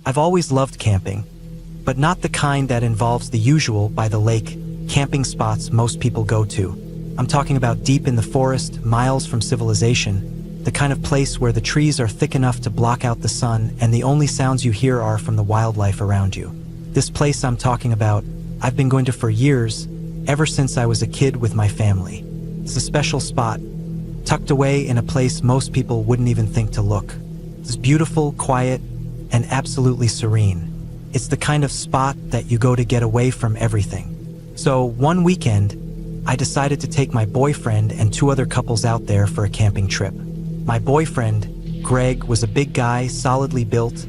I've always loved camping, but not the kind that involves the usual by the lake camping spots most people go to. I'm talking about deep in the forest, miles from civilization, the kind of place where the trees are thick enough to block out the sun and the only sounds you hear are from the wildlife around you. This place I'm talking about, I've been going to for years, ever since I was a kid with my family. It's a special spot, tucked away in a place most people wouldn't even think to look. It's beautiful, quiet, and absolutely serene. It's the kind of spot that you go to get away from everything. So one weekend, I decided to take my boyfriend and 2 other couples out there for a camping trip. My boyfriend, Greg, was a big guy, solidly built,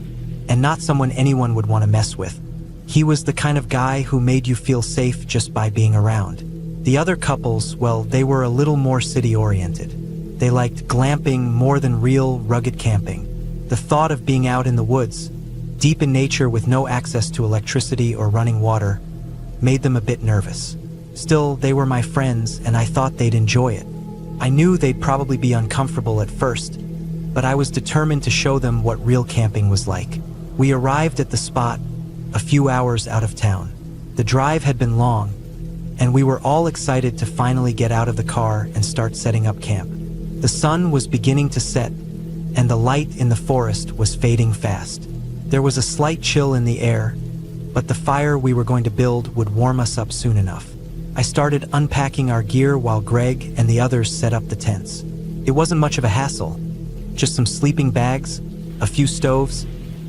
and not someone anyone would want to mess with. He was the kind of guy who made you feel safe just by being around. The other couples, well, they were a little more city-oriented. They liked glamping more than real, rugged camping. The thought of being out in the woods, deep in nature with no access to electricity or running water, made them a bit nervous. Still, they were my friends, and I thought they'd enjoy it. I knew they'd probably be uncomfortable at first, but I was determined to show them what real camping was like. We arrived at the spot a few hours out of town. The drive had been long, and we were all excited to finally get out of the car and start setting up camp. The sun was beginning to set, and the light in the forest was fading fast. There was a slight chill in the air, but the fire we were going to build would warm us up soon enough. I started unpacking our gear while Greg and the others set up the tents. It wasn't much of a hassle, just some sleeping bags, a few stoves,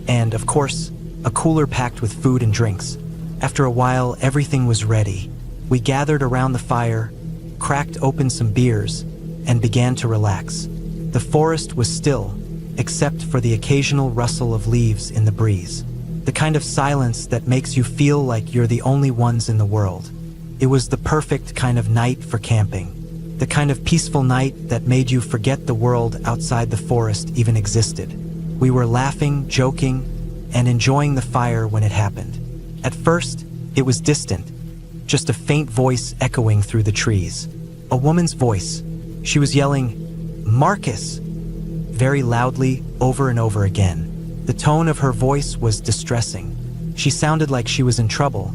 and, of course, a cooler packed with food and drinks. After a while, everything was ready. We gathered around the fire, cracked open some beers, and began to relax. The forest was still, except for the occasional rustle of leaves in the breeze. The kind of silence that makes you feel like you're the only ones in the world. It was the perfect kind of night for camping. The kind of peaceful night that made you forget the world outside the forest even existed. We were laughing, joking, and enjoying the fire when it happened. At first, it was distant, just a faint voice echoing through the trees. A woman's voice. She was yelling, "Marcus!" very loudly, over and over again. The tone of her voice was distressing. She sounded like she was in trouble,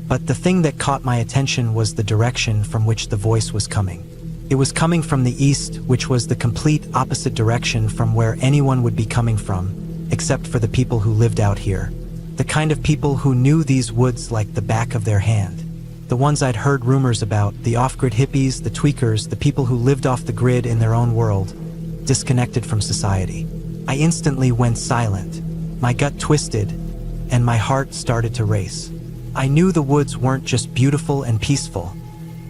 but the thing that caught my attention was the direction from which the voice was coming. It was coming from the east, which was the complete opposite direction from where anyone would be coming from, except for the people who lived out here. The kind of people who knew these woods like the back of their hand. The ones I'd heard rumors about, the off-grid hippies, the tweakers, the people who lived off the grid in their own world, disconnected from society. I instantly went silent. My gut twisted, and my heart started to race. I knew the woods weren't just beautiful and peaceful.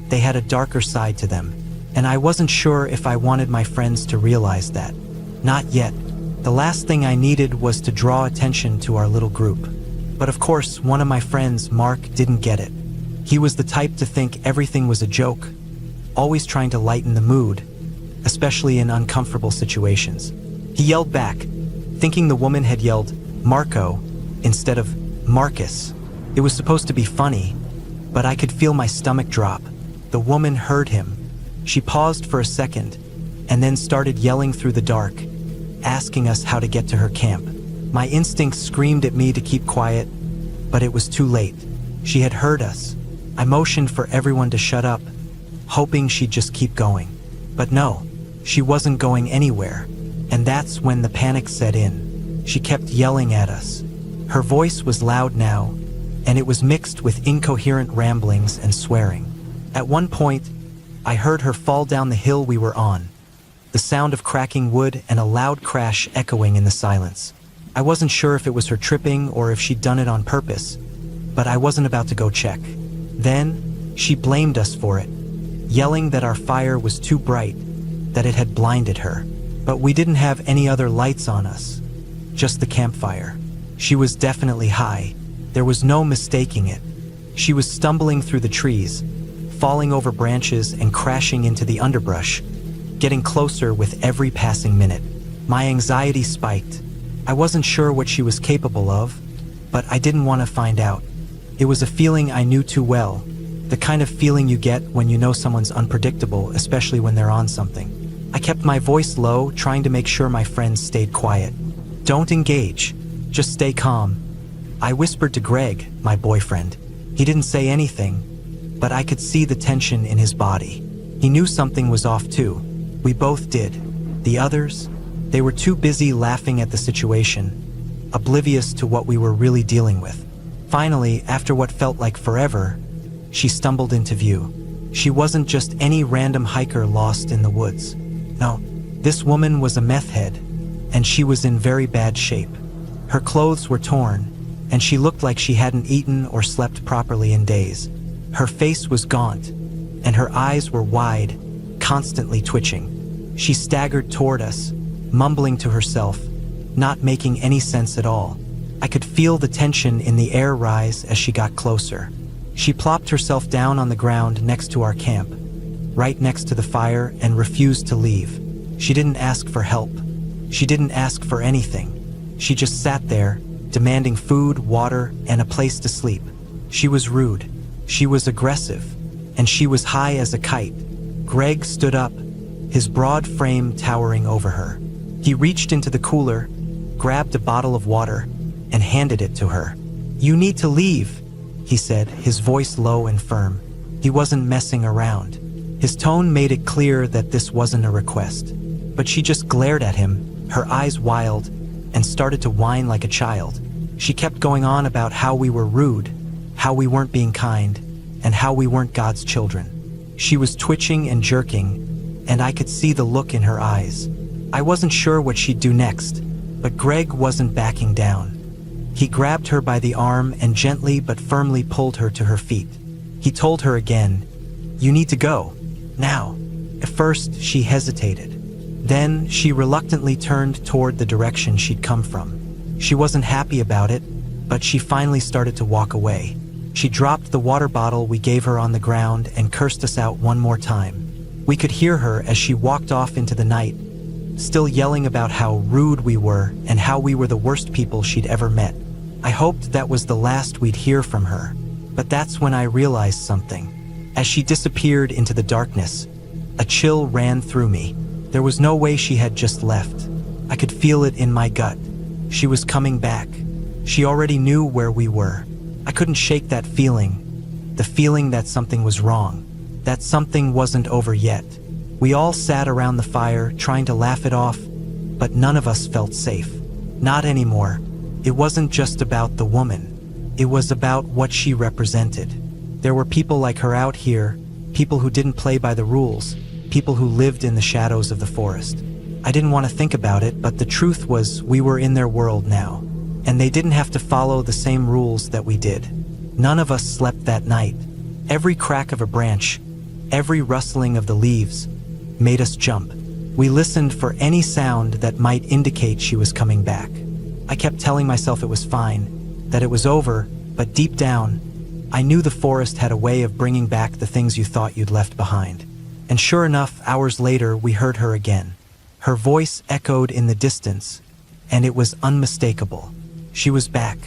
They had a darker side to them, and I wasn't sure if I wanted my friends to realize that. Not yet. The last thing I needed was to draw attention to our little group. But of course, one of my friends, Mark, didn't get it. He was the type to think everything was a joke, always trying to lighten the mood, especially in uncomfortable situations. He yelled back, thinking the woman had yelled Marco instead of Marcus. It was supposed to be funny, but I could feel my stomach drop. The woman heard him. She paused for a second, and then started yelling through the dark, asking us how to get to her camp. My instincts screamed at me to keep quiet, but it was too late. She had heard us. I motioned for everyone to shut up, hoping she'd just keep going. But no, she wasn't going anywhere, and that's when the panic set in. She kept yelling at us. Her voice was loud now, and it was mixed with incoherent ramblings and swearing. At one point, I heard her fall down the hill we were on, the sound of cracking wood and a loud crash echoing in the silence. I wasn't sure if it was her tripping or if she'd done it on purpose, but I wasn't about to go check. Then, she blamed us for it, yelling that our fire was too bright, that it had blinded her. But we didn't have any other lights on us, just the campfire. She was definitely high. There was no mistaking it. She was stumbling through the trees, falling over branches and crashing into the underbrush, getting closer with every passing minute. My anxiety spiked. I wasn't sure what she was capable of, but I didn't want to find out. It was a feeling I knew too well, the kind of feeling you get when you know someone's unpredictable, especially when they're on something. I kept my voice low, trying to make sure my friends stayed quiet. "Don't engage. Just stay calm." I whispered to Greg, my boyfriend. He didn't say anything, but I could see the tension in his body. He knew something was off too. We both did. The others? They were too busy laughing at the situation, oblivious to what we were really dealing with. Finally, after what felt like forever, she stumbled into view. She wasn't just any random hiker lost in the woods. No, this woman was a meth head, and she was in very bad shape. Her clothes were torn, and she looked like she hadn't eaten or slept properly in days. Her face was gaunt, and her eyes were wide, constantly twitching. She staggered toward us, mumbling to herself, not making any sense at all. I could feel the tension in the air rise as she got closer. She plopped herself down on the ground next to our camp, right next to the fire, and refused to leave. She didn't ask for help. She didn't ask for anything. She just sat there, demanding food, water, and a place to sleep. She was rude. She was aggressive. And she was high as a kite. Greg stood up, his broad frame towering over her. He reached into the cooler, grabbed a bottle of water, and handed it to her. "You need to leave," he said, his voice low and firm. He wasn't messing around. His tone made it clear that this wasn't a request. But she just glared at him, her eyes wild, and started to whine like a child. She kept going on about how we were rude, how we weren't being kind, and how we weren't God's children. She was twitching and jerking, and I could see the look in her eyes. I wasn't sure what she'd do next, but Greg wasn't backing down. He grabbed her by the arm and gently but firmly pulled her to her feet. He told her again, "You need to go, now." At first, she hesitated. Then, she reluctantly turned toward the direction she'd come from. She wasn't happy about it, but she finally started to walk away. She dropped the water bottle we gave her on the ground and cursed us out one more time. We could hear her as she walked off into the night, still yelling about how rude we were and how we were the worst people she'd ever met. I hoped that was the last we'd hear from her, but that's when I realized something. As she disappeared into the darkness, a chill ran through me. There was no way she had just left. I could feel it in my gut. She was coming back. She already knew where we were. I couldn't shake that feeling, the feeling that something was wrong, that something wasn't over yet. We all sat around the fire trying to laugh it off, but none of us felt safe. Not anymore. It wasn't just about the woman. It was about what she represented. There were people like her out here, people who didn't play by the rules, people who lived in the shadows of the forest. I didn't want to think about it, but the truth was we were in their world now, and they didn't have to follow the same rules that we did. None of us slept that night. Every crack of a branch, every rustling of the leaves, made us jump. We listened for any sound that might indicate she was coming back. I kept telling myself it was fine, that it was over, but deep down, I knew the forest had a way of bringing back the things you thought you'd left behind. And sure enough, hours later, we heard her again. Her voice echoed in the distance, and it was unmistakable. She was back,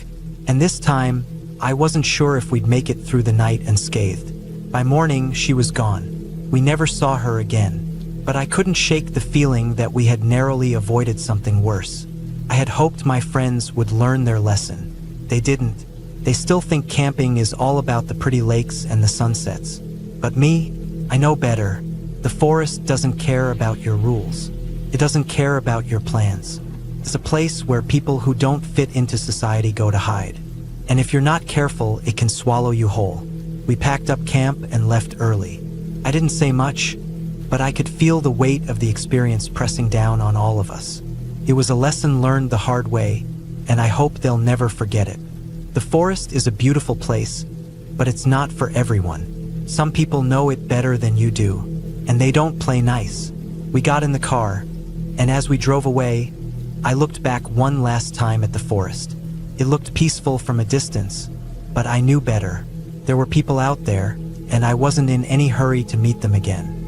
and this time, I wasn't sure if we'd make it through the night unscathed. By morning, she was gone. We never saw her again, but I couldn't shake the feeling that we had narrowly avoided something worse. I had hoped my friends would learn their lesson. They didn't. They still think camping is all about the pretty lakes and the sunsets. But me, I know better. The forest doesn't care about your rules. It doesn't care about your plans. It's a place where people who don't fit into society go to hide. And if you're not careful, it can swallow you whole. We packed up camp and left early. I didn't say much, but I could feel the weight of the experience pressing down on all of us. It was a lesson learned the hard way, and I hope they'll never forget it. The forest is a beautiful place, but it's not for everyone. Some people know it better than you do, and they don't play nice. We got in the car, and as we drove away, I looked back one last time at the forest. It looked peaceful from a distance, but I knew better. There were people out there, and I wasn't in any hurry to meet them again.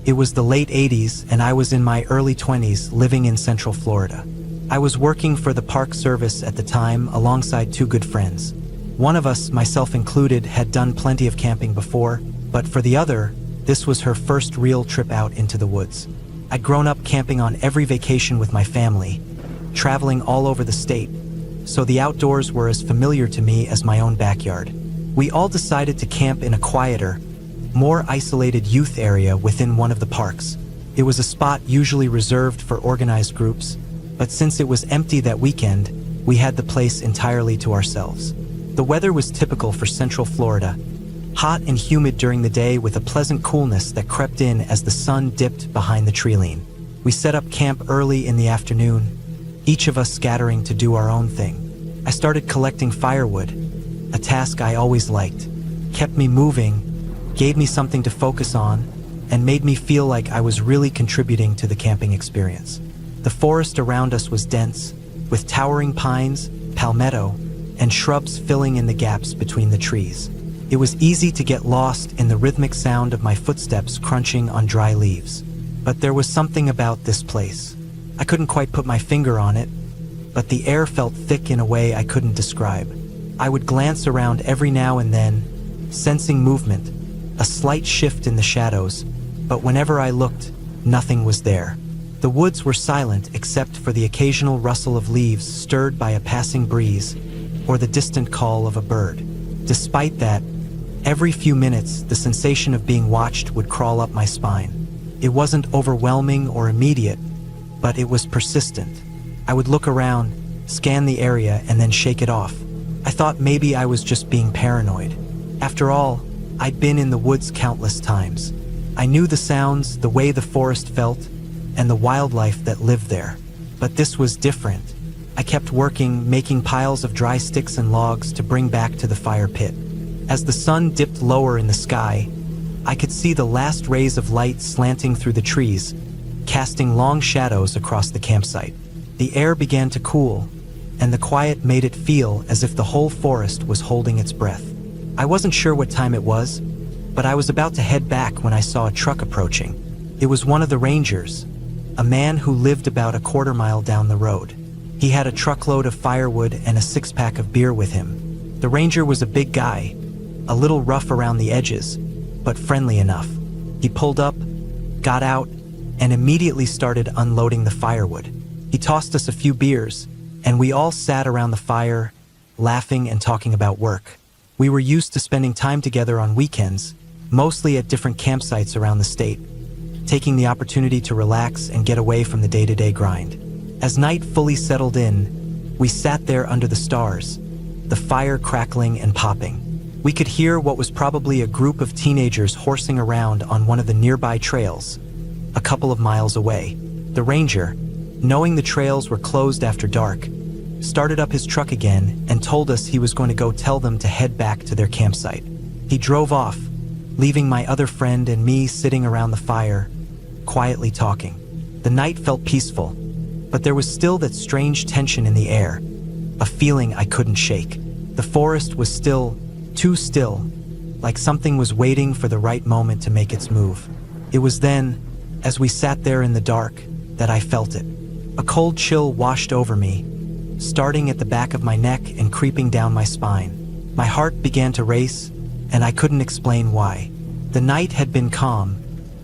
It was the late 80s, and I was in my early 20s living in Central Florida. I was working for the Park Service at the time alongside two good friends. One of us, myself included, had done plenty of camping before, but for the other, This was her first real trip out into the woods. I'd grown up camping on every vacation with my family, traveling all over the state, so the outdoors were as familiar to me as my own backyard. We all decided to camp in a quieter, more isolated youth area within one of the parks. It was a spot usually reserved for organized groups, but since it was empty that weekend, we had the place entirely to ourselves. The weather was typical for Central Florida, hot and humid during the day with a pleasant coolness that crept in as the sun dipped behind the treeline. We set up camp early in the afternoon, each of us scattering to do our own thing. I started collecting firewood, a task I always liked, kept me moving, gave me something to focus on, and made me feel like I was really contributing to the camping experience. The forest around us was dense, with towering pines, palmetto, and shrubs filling in the gaps between the trees. It was easy to get lost in the rhythmic sound of my footsteps crunching on dry leaves. But there was something about this place. I couldn't quite put my finger on it, but the air felt thick in a way I couldn't describe. I would glance around every now and then, sensing movement, a slight shift in the shadows, but whenever I looked, nothing was there. The woods were silent except for the occasional rustle of leaves stirred by a passing breeze or the distant call of a bird. Despite that, every few minutes the sensation of being watched would crawl up my spine. It wasn't overwhelming or immediate, but it was persistent. I would look around, scan the area, and then shake it off. I thought maybe I was just being paranoid. After all, I'd been in the woods countless times. I knew the sounds, the way the forest felt, and the wildlife that lived there. But this was different. I kept working, making piles of dry sticks and logs to bring back to the fire pit. As the sun dipped lower in the sky, I could see the last rays of light slanting through the trees, casting long shadows across the campsite. The air began to cool, and the quiet made it feel as if the whole forest was holding its breath. I wasn't sure what time it was, but I was about to head back when I saw a truck approaching. It was one of the rangers, a man who lived about a quarter-mile down the road. He had a truckload of firewood and a six-pack of beer with him. The ranger was a big guy, a little rough around the edges, but friendly enough. He pulled up, got out, and immediately started unloading the firewood. He tossed us a few beers, and we all sat around the fire, laughing and talking about work. We were used to spending time together on weekends, mostly at different campsites around the state, taking the opportunity to relax and get away from the day-to-day grind. As night fully settled in, we sat there under the stars, the fire crackling and popping. We could hear what was probably a group of teenagers horsing around on one of the nearby trails, a couple of miles away. The ranger, knowing the trails were closed after dark, started up his truck again and told us he was going to go tell them to head back to their campsite. He drove off, leaving my other friend and me sitting around the fire, quietly talking. The night felt peaceful, but there was still that strange tension in the air, a feeling I couldn't shake. The forest was still, too still, like something was waiting for the right moment to make its move. It was then, as we sat there in the dark, that I felt it. A cold chill washed over me, starting at the back of my neck and creeping down my spine. My heart began to race, and I couldn't explain why. The night had been calm,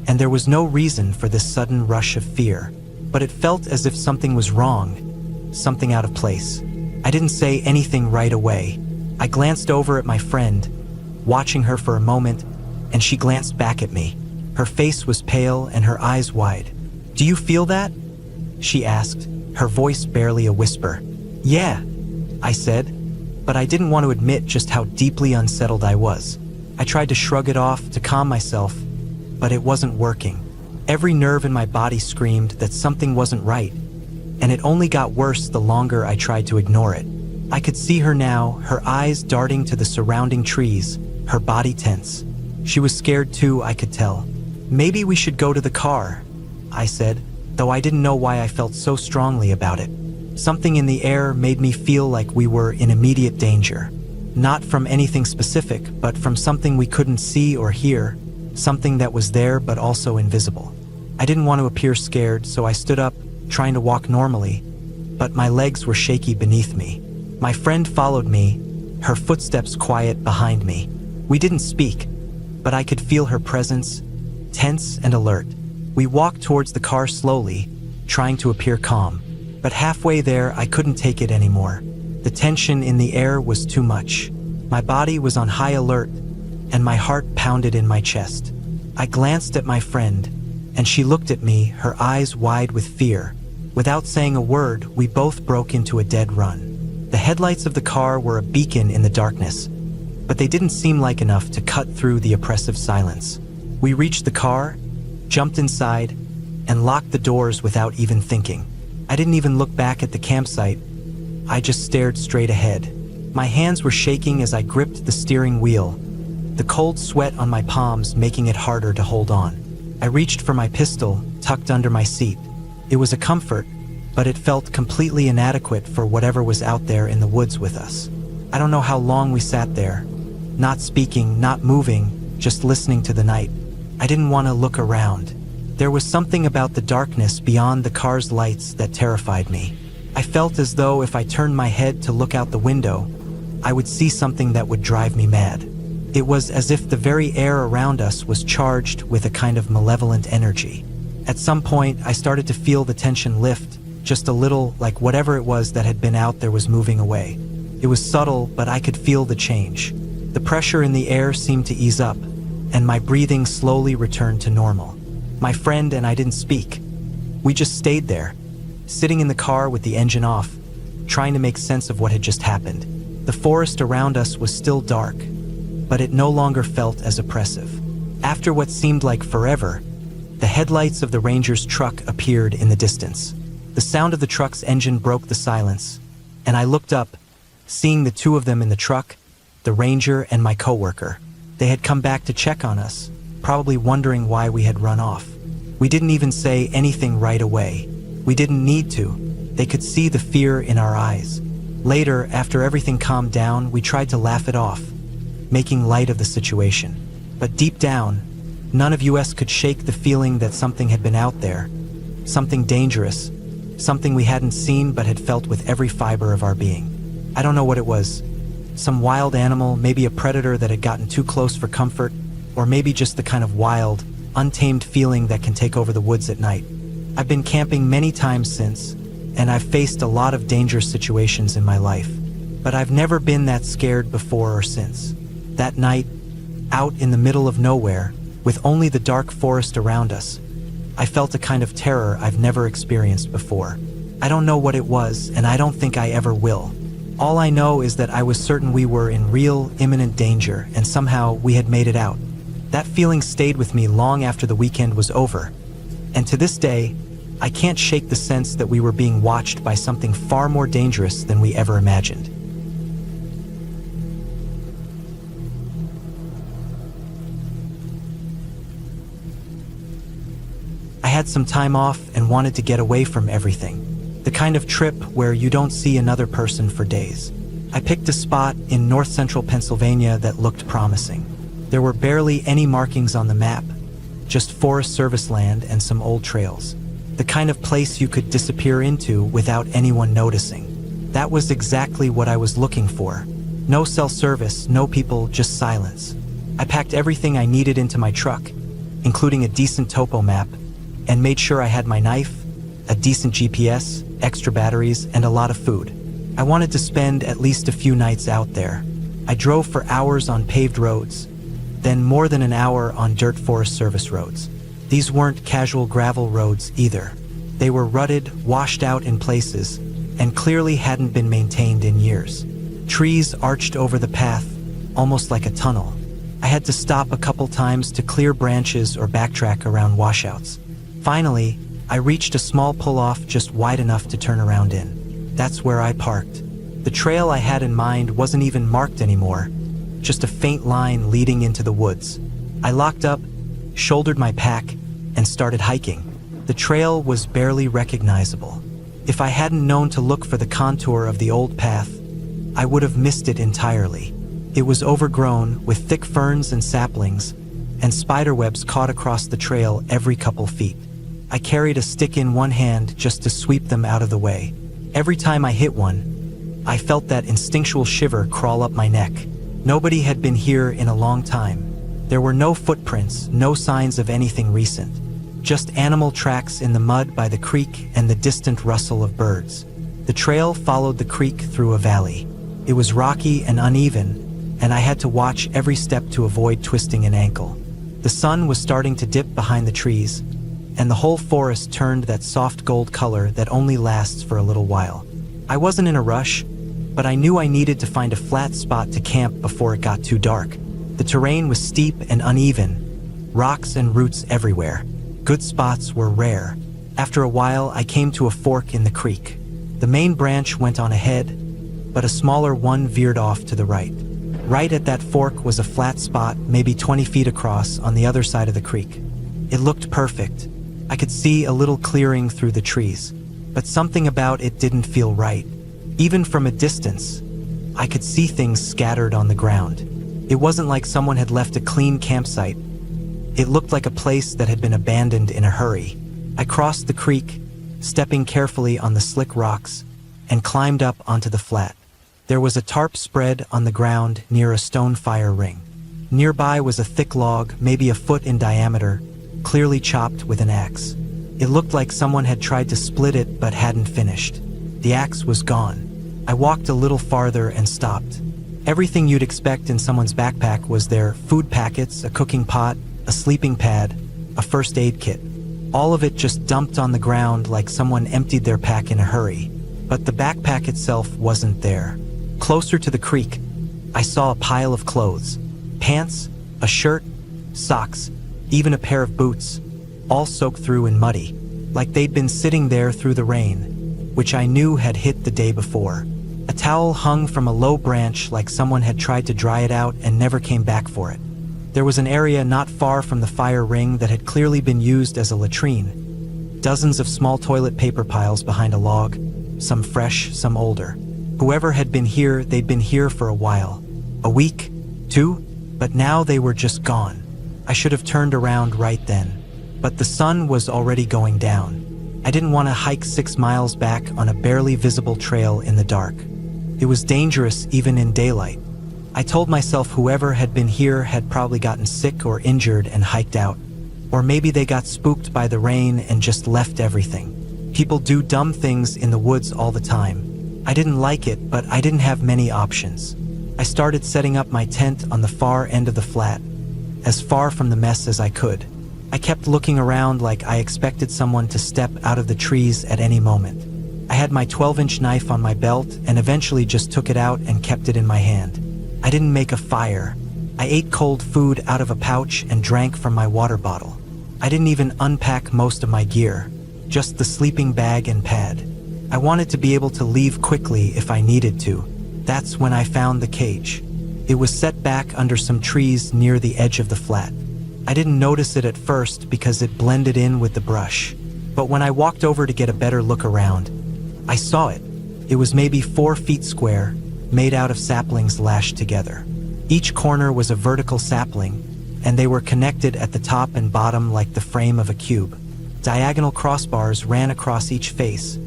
and there was no reason for this sudden rush of fear, but it felt as if something was wrong, something out of place. I didn't say anything right away. I glanced over at my friend, watching her for a moment, and she glanced back at me. Her face was pale and her eyes wide. "Do you feel that?" she asked, her voice barely a whisper. "Yeah," I said, but I didn't want to admit just how deeply unsettled I was. I tried to shrug it off to calm myself, but it wasn't working. Every nerve in my body screamed that something wasn't right, and it only got worse the longer I tried to ignore it. I could see her now, her eyes darting to the surrounding trees, her body tense. She was scared too, I could tell. "Maybe we should go to the car," I said, though I didn't know why I felt so strongly about it. Something in the air made me feel like we were in immediate danger. Not from anything specific, but from something we couldn't see or hear, something that was there but also invisible. I didn't want to appear scared, so I stood up, trying to walk normally, but my legs were shaky beneath me. My friend followed me, her footsteps quiet behind me. We didn't speak, but I could feel her presence, tense and alert. We walked towards the car slowly, trying to appear calm. But halfway there, I couldn't take it anymore. The tension in the air was too much. My body was on high alert, and my heart pounded in my chest. I glanced at my friend, and she looked at me, her eyes wide with fear. Without saying a word, we both broke into a dead run. The headlights of the car were a beacon in the darkness, but they didn't seem like enough to cut through the oppressive silence. We reached the car, jumped inside, and locked the doors without even thinking. I didn't even look back at the campsite. I just stared straight ahead. My hands were shaking as I gripped the steering wheel, the cold sweat on my palms making it harder to hold on. I reached for my pistol, tucked under my seat. It was a comfort, but it felt completely inadequate for whatever was out there in the woods with us. I don't know how long we sat there, not speaking, not moving, just listening to the night. I didn't want to look around. There was something about the darkness beyond the car's lights that terrified me. I felt as though if I turned my head to look out the window, I would see something that would drive me mad. It was as if the very air around us was charged with a kind of malevolent energy. At some point, I started to feel the tension lift, just a little, like whatever it was that had been out there was moving away. It was subtle, but I could feel the change. The pressure in the air seemed to ease up, and my breathing slowly returned to normal. My friend and I didn't speak. We just stayed there, sitting in the car with the engine off, trying to make sense of what had just happened. The forest around us was still dark, but it no longer felt as oppressive. After what seemed like forever, the headlights of the ranger's truck appeared in the distance. The sound of the truck's engine broke the silence, and I looked up, seeing the two of them in the truck, the ranger and my coworker. They had come back to check on us, probably wondering why we had run off. We didn't even say anything right away. We didn't need to. They could see the fear in our eyes. Later, after everything calmed down, we tried to laugh it off, making light of the situation. But deep down, none of us could shake the feeling that something had been out there, something dangerous, something we hadn't seen but had felt with every fiber of our being. I don't know what it was. Some wild animal, maybe a predator that had gotten too close for comfort, or maybe just the kind of wild, untamed feeling that can take over the woods at night. I've been camping many times since, and I've faced a lot of dangerous situations in my life, but I've never been that scared before or since. That night, out in the middle of nowhere, with only the dark forest around us, I felt a kind of terror I've never experienced before. I don't know what it was, and I don't think I ever will. All I know is that I was certain we were in real, imminent danger, and somehow we had made it out. That feeling stayed with me long after the weekend was over, and to this day, I can't shake the sense that we were being watched by something far more dangerous than we ever imagined. I had some time off and wanted to get away from everything. The kind of trip where you don't see another person for days. I picked a spot in north-central Pennsylvania that looked promising. There were barely any markings on the map, just Forest Service land and some old trails. The kind of place you could disappear into without anyone noticing. That was exactly what I was looking for. No cell service, no people, just silence. I packed everything I needed into my truck, including a decent topo map, and made sure I had my knife, a decent GPS, extra batteries, and a lot of food. I wanted to spend at least a few nights out there. I drove for hours on paved roads, then more than an hour on dirt Forest Service roads. These weren't casual gravel roads either. They were rutted, washed out in places, and clearly hadn't been maintained in years. Trees arched over the path, almost like a tunnel. I had to stop a couple times to clear branches or backtrack around washouts. Finally, I reached a small pull-off just wide enough to turn around in. That's where I parked. The trail I had in mind wasn't even marked anymore, just a faint line leading into the woods. I locked up, shouldered my pack, and started hiking. The trail was barely recognizable. If I hadn't known to look for the contour of the old path, I would have missed it entirely. It was overgrown with thick ferns and saplings, and spiderwebs caught across the trail every couple feet. I carried a stick in one hand just to sweep them out of the way. Every time I hit one, I felt that instinctual shiver crawl up my neck. Nobody had been here in a long time. There were no footprints, no signs of anything recent. Just animal tracks in the mud by the creek and the distant rustle of birds. The trail followed the creek through a valley. It was rocky and uneven, and I had to watch every step to avoid twisting an ankle. The sun was starting to dip behind the trees, and the whole forest turned that soft gold color that only lasts for a little while. I wasn't in a rush, but I knew I needed to find a flat spot to camp before it got too dark. The terrain was steep and uneven, rocks and roots everywhere. Good spots were rare. After a while, I came to a fork in the creek. The main branch went on ahead, but a smaller one veered off to the right. Right at that fork was a flat spot, maybe 20 feet across, on the other side of the creek. It looked perfect. I could see a little clearing through the trees, but something about it didn't feel right. Even from a distance, I could see things scattered on the ground. It wasn't like someone had left a clean campsite. It looked like a place that had been abandoned in a hurry. I crossed the creek, stepping carefully on the slick rocks, and climbed up onto the flat. There was a tarp spread on the ground near a stone fire ring. Nearby was a thick log, maybe a foot in diameter, clearly chopped with an axe. It looked like someone had tried to split it but hadn't finished. The axe was gone. I walked a little farther and stopped. Everything you'd expect in someone's backpack was there: food packets, a cooking pot, a sleeping pad, a first aid kit. All of it just dumped on the ground like someone emptied their pack in a hurry. But the backpack itself wasn't there. Closer to the creek, I saw a pile of clothes. Pants, a shirt, socks, even a pair of boots, all soaked through and muddy, like they'd been sitting there through the rain, which I knew had hit the day before. A towel hung from a low branch like someone had tried to dry it out and never came back for it. There was an area not far from the fire ring that had clearly been used as a latrine. Dozens of small toilet paper piles behind a log, some fresh, some older. Whoever had been here, they'd been here for a while. A week, 2, but now they were just gone. I should have turned around right then. But the sun was already going down. I didn't want to hike 6 miles back on a barely visible trail in the dark. It was dangerous even in daylight. I told myself whoever had been here had probably gotten sick or injured and hiked out. Or maybe they got spooked by the rain and just left everything. People do dumb things in the woods all the time. I didn't like it, but I didn't have many options. I started setting up my tent on the far end of the flat, as far from the mess as I could. I kept looking around like I expected someone to step out of the trees at any moment. I had my 12-inch knife on my belt and eventually just took it out and kept it in my hand. I didn't make a fire. I ate cold food out of a pouch and drank from my water bottle. I didn't even unpack most of my gear, just the sleeping bag and pad. I wanted to be able to leave quickly if I needed to. That's when I found the cage. It was set back under some trees near the edge of the flat. I didn't notice it at first because it blended in with the brush. But when I walked over to get a better look around, I saw it. It was maybe 4 feet square, made out of saplings lashed together. Each corner was a vertical sapling, and they were connected at the top and bottom like the frame of a cube. Diagonal crossbars ran across each face,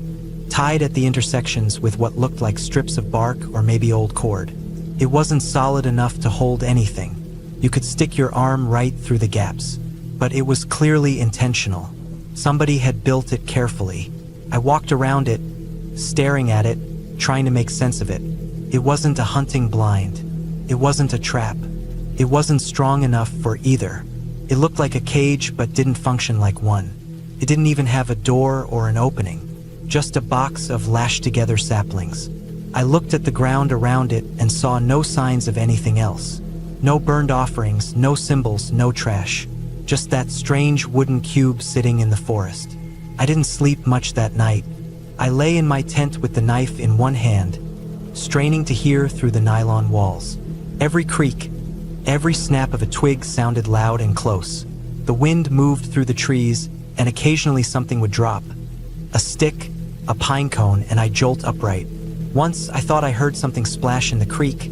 tied at the intersections with what looked like strips of bark or maybe old cord. It wasn't solid enough to hold anything. You could stick your arm right through the gaps. But it was clearly intentional. Somebody had built it carefully. I walked around it, staring at it, trying to make sense of it. It wasn't a hunting blind. It wasn't a trap. It wasn't strong enough for either. It looked like a cage but didn't function like one. It didn't even have a door or an opening, just a box of lashed together saplings. I looked at the ground around it and saw no signs of anything else. No burned offerings, no symbols, no trash. Just that strange wooden cube sitting in the forest. I didn't sleep much that night. I lay in my tent with the knife in one hand, straining to hear through the nylon walls. Every creak, every snap of a twig sounded loud and close. The wind moved through the trees, and occasionally something would drop. A stick, a pine cone, and I jolt upright. Once I thought I heard something splash in the creek,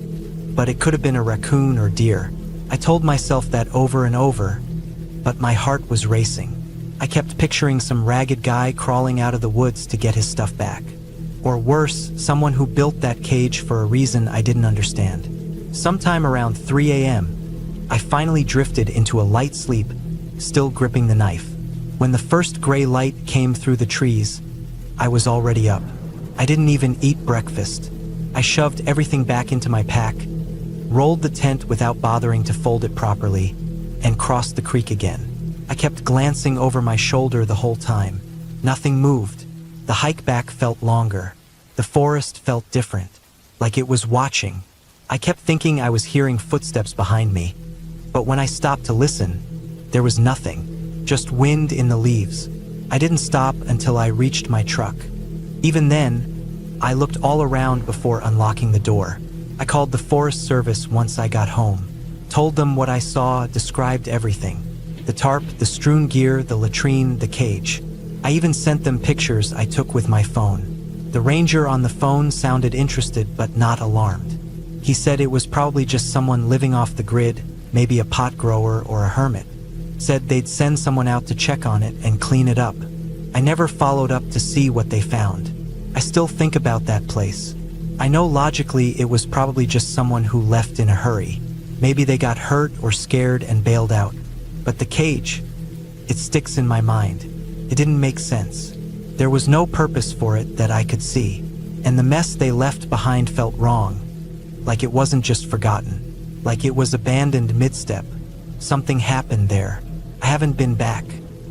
but it could have been a raccoon or deer. I told myself that over and over, but my heart was racing. I kept picturing some ragged guy crawling out of the woods to get his stuff back. Or worse, someone who built that cage for a reason I didn't understand. Sometime around 3 a.m., I finally drifted into a light sleep, still gripping the knife. When the first gray light came through the trees, I was already up. I didn't even eat breakfast. I shoved everything back into my pack, rolled the tent without bothering to fold it properly, and crossed the creek again. I kept glancing over my shoulder the whole time. Nothing moved. The hike back felt longer. The forest felt different, like it was watching. I kept thinking I was hearing footsteps behind me, but when I stopped to listen, there was nothing, just wind in the leaves. I didn't stop until I reached my truck. Even then, I looked all around before unlocking the door. I called the Forest Service once I got home, told them what I saw, described everything. The tarp, the strewn gear, the latrine, the cage. I even sent them pictures I took with my phone. The ranger on the phone sounded interested but not alarmed. He said it was probably just someone living off the grid, maybe a pot grower or a hermit. Said they'd send someone out to check on it and clean it up. I never followed up to see what they found. I still think about that place. I know logically it was probably just someone who left in a hurry. Maybe they got hurt or scared and bailed out. But the cage, it sticks in my mind. It didn't make sense. There was no purpose for it that I could see. And the mess they left behind felt wrong. Like it wasn't just forgotten. Like it was abandoned mid-step. Something happened there. I haven't been back.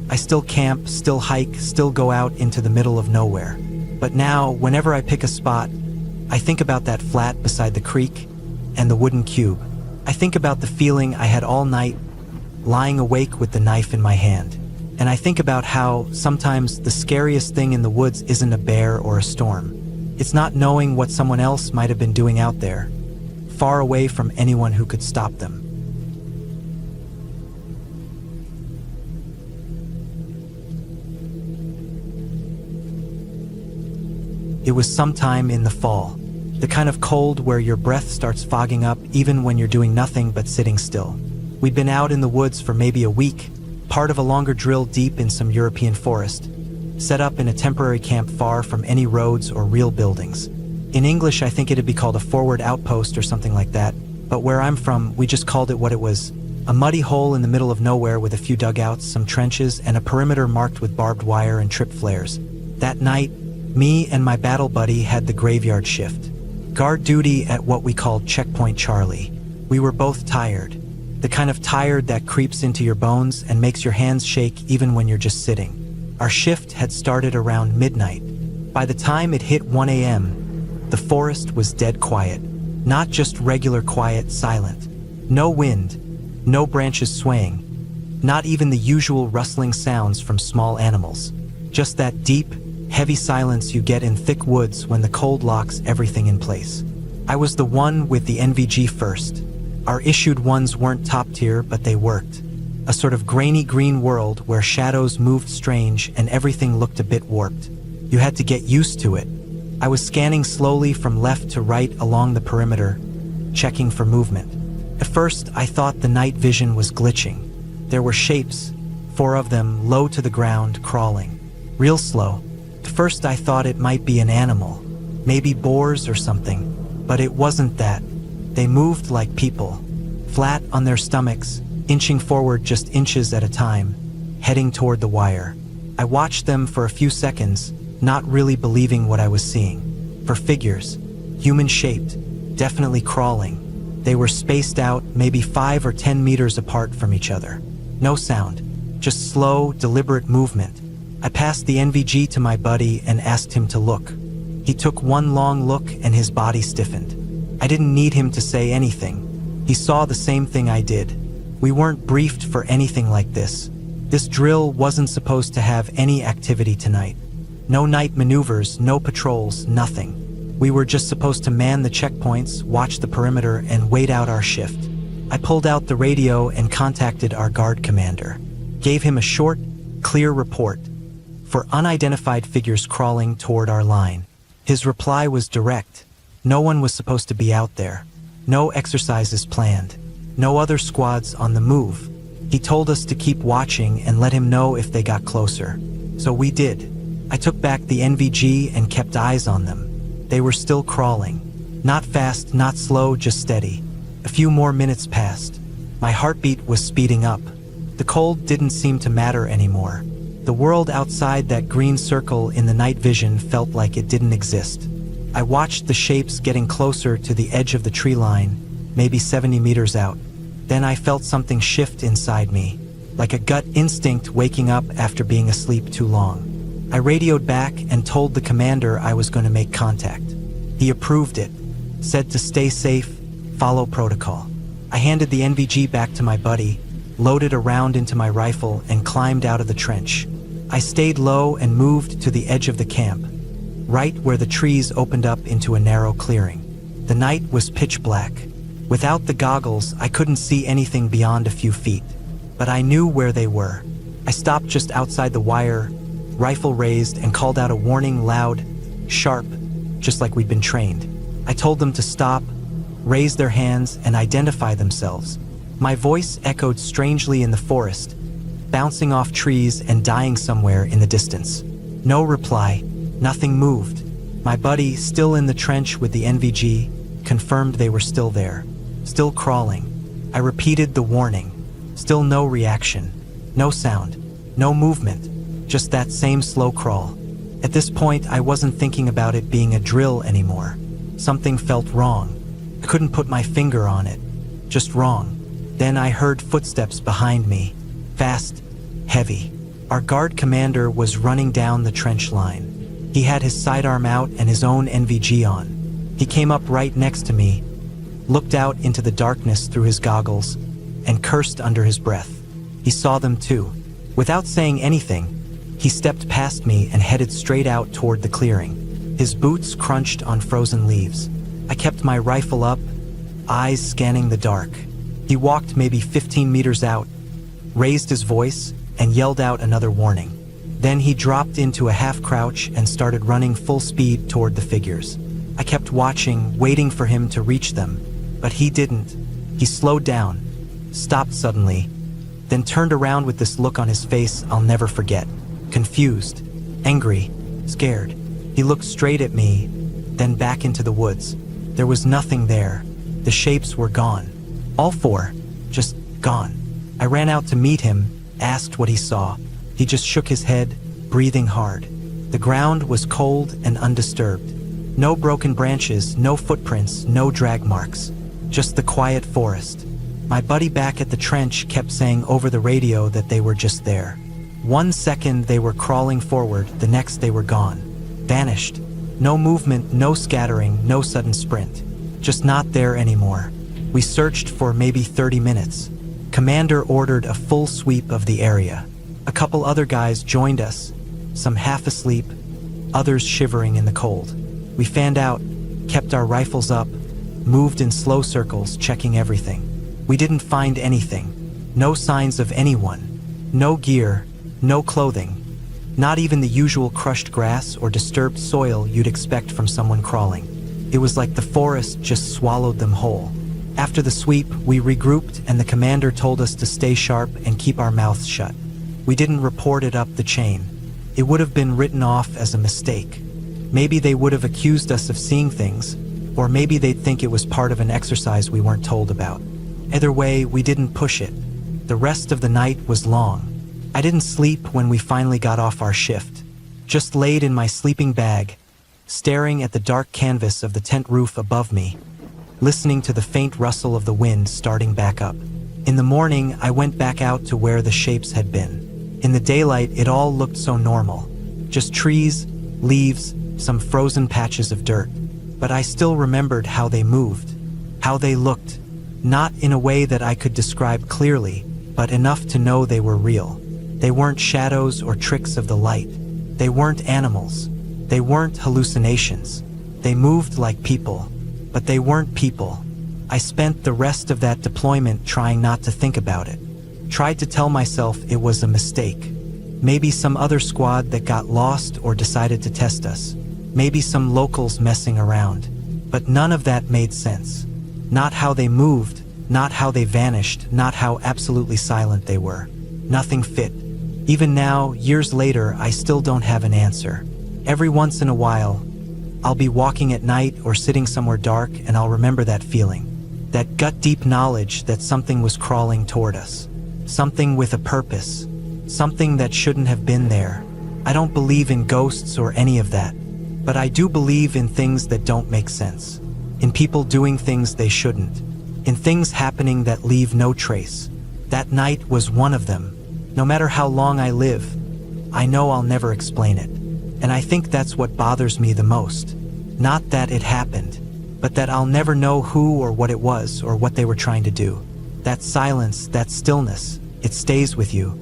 I still camp, still hike, still go out into the middle of nowhere. But now, whenever I pick a spot, I think about that flat beside the creek and the wooden cube. I think about the feeling I had all night, lying awake with the knife in my hand. And I think about how sometimes the scariest thing in the woods isn't a bear or a storm. It's not knowing what someone else might have been doing out there, far away from anyone who could stop them. It was sometime in the fall, the kind of cold where your breath starts fogging up even when you're doing nothing but sitting still. We'd been out in the woods for maybe a week, part of a longer drill deep in some European forest, set up in a temporary camp far from any roads or real buildings. In English, I think it'd be called a forward outpost or something like that, but where I'm from, we just called it what it was: a muddy hole in the middle of nowhere with a few dugouts, some trenches, and a perimeter marked with barbed wire and trip flares. That night, me and my battle buddy had the graveyard shift, guard duty at what we called Checkpoint Charlie. We were both tired. The kind of tired that creeps into your bones and makes your hands shake even when you're just sitting. Our shift had started around midnight. By the time it hit 1 a.m., the forest was dead quiet. Not just regular quiet, silent. No wind, no branches swaying, not even the usual rustling sounds from small animals. Just that deep, heavy silence you get in thick woods when the cold locks everything in place. I was the one with the NVG first. Our issued ones weren't top tier, but they worked. A sort of grainy green world where shadows moved strange and everything looked a bit warped. You had to get used to it. I was scanning slowly from left to right along the perimeter, checking for movement. At first, I thought the night vision was glitching. There were shapes, 4 of them low to the ground, crawling. Real slow. At first I thought it might be an animal, maybe boars or something, but it wasn't that. They moved like people, flat on their stomachs, inching forward just inches at a time, heading toward the wire. I watched them for a few seconds, not really believing what I was seeing. For figures, human-shaped, definitely crawling. They were spaced out, maybe 5 or 10 meters apart from each other. No sound, just slow, deliberate movement. I passed the NVG to my buddy and asked him to look. He took one long look and his body stiffened. I didn't need him to say anything. He saw the same thing I did. We weren't briefed for anything like this. This drill wasn't supposed to have any activity tonight. No night maneuvers, no patrols, nothing. We were just supposed to man the checkpoints, watch the perimeter, and wait out our shift. I pulled out the radio and contacted our guard commander. Gave him a short, clear report for unidentified figures crawling toward our line. His reply was direct. No one was supposed to be out there. No exercises planned. No other squads on the move. He told us to keep watching and let him know if they got closer. So we did. I took back the NVG and kept eyes on them. They were still crawling. Not fast, not slow, just steady. A few more minutes passed. My heartbeat was speeding up. The cold didn't seem to matter anymore. The world outside that green circle in the night vision felt like it didn't exist. I watched the shapes getting closer to the edge of the tree line, maybe 70 meters out. Then I felt something shift inside me, like a gut instinct waking up after being asleep too long. I radioed back and told the commander I was going to make contact. He approved it, said to stay safe, follow protocol. I handed the NVG back to my buddy, loaded a round into my rifle, and climbed out of the trench. I stayed low and moved to the edge of the camp, right where the trees opened up into a narrow clearing. The night was pitch black. Without the goggles, I couldn't see anything beyond a few feet, but I knew where they were. I stopped just outside the wire, rifle raised, and called out a warning, loud, sharp, just like we'd been trained. I told them to stop, raise their hands, and identify themselves. My voice echoed strangely in the forest, bouncing off trees and dying somewhere in the distance. No reply, nothing moved. My buddy, still in the trench with the NVG, confirmed they were still there, still crawling. I repeated the warning. Still no reaction, no sound, no movement, just that same slow crawl. At this point, I wasn't thinking about it being a drill anymore. Something felt wrong. I couldn't put my finger on it, just wrong. Then I heard footsteps behind me, fast, heavy. Our guard commander was running down the trench line. He had his sidearm out and his own NVG on. He came up right next to me, looked out into the darkness through his goggles, and cursed under his breath. He saw them too. Without saying anything, he stepped past me and headed straight out toward the clearing. His boots crunched on frozen leaves. I kept my rifle up, eyes scanning the dark. He walked maybe 15 meters out, raised his voice, and yelled out another warning. Then he dropped into a half crouch and started running full speed toward the figures. I kept watching, waiting for him to reach them, but he didn't. He slowed down, stopped suddenly, then turned around with this look on his face I'll never forget. Confused, angry, scared. He looked straight at me, then back into the woods. There was nothing there. The shapes were gone. All four, just gone. I ran out to meet him, asked what he saw. He just shook his head, breathing hard. The ground was cold and undisturbed. No broken branches, no footprints, no drag marks. Just the quiet forest. My buddy back at the trench kept saying over the radio that they were just there. 1 second they were crawling forward, the next they were gone. Vanished. No movement, no scattering, no sudden sprint. Just not there anymore. We searched for maybe 30 minutes. Commander ordered a full sweep of the area. A couple other guys joined us, some half asleep, others shivering in the cold. We fanned out, kept our rifles up, moved in slow circles, checking everything. We didn't find anything. No signs of anyone. No gear, no clothing. Not even the usual crushed grass or disturbed soil you'd expect from someone crawling. It was like the forest just swallowed them whole. After the sweep, we regrouped and the commander told us to stay sharp and keep our mouths shut. We didn't report it up the chain. It would have been written off as a mistake. Maybe they would have accused us of seeing things, or maybe they'd think it was part of an exercise we weren't told about. Either way, we didn't push it. The rest of the night was long. I didn't sleep when we finally got off our shift. Just laid in my sleeping bag, staring at the dark canvas of the tent roof above me, listening to the faint rustle of the wind starting back up. In the morning, I went back out to where the shapes had been. In the daylight, it all looked so normal. Just trees, leaves, some frozen patches of dirt. But I still remembered how they moved, how they looked. Not in a way that I could describe clearly, but enough to know they were real. They weren't shadows or tricks of the light. They weren't animals. They weren't hallucinations. They moved like people, but they weren't people. I spent the rest of that deployment trying not to think about it. Tried to tell myself it was a mistake. Maybe some other squad that got lost or decided to test us. Maybe some locals messing around. But none of that made sense. Not how they moved, not how they vanished, not how absolutely silent they were. Nothing fit. Even now, years later, I still don't have an answer. Every once in a while, I'll be walking at night or sitting somewhere dark and I'll remember that feeling. That gut-deep knowledge that something was crawling toward us. Something with a purpose. Something that shouldn't have been there. I don't believe in ghosts or any of that. But I do believe in things that don't make sense. In people doing things they shouldn't. In things happening that leave no trace. That night was one of them. No matter how long I live, I know I'll never explain it. And I think that's what bothers me the most. Not that it happened, but that I'll never know who or what it was or what they were trying to do. That silence, that stillness, it stays with you.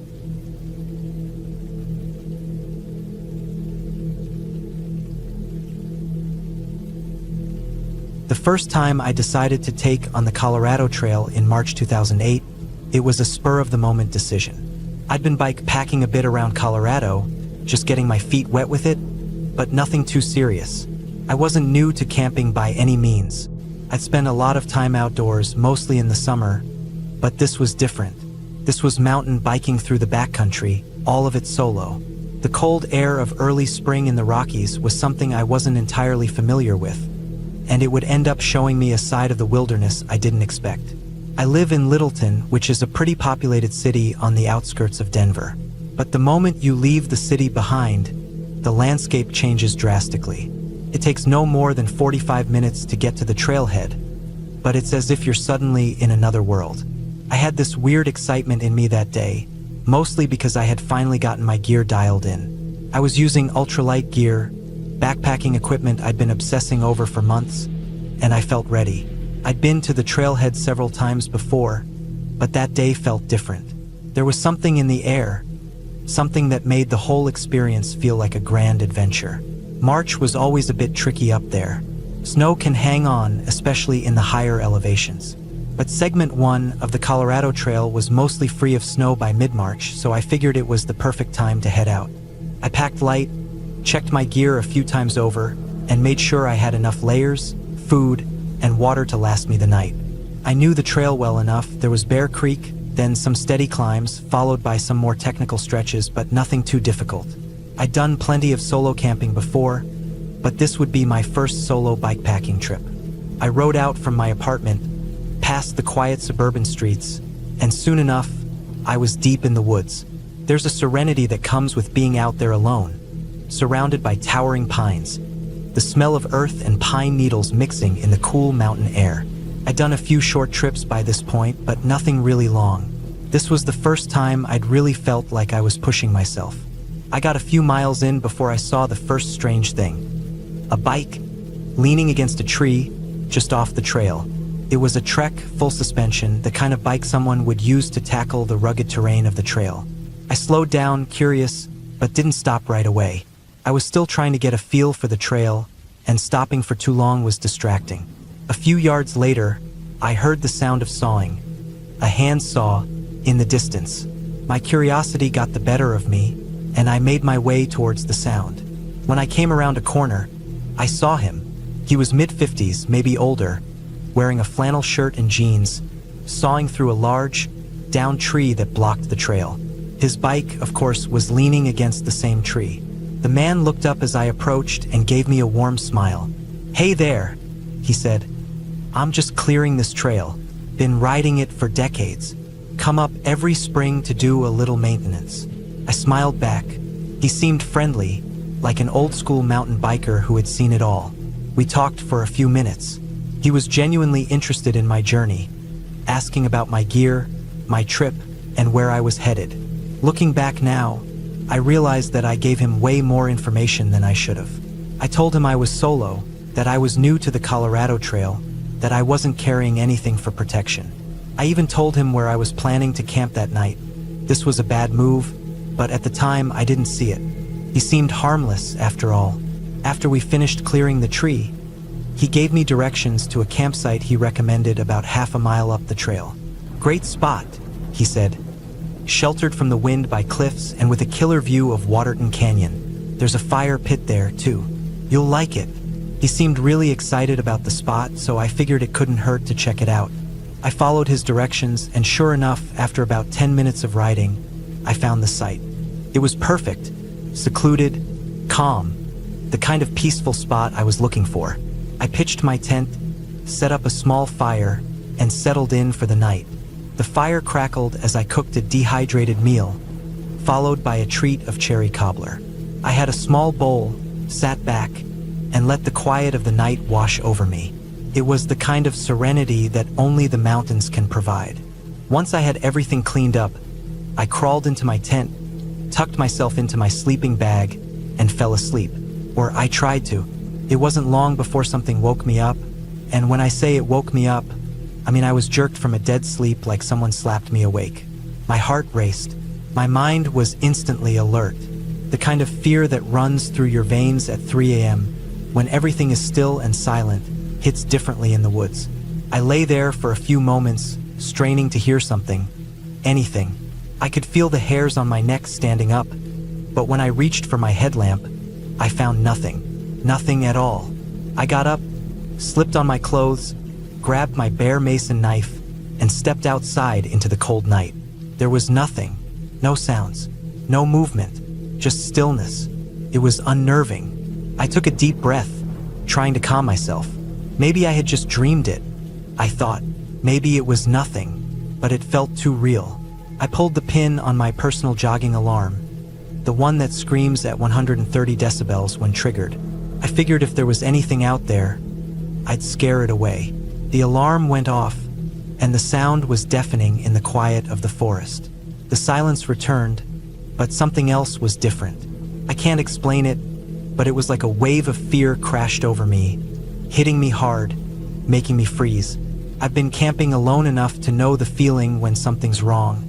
The first time I decided to take on the Colorado Trail in March 2008, it was a spur-of-the-moment decision. I'd been bike packing a bit around Colorado, just getting my feet wet with it, but nothing too serious. I wasn't new to camping by any means. I'd spent a lot of time outdoors, mostly in the summer, but this was different. This was mountain biking through the backcountry, all of it solo. The cold air of early spring in the Rockies was something I wasn't entirely familiar with, and it would end up showing me a side of the wilderness I didn't expect. I live in Littleton, which is a pretty populated city on the outskirts of Denver. But the moment you leave the city behind, the landscape changes drastically. It takes no more than 45 minutes to get to the trailhead, but it's as if you're suddenly in another world. I had this weird excitement in me that day, mostly because I had finally gotten my gear dialed in. I was using ultralight gear, backpacking equipment I'd been obsessing over for months, and I felt ready. I'd been to the trailhead several times before, but that day felt different. There was something in the air, something that made the whole experience feel like a grand adventure. March was always a bit tricky up there. Snow can hang on, especially in the higher elevations. But segment 1 of the Colorado Trail was mostly free of snow by mid-March, so I figured it was the perfect time to head out. I packed light, checked my gear a few times over, and made sure I had enough layers, food, and water to last me the night. I knew the trail well enough. There was Bear Creek, then some steady climbs, followed by some more technical stretches, but nothing too difficult. I'd done plenty of solo camping before, but this would be my first solo bikepacking trip. I rode out from my apartment, past the quiet suburban streets, and soon enough, I was deep in the woods. There's a serenity that comes with being out there alone, surrounded by towering pines, the smell of earth and pine needles mixing in the cool mountain air. I'd done a few short trips by this point, but nothing really long. This was the first time I'd really felt like I was pushing myself. I got a few miles in before I saw the first strange thing. A bike, leaning against a tree, just off the trail. It was a Trek, full suspension, the kind of bike someone would use to tackle the rugged terrain of the trail. I slowed down, curious, but didn't stop right away. I was still trying to get a feel for the trail, and stopping for too long was distracting. A few yards later, I heard the sound of sawing. A handsaw in the distance. My curiosity got the better of me, and I made my way towards the sound. When I came around a corner, I saw him. He was mid-50s, maybe older, wearing a flannel shirt and jeans, sawing through a large, downed tree that blocked the trail. His bike, of course, was leaning against the same tree. The man looked up as I approached and gave me a warm smile. "Hey there," he said. "I'm just clearing this trail. Been riding it for decades. Come up every spring to do a little maintenance." I smiled back. He seemed friendly, like an old-school mountain biker who had seen it all. We talked for a few minutes. He was genuinely interested in my journey, asking about my gear, my trip, and where I was headed. Looking back now, I realized that I gave him way more information than I should have. I told him I was solo, that I was new to the Colorado Trail, that I wasn't carrying anything for protection. I even told him where I was planning to camp that night. This was a bad move, but at the time I didn't see it. He seemed harmless, after all. After we finished clearing the tree, he gave me directions to a campsite he recommended about half a mile up the trail. "Great spot," he said. "Sheltered from the wind by cliffs and with a killer view of Waterton Canyon. There's a fire pit there, too. You'll like it." He seemed really excited about the spot, so I figured it couldn't hurt to check it out. I followed his directions, and sure enough, after about 10 minutes of riding, I found the site. It was perfect, secluded, calm, the kind of peaceful spot I was looking for. I pitched my tent, set up a small fire, and settled in for the night. The fire crackled as I cooked a dehydrated meal, followed by a treat of cherry cobbler. I had a small bowl, sat back, and let the quiet of the night wash over me. It was the kind of serenity that only the mountains can provide. Once I had everything cleaned up, I crawled into my tent, tucked myself into my sleeping bag, and fell asleep. Or I tried to. It wasn't long before something woke me up, and when I say it woke me up, I mean I was jerked from a dead sleep like someone slapped me awake. My heart raced. My mind was instantly alert. The kind of fear that runs through your veins at 3 a.m. when everything is still and silent hits differently in the woods. I lay there for a few moments, straining to hear something, anything. I could feel the hairs on my neck standing up, but when I reached for my headlamp, I found nothing. Nothing at all. I got up, slipped on my clothes, grabbed my bare mason knife, and stepped outside into the cold night. There was nothing. No sounds. No movement. Just stillness. It was unnerving. I took a deep breath, trying to calm myself. Maybe I had just dreamed it. I thought. Maybe it was nothing, but it felt too real. I pulled the pin on my personal jogging alarm, the one that screams at 130 decibels when triggered. I figured if there was anything out there, I'd scare it away. The alarm went off, and the sound was deafening in the quiet of the forest. The silence returned, but something else was different. I can't explain it, but it was like a wave of fear crashed over me, hitting me hard, making me freeze. I've been camping alone enough to know the feeling when something's wrong,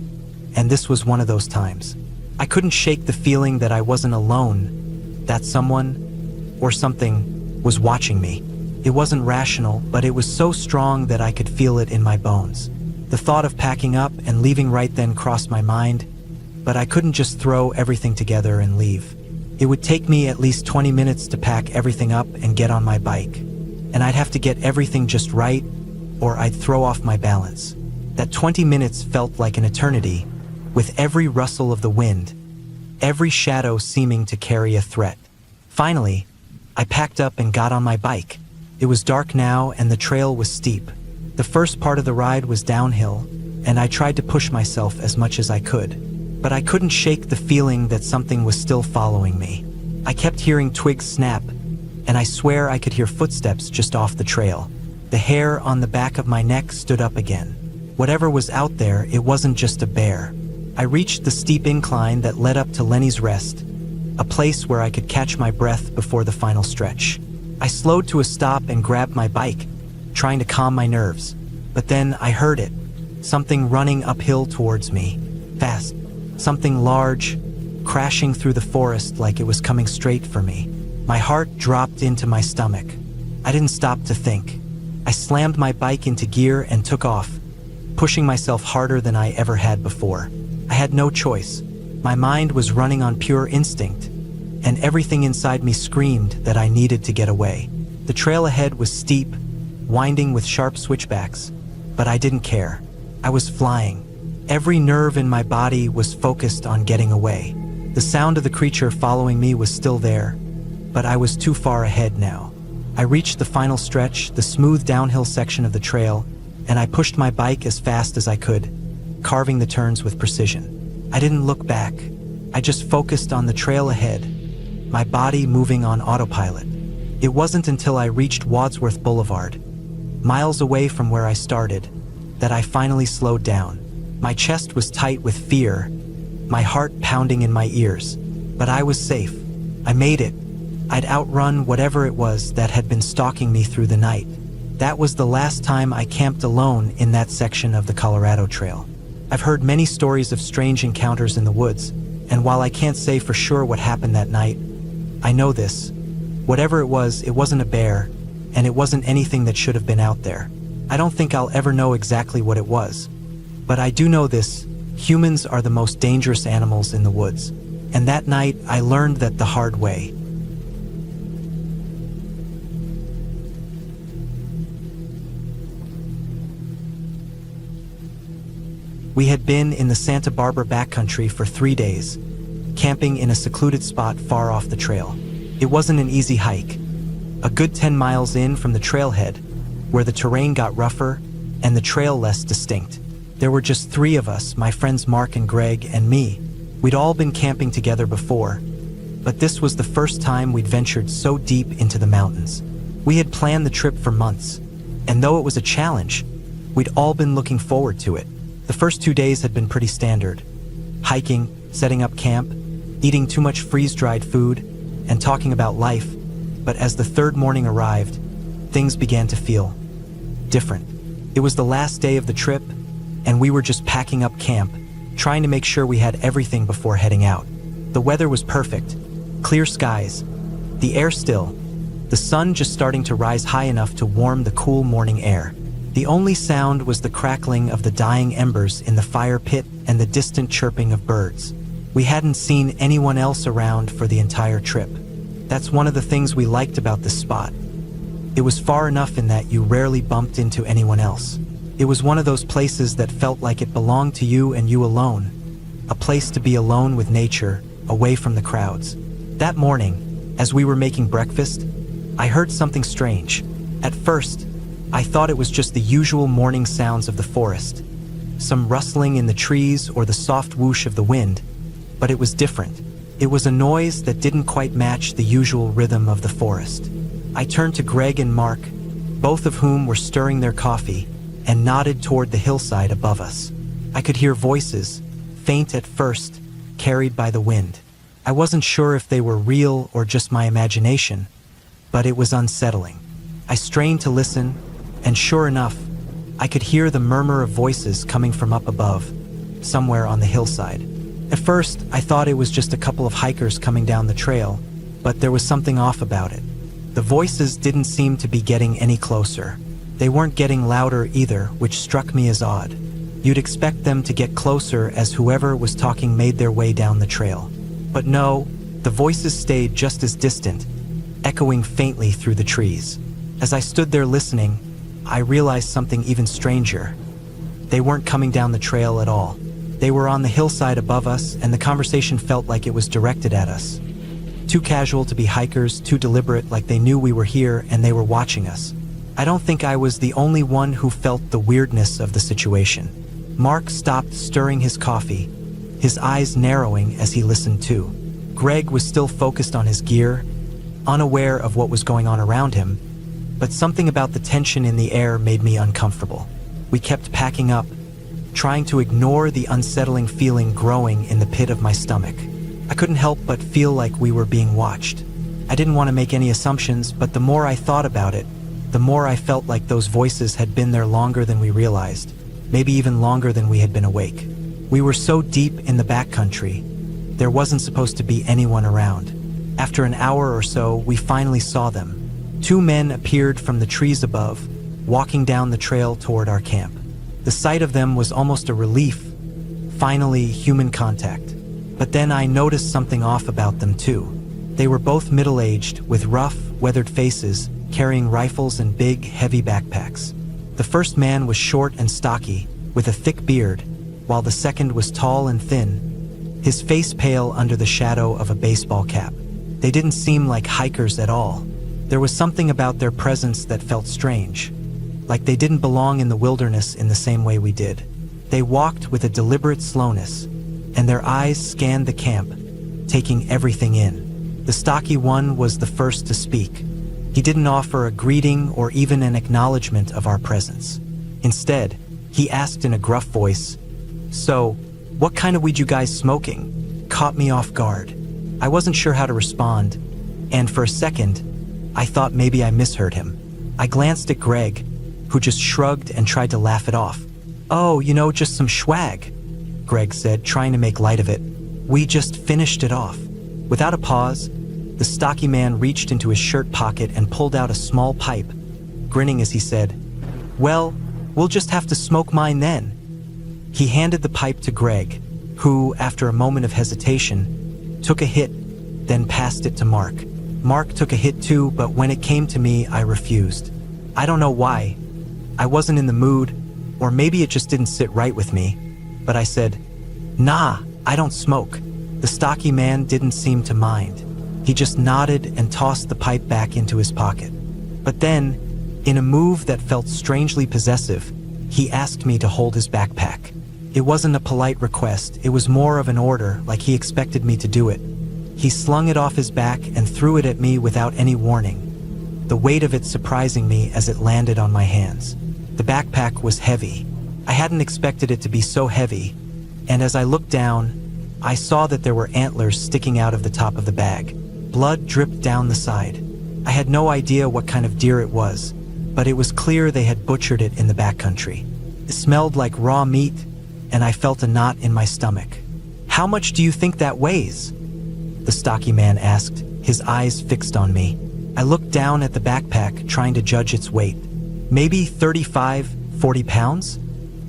and this was one of those times. I couldn't shake the feeling that I wasn't alone, that someone, or something, was watching me. It wasn't rational, but it was so strong that I could feel it in my bones. The thought of packing up and leaving right then crossed my mind, but I couldn't just throw everything together and leave. It would take me at least 20 minutes to pack everything up and get on my bike, and I'd have to get everything just right, or I'd throw off my balance. That 20 minutes felt like an eternity, with every rustle of the wind, every shadow seeming to carry a threat. Finally, I packed up and got on my bike. It was dark now and the trail was steep. The first part of the ride was downhill, and I tried to push myself as much as I could. But I couldn't shake the feeling that something was still following me. I kept hearing twigs snap, and I swear I could hear footsteps just off the trail. The hair on the back of my neck stood up again. Whatever was out there, it wasn't just a bear. I reached the steep incline that led up to Lenny's Rest, a place where I could catch my breath before the final stretch. I slowed to a stop and grabbed my bike, trying to calm my nerves. But then I heard it, something running uphill towards me, fast, something large, crashing through the forest like it was coming straight for me. My heart dropped into my stomach. I didn't stop to think. I slammed my bike into gear and took off, pushing myself harder than I ever had before. I had no choice. My mind was running on pure instinct, and everything inside me screamed that I needed to get away. The trail ahead was steep, winding with sharp switchbacks, but I didn't care. I was flying. Every nerve in my body was focused on getting away. The sound of the creature following me was still there, but I was too far ahead now. I reached the final stretch, the smooth downhill section of the trail, and I pushed my bike as fast as I could, carving the turns with precision. I didn't look back. I just focused on the trail ahead, my body moving on autopilot. It wasn't until I reached Wadsworth Boulevard, miles away from where I started, that I finally slowed down. My chest was tight with fear, my heart pounding in my ears. But I was safe. I made it. I'd outrun whatever it was that had been stalking me through the night. That was the last time I camped alone in that section of the Colorado Trail. I've heard many stories of strange encounters in the woods, and while I can't say for sure what happened that night, I know this. Whatever it wasn't a bear, and it wasn't anything that should have been out there. I don't think I'll ever know exactly what it was. But I do know this: humans are the most dangerous animals in the woods. And that night, I learned that the hard way. We had been in the Santa Barbara backcountry for 3 days, camping in a secluded spot far off the trail. It wasn't an easy hike. A good 10 miles in from the trailhead, where the terrain got rougher, and the trail less distinct. There were just 3 of us, my friends Mark and Greg and me. We'd all been camping together before, but this was the first time we'd ventured so deep into the mountains. We had planned the trip for months, and though it was a challenge, we'd all been looking forward to it. The first 2 days had been pretty standard. Hiking, setting up camp, eating too much freeze-dried food, and talking about life. But as the 3rd morning arrived, things began to feel different. It was the last day of the trip, and we were just packing up camp, trying to make sure we had everything before heading out. The weather was perfect, clear skies, the air still, the sun just starting to rise high enough to warm the cool morning air. The only sound was the crackling of the dying embers in the fire pit and the distant chirping of birds. We hadn't seen anyone else around for the entire trip. That's one of the things we liked about this spot. It was far enough in that you rarely bumped into anyone else. It was one of those places that felt like it belonged to you and you alone. A place to be alone with nature, away from the crowds. That morning, as we were making breakfast, I heard something strange. At first, I thought it was just the usual morning sounds of the forest. Some rustling in the trees or the soft whoosh of the wind, but it was different. It was a noise that didn't quite match the usual rhythm of the forest. I turned to Greg and Mark, both of whom were stirring their coffee, and nodded toward the hillside above us. I could hear voices, faint at first, carried by the wind. I wasn't sure if they were real or just my imagination, but it was unsettling. I strained to listen, and sure enough, I could hear the murmur of voices coming from up above, somewhere on the hillside. At first, I thought it was just a couple of hikers coming down the trail, but there was something off about it. The voices didn't seem to be getting any closer. They weren't getting louder either, which struck me as odd. You'd expect them to get closer as whoever was talking made their way down the trail. But no, the voices stayed just as distant, echoing faintly through the trees. As I stood there listening, I realized something even stranger. They weren't coming down the trail at all. They were on the hillside above us, and the conversation felt like it was directed at us. Too casual to be hikers, too deliberate, like they knew we were here and they were watching us. I don't think I was the only one who felt the weirdness of the situation. Mark stopped stirring his coffee, his eyes narrowing as he listened too. Greg was still focused on his gear, unaware of what was going on around him, but something about the tension in the air made me uncomfortable. We kept packing up, trying to ignore the unsettling feeling growing in the pit of my stomach. I couldn't help but feel like we were being watched. I didn't want to make any assumptions, but the more I thought about it, the more I felt like those voices had been there longer than we realized, maybe even longer than we had been awake. We were so deep in the backcountry, there wasn't supposed to be anyone around. After an hour or so, we finally saw them. 2 men appeared from the trees above, walking down the trail toward our camp. The sight of them was almost a relief. Finally, human contact. But then I noticed something off about them too. They were both middle-aged, with rough, weathered faces, carrying rifles and big, heavy backpacks. The first man was short and stocky, with a thick beard, while the second was tall and thin, his face pale under the shadow of a baseball cap. They didn't seem like hikers at all. There was something about their presence that felt strange, like they didn't belong in the wilderness in the same way we did. They walked with a deliberate slowness, and their eyes scanned the camp, taking everything in. The stocky one was the first to speak. He didn't offer a greeting or even an acknowledgement of our presence. Instead, he asked in a gruff voice, "So, what kind of weed you guys smoking?" Caught me off guard. I wasn't sure how to respond, and for a second, I thought maybe I misheard him. I glanced at Greg, who just shrugged and tried to laugh it off. "Oh, just some swag," Greg said, trying to make light of it. "We just finished it off." Without a pause, the stocky man reached into his shirt pocket and pulled out a small pipe, grinning as he said, "Well, we'll just have to smoke mine then." He handed the pipe to Greg, who, after a moment of hesitation, took a hit, then passed it to Mark. Mark took a hit too, but when it came to me, I refused. I don't know why. I wasn't in the mood, or maybe it just didn't sit right with me, but I said, "Nah, I don't smoke." The stocky man didn't seem to mind. He just nodded and tossed the pipe back into his pocket. But then, in a move that felt strangely possessive, He asked me to hold his backpack. It wasn't a polite request, it was more of an order, like he expected me to do it. He slung it off his back and threw it at me without any warning, the weight of it surprising me as it landed on my hands. The backpack was heavy. I hadn't expected it to be so heavy, and as I looked down, I saw that there were antlers sticking out of the top of the bag. Blood dripped down the side. I had no idea what kind of deer it was, but it was clear they had butchered it in the backcountry. It smelled like raw meat, and I felt a knot in my stomach. "How much do you think that weighs?" the stocky man asked, his eyes fixed on me. I looked down at the backpack, trying to judge its weight. "Maybe 35, 40 pounds?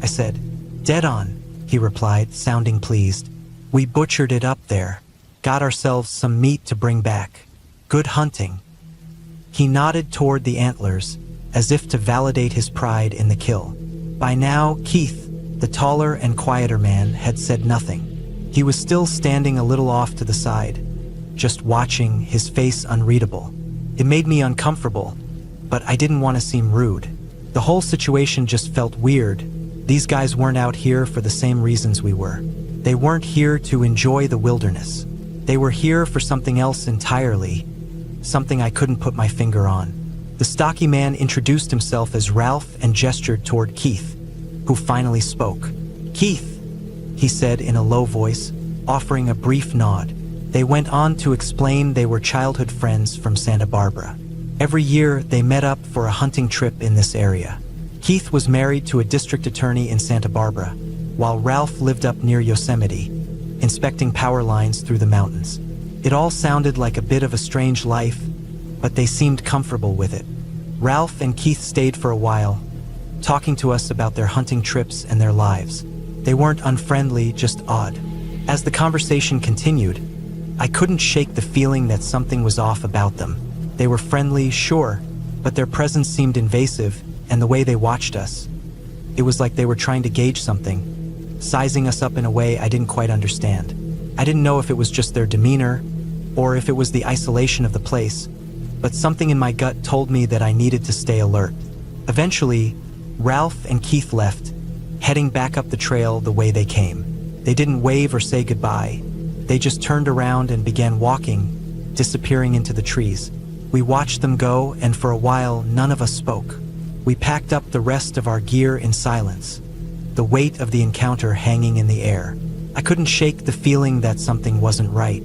I said. "Dead on," he replied, sounding pleased. "We butchered it up there. Got ourselves some meat to bring back. Good hunting." He nodded toward the antlers, as if to validate his pride in the kill. By now, Keith, the taller and quieter man, had said nothing. He was still standing a little off to the side, just watching, his face unreadable. It made me uncomfortable, but I didn't want to seem rude. The whole situation just felt weird. These guys weren't out here for the same reasons we were. They weren't here to enjoy the wilderness. They were here for something else entirely, something I couldn't put my finger on. The stocky man introduced himself as Ralph and gestured toward Keith, who finally spoke. "Keith," he said in a low voice, offering a brief nod. They went on to explain they were childhood friends from Santa Barbara. Every year, they met up for a hunting trip in this area. Keith was married to a district attorney in Santa Barbara, while Ralph lived up near Yosemite, inspecting power lines through the mountains. It all sounded like a bit of a strange life, but they seemed comfortable with it. Ralph and Keith stayed for a while, talking to us about their hunting trips and their lives. They weren't unfriendly, just odd. As the conversation continued, I couldn't shake the feeling that something was off about them. They were friendly, sure, but their presence seemed invasive, and the way they watched us. It was like they were trying to gauge something, sizing us up in a way I didn't quite understand. I didn't know if it was just their demeanor, or if it was the isolation of the place, but something in my gut told me that I needed to stay alert. Eventually, Ralph and Keith left, heading back up the trail the way they came. They didn't wave or say goodbye. They just turned around and began walking, disappearing into the trees. We watched them go, and for a while, none of us spoke. We packed up the rest of our gear in silence, the weight of the encounter hanging in the air. I couldn't shake the feeling that something wasn't right.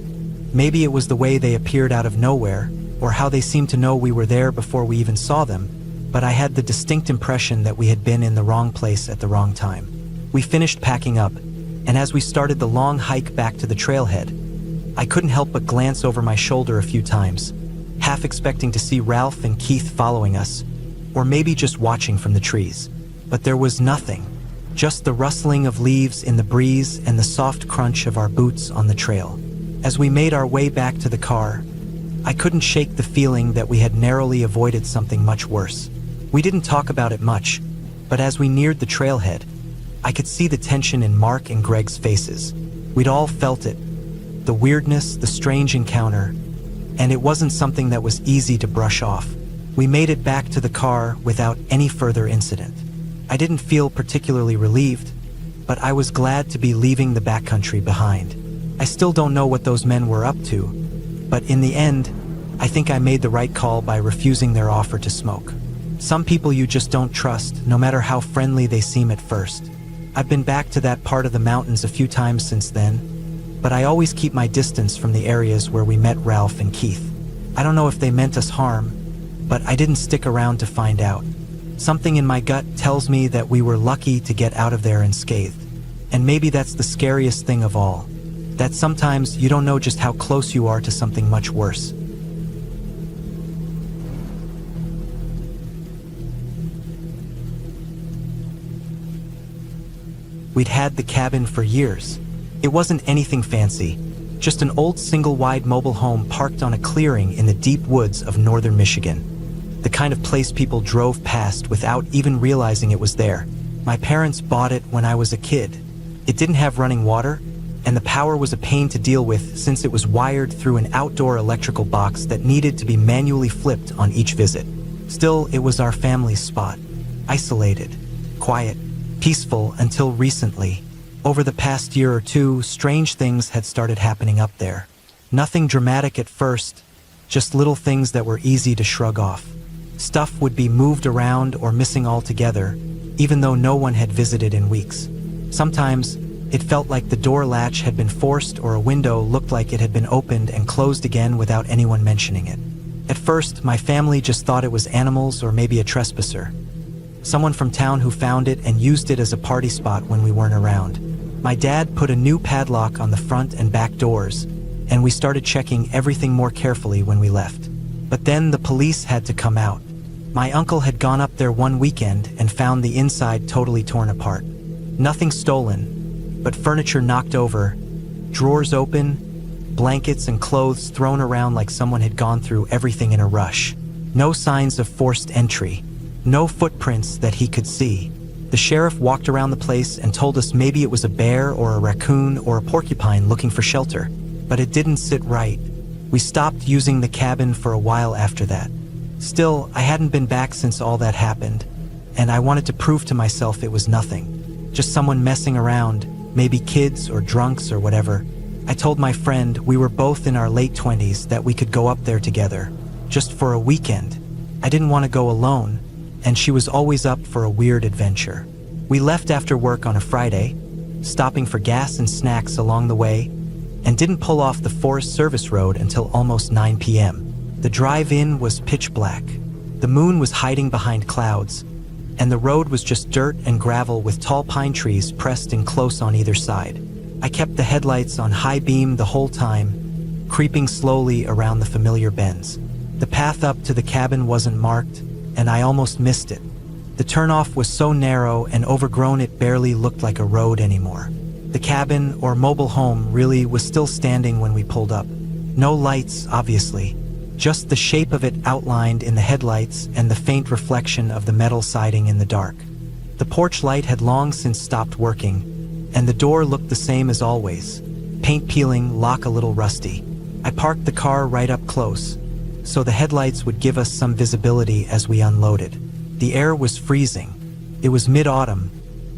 Maybe it was the way they appeared out of nowhere, or how they seemed to know we were there before we even saw them, but I had the distinct impression that we had been in the wrong place at the wrong time. We finished packing up, and as we started the long hike back to the trailhead, I couldn't help but glance over my shoulder a few times, half expecting to see Ralph and Keith following us, or maybe just watching from the trees. But there was nothing, just the rustling of leaves in the breeze and the soft crunch of our boots on the trail. As we made our way back to the car, I couldn't shake the feeling that we had narrowly avoided something much worse. We didn't talk about it much, but as we neared the trailhead, I could see the tension in Mark and Greg's faces. We'd all felt it, the weirdness, the strange encounter, and it wasn't something that was easy to brush off. We made it back to the car without any further incident. I didn't feel particularly relieved, but I was glad to be leaving the backcountry behind. I still don't know what those men were up to, but in the end, I think I made the right call by refusing their offer to smoke. Some people you just don't trust, no matter how friendly they seem at first. I've been back to that part of the mountains a few times since then, but I always keep my distance from the areas where we met Ralph and Keith. I don't know if they meant us harm, but I didn't stick around to find out. Something in my gut tells me that we were lucky to get out of there unscathed. And maybe that's the scariest thing of all, that sometimes you don't know just how close you are to something much worse. We'd had the cabin for years. It wasn't anything fancy, just an old single-wide mobile home parked on a clearing in the deep woods of northern Michigan. The kind of place people drove past without even realizing it was there. My parents bought it when I was a kid. It didn't have running water, and the power was a pain to deal with since it was wired through an outdoor electrical box that needed to be manually flipped on each visit. Still, it was our family's spot. Isolated, quiet, peaceful until recently. Over the past year or two, strange things had started happening up there. Nothing dramatic at first, just little things that were easy to shrug off. Stuff would be moved around or missing altogether, even though no one had visited in weeks. Sometimes, it felt like the door latch had been forced or a window looked like it had been opened and closed again without anyone mentioning it. At first, my family just thought it was animals or maybe a trespasser. Someone from town who found it and used it as a party spot when we weren't around. My dad put a new padlock on the front and back doors, and we started checking everything more carefully when we left. But then the police had to come out. My uncle had gone up there one weekend and found the inside totally torn apart. Nothing stolen, but furniture knocked over, drawers open, blankets and clothes thrown around like someone had gone through everything in a rush. No signs of forced entry. No footprints that he could see. The sheriff walked around the place and told us maybe it was a bear or a raccoon or a porcupine looking for shelter, but it didn't sit right. We stopped using the cabin for a while after that. Still, I hadn't been back since all that happened, and I wanted to prove to myself it was nothing. Just someone messing around, maybe kids or drunks or whatever. I told my friend, we were both in our late 20s, that we could go up there together, just for a weekend. I didn't want to go alone, and she was always up for a weird adventure. We left after work on a Friday, stopping for gas and snacks along the way, and didn't pull off the Forest Service Road until almost 9 p.m. The drive-in was pitch black. The moon was hiding behind clouds, and the road was just dirt and gravel with tall pine trees pressed in close on either side. I kept the headlights on high beam the whole time, creeping slowly around the familiar bends. The path up to the cabin wasn't marked, and I almost missed it. The turnoff was so narrow and overgrown it barely looked like a road anymore. The cabin, or mobile home, really was still standing when we pulled up. No lights, obviously, just the shape of it outlined in the headlights and the faint reflection of the metal siding in the dark. The porch light had long since stopped working, and the door looked the same as always, paint peeling, lock a little rusty. I parked the car right up close, so the headlights would give us some visibility as we unloaded. The air was freezing. It was mid-autumn,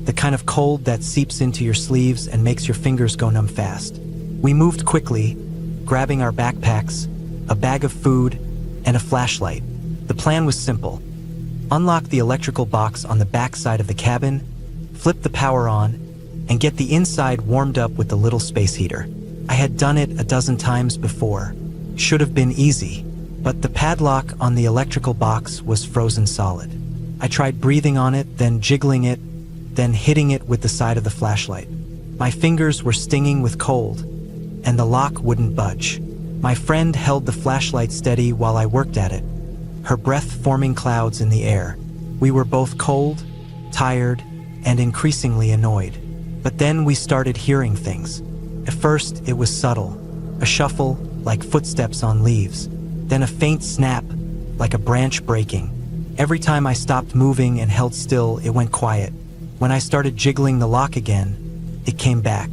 the kind of cold that seeps into your sleeves and makes your fingers go numb fast. We moved quickly, grabbing our backpacks, a bag of food, and a flashlight. The plan was simple. Unlock the electrical box on the back side of the cabin, flip the power on, and get the inside warmed up with the little space heater. I had done it a dozen times before. Should have been easy, but the padlock on the electrical box was frozen solid. I tried breathing on it, then jiggling it, then hitting it with the side of the flashlight. My fingers were stinging with cold, and the lock wouldn't budge. My friend held the flashlight steady while I worked at it, her breath forming clouds in the air. We were both cold, tired, and increasingly annoyed. But then we started hearing things. At first, it was subtle, a shuffle, like footsteps on leaves, then a faint snap, like a branch breaking. Every time I stopped moving and held still, it went quiet. When I started jiggling the lock again, it came back.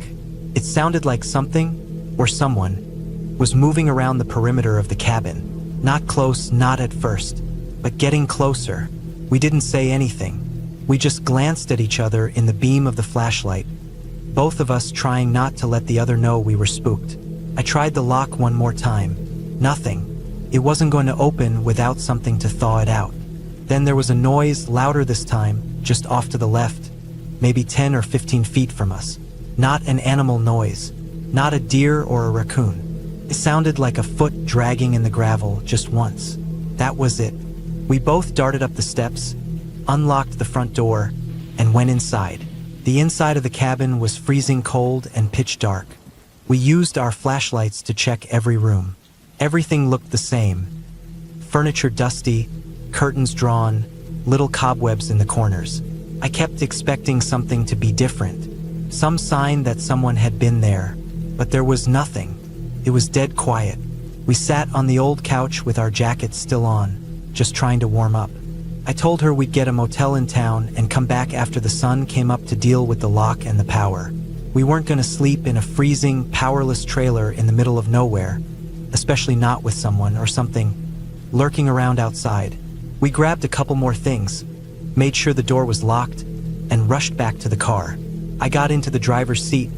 It sounded like something, or someone, was moving around the perimeter of the cabin. Not close, not at first, but getting closer. We didn't say anything. We just glanced at each other in the beam of the flashlight, both of us trying not to let the other know we were spooked. I tried the lock one more time. Nothing. It wasn't going to open without something to thaw it out. Then there was a noise, louder this time, just off to the left, maybe 10 or 15 feet from us. Not an animal noise, not a deer or a raccoon. It sounded like a foot dragging in the gravel just once. That was it. We both darted up the steps, unlocked the front door, and went inside. The inside of the cabin was freezing cold and pitch dark. We used our flashlights to check every room. Everything looked the same. Furniture dusty, curtains drawn, little cobwebs in the corners. I kept expecting something to be different, some sign that someone had been there, but there was nothing. It was dead quiet. We sat on the old couch with our jackets still on, just trying to warm up. I told her we'd get a motel in town and come back after the sun came up to deal with the lock and the power. We weren't going to sleep in a freezing, powerless trailer in the middle of nowhere, especially not with someone or something lurking around outside. We grabbed a couple more things, made sure the door was locked, and rushed back to the car. I got into the driver's seat,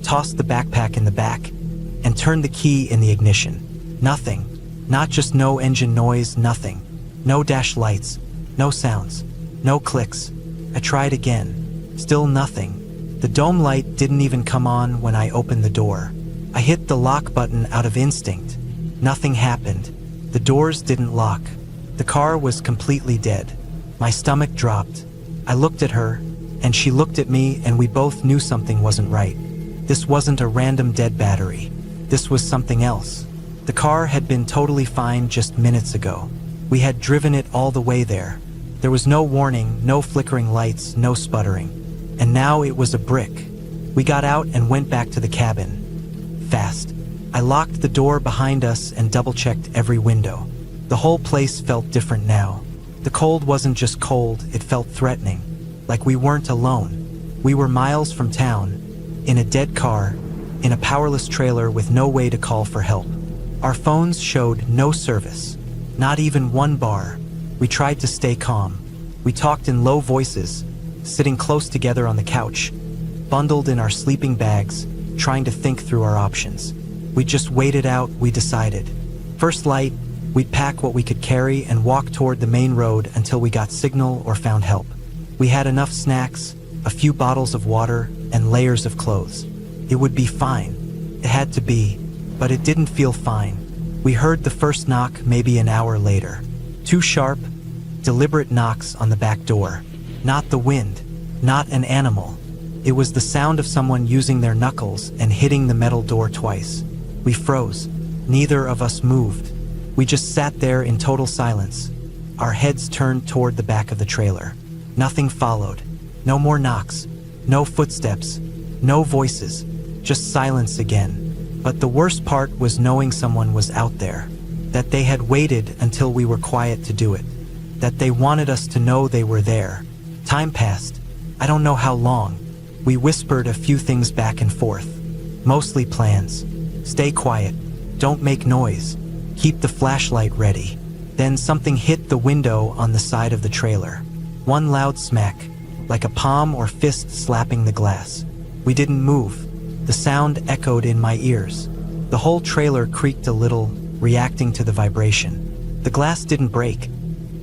tossed the backpack in the back, and turned the key in the ignition. Nothing. Not just no engine noise, nothing. No dash lights, no sounds, no clicks. I tried again. Still nothing. The dome light didn't even come on when I opened the door. I hit the lock button out of instinct. Nothing happened. The doors didn't lock. The car was completely dead. My stomach dropped. I looked at her, and she looked at me, and we both knew something wasn't right. This wasn't a random dead battery. This was something else. The car had been totally fine just minutes ago. We had driven it all the way there. There was no warning, no flickering lights, no sputtering. And now it was a brick. We got out and went back to the cabin. Fast. I locked the door behind us and double-checked every window. The whole place felt different now. The cold wasn't just cold, it felt threatening. Like we weren't alone. We were miles from town, in a dead car, in a powerless trailer with no way to call for help. Our phones showed no service, not even one bar. We tried to stay calm. We talked in low voices, sitting close together on the couch, bundled in our sleeping bags, trying to think through our options. We just waited out, we decided. First light, we'd pack what we could carry and walk toward the main road until we got signal or found help. We had enough snacks, a few bottles of water, and layers of clothes. It would be fine. It had to be, but it didn't feel fine. We heard the first knock maybe an hour later. 2 sharp, deliberate knocks on the back door. Not the wind, not an animal. It was the sound of someone using their knuckles and hitting the metal door twice. We froze. Neither of us moved. We just sat there in total silence, our heads turned toward the back of the trailer. Nothing followed. No more knocks, no footsteps, no voices, just silence again. But the worst part was knowing someone was out there, that they had waited until we were quiet to do it, that they wanted us to know they were there. Time passed. I don't know how long. We whispered a few things back and forth, mostly plans. Stay quiet. Don't make noise. Keep the flashlight ready. Then something hit the window on the side of the trailer. One loud smack, like a palm or fist slapping the glass. We didn't move. The sound echoed in my ears. The whole trailer creaked a little, reacting to the vibration. The glass didn't break,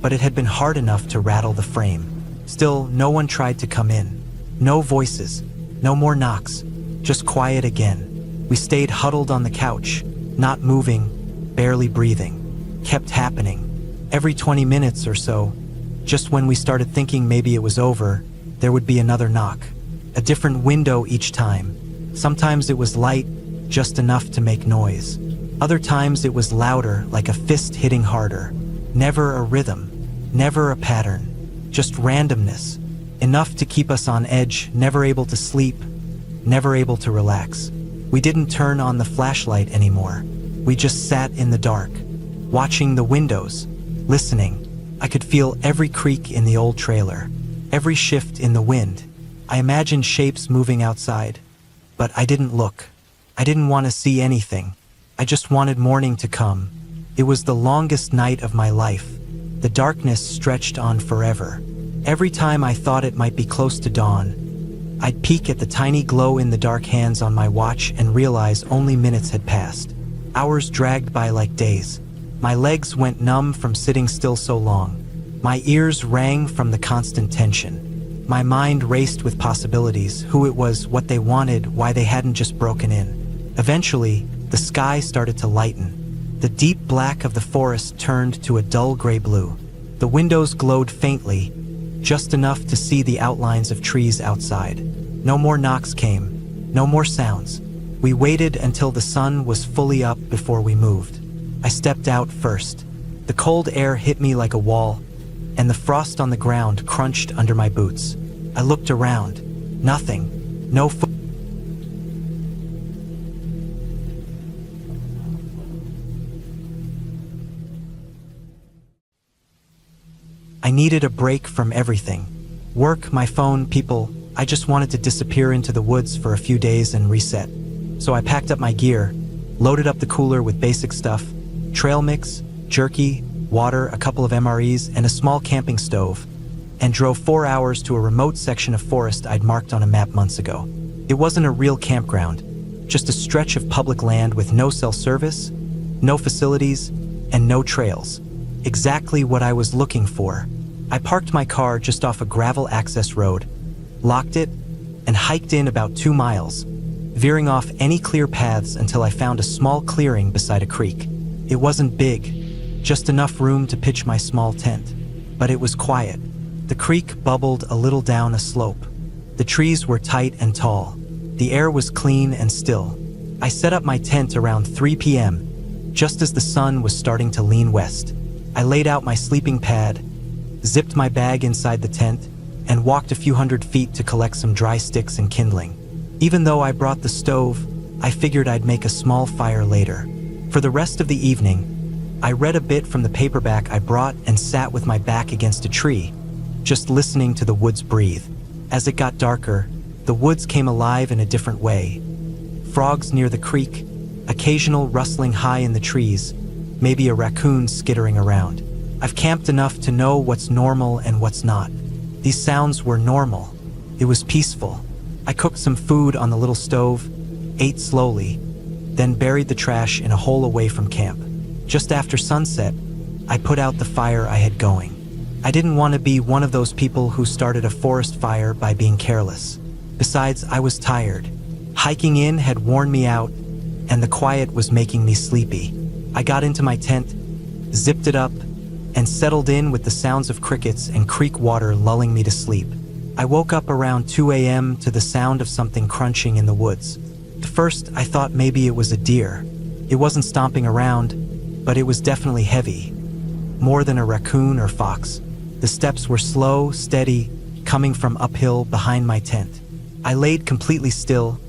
but it had been hard enough to rattle the frame. Still, no one tried to come in. No voices, no more knocks, just quiet again. We stayed huddled on the couch, not moving, barely breathing. Kept happening. Every 20 minutes or so, just when we started thinking maybe it was over, there would be another knock. A different window each time. Sometimes it was light, just enough to make noise. Other times it was louder, like a fist hitting harder. Never a rhythm, never a pattern, just randomness. Enough to keep us on edge, never able to sleep, never able to relax. We didn't turn on the flashlight anymore. We just sat in the dark, watching the windows, listening. I could feel every creak in the old trailer, every shift in the wind. I imagined shapes moving outside, but I didn't look. I didn't want to see anything. I just wanted morning to come. It was the longest night of my life. The darkness stretched on forever. Every time I thought it might be close to dawn, I'd peek at the tiny glow in the dark hands on my watch and realize only minutes had passed. Hours dragged by like days. My legs went numb from sitting still so long. My ears rang from the constant tension. My mind raced with possibilities, who it was, what they wanted, why they hadn't just broken in. Eventually, the sky started to lighten. The deep black of the forest turned to a dull gray blue. The windows glowed faintly, just enough to see the outlines of trees outside. No more knocks came, no more sounds. We waited until the sun was fully up before we moved. I stepped out first. The cold air hit me like a wall, and the frost on the ground crunched under my boots. I looked around. Nothing. No foot. I needed a break from everything. Work, my phone, people. I just wanted to disappear into the woods for a few days and reset. So I packed up my gear, loaded up the cooler with basic stuff, trail mix, jerky, water, a couple of MREs, and a small camping stove. and drove 4 hours to a remote section of forest I'd marked on a map months ago. It wasn't a real campground, just a stretch of public land with no cell service, no facilities, and no trails. Exactly what I was looking for. I parked my car just off a gravel access road, locked it, and hiked in about 2 miles, veering off any clear paths until I found a small clearing beside a creek. It wasn't big, just enough room to pitch my small tent, but it was quiet. The creek bubbled a little down a slope. The trees were tight and tall. The air was clean and still. I set up my tent around 3 p.m., just as the sun was starting to lean west. I laid out my sleeping pad, zipped my bag inside the tent, and walked a few hundred feet to collect some dry sticks and kindling. Even though I brought the stove, I figured I'd make a small fire later. For the rest of the evening, I read a bit from the paperback I brought and sat with my back against a tree, just listening to the woods breathe. As it got darker, the woods came alive in a different way. Frogs near the creek, occasional rustling high in the trees, maybe a raccoon skittering around. I've camped enough to know what's normal and what's not. These sounds were normal. It was peaceful. I cooked some food on the little stove, ate slowly, then buried the trash in a hole away from camp. Just after sunset, I put out the fire I had going. I didn't want to be one of those people who started a forest fire by being careless. Besides, I was tired. Hiking in had worn me out, and the quiet was making me sleepy. I got into my tent, zipped it up, and settled in with the sounds of crickets and creek water lulling me to sleep. I woke up around 2 a.m. to the sound of something crunching in the woods. At first, I thought maybe it was a deer. It wasn't stomping around, but it was definitely heavy. More than a raccoon or fox. The steps were slow, steady, coming from uphill behind my tent. I laid completely still,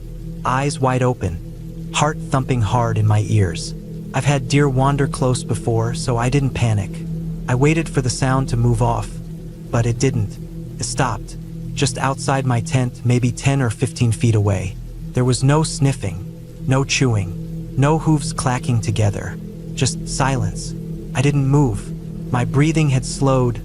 eyes wide open, heart thumping hard in my ears. I've had deer wander close before, so I didn't panic. I waited for the sound to move off, but it didn't. It stopped, just outside my tent, maybe 10 or 15 feet away. There was no sniffing, no chewing, no hooves clacking together, just silence. I didn't move. My breathing had slowed,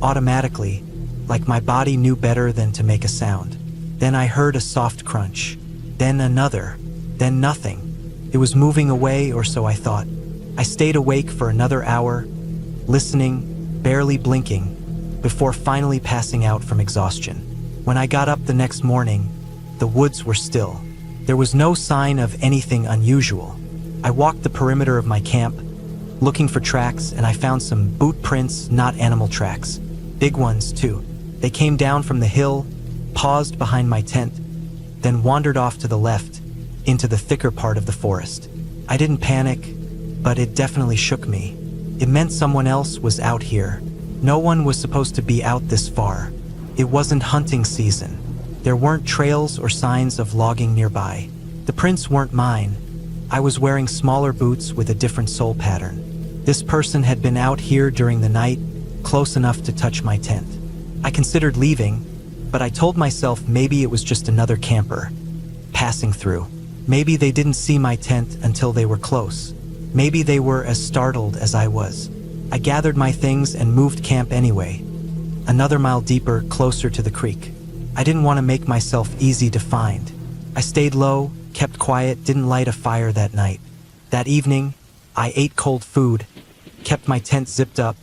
automatically, like my body knew better than to make a sound. Then I heard a soft crunch, then another, then nothing. It was moving away, or so I thought. I stayed awake for another hour, listening, barely blinking, before finally passing out from exhaustion. When I got up the next morning, the woods were still. There was no sign of anything unusual. I walked the perimeter of my camp, looking for tracks, and I found some boot prints, not animal tracks. Big ones, too. They came down from the hill, paused behind my tent, then wandered off to the left, into the thicker part of the forest. I didn't panic, but it definitely shook me. It meant someone else was out here. No one was supposed to be out this far. It wasn't hunting season. There weren't trails or signs of logging nearby. The prints weren't mine. I was wearing smaller boots with a different sole pattern. This person had been out here during the night, close enough to touch my tent. I considered leaving, but I told myself maybe it was just another camper, passing through. Maybe they didn't see my tent until they were close. Maybe they were as startled as I was. I gathered my things and moved camp anyway, another mile deeper, closer to the creek. I didn't want to make myself easy to find. I stayed low, kept quiet, didn't light a fire that night. That evening, I ate cold food, kept my tent zipped up,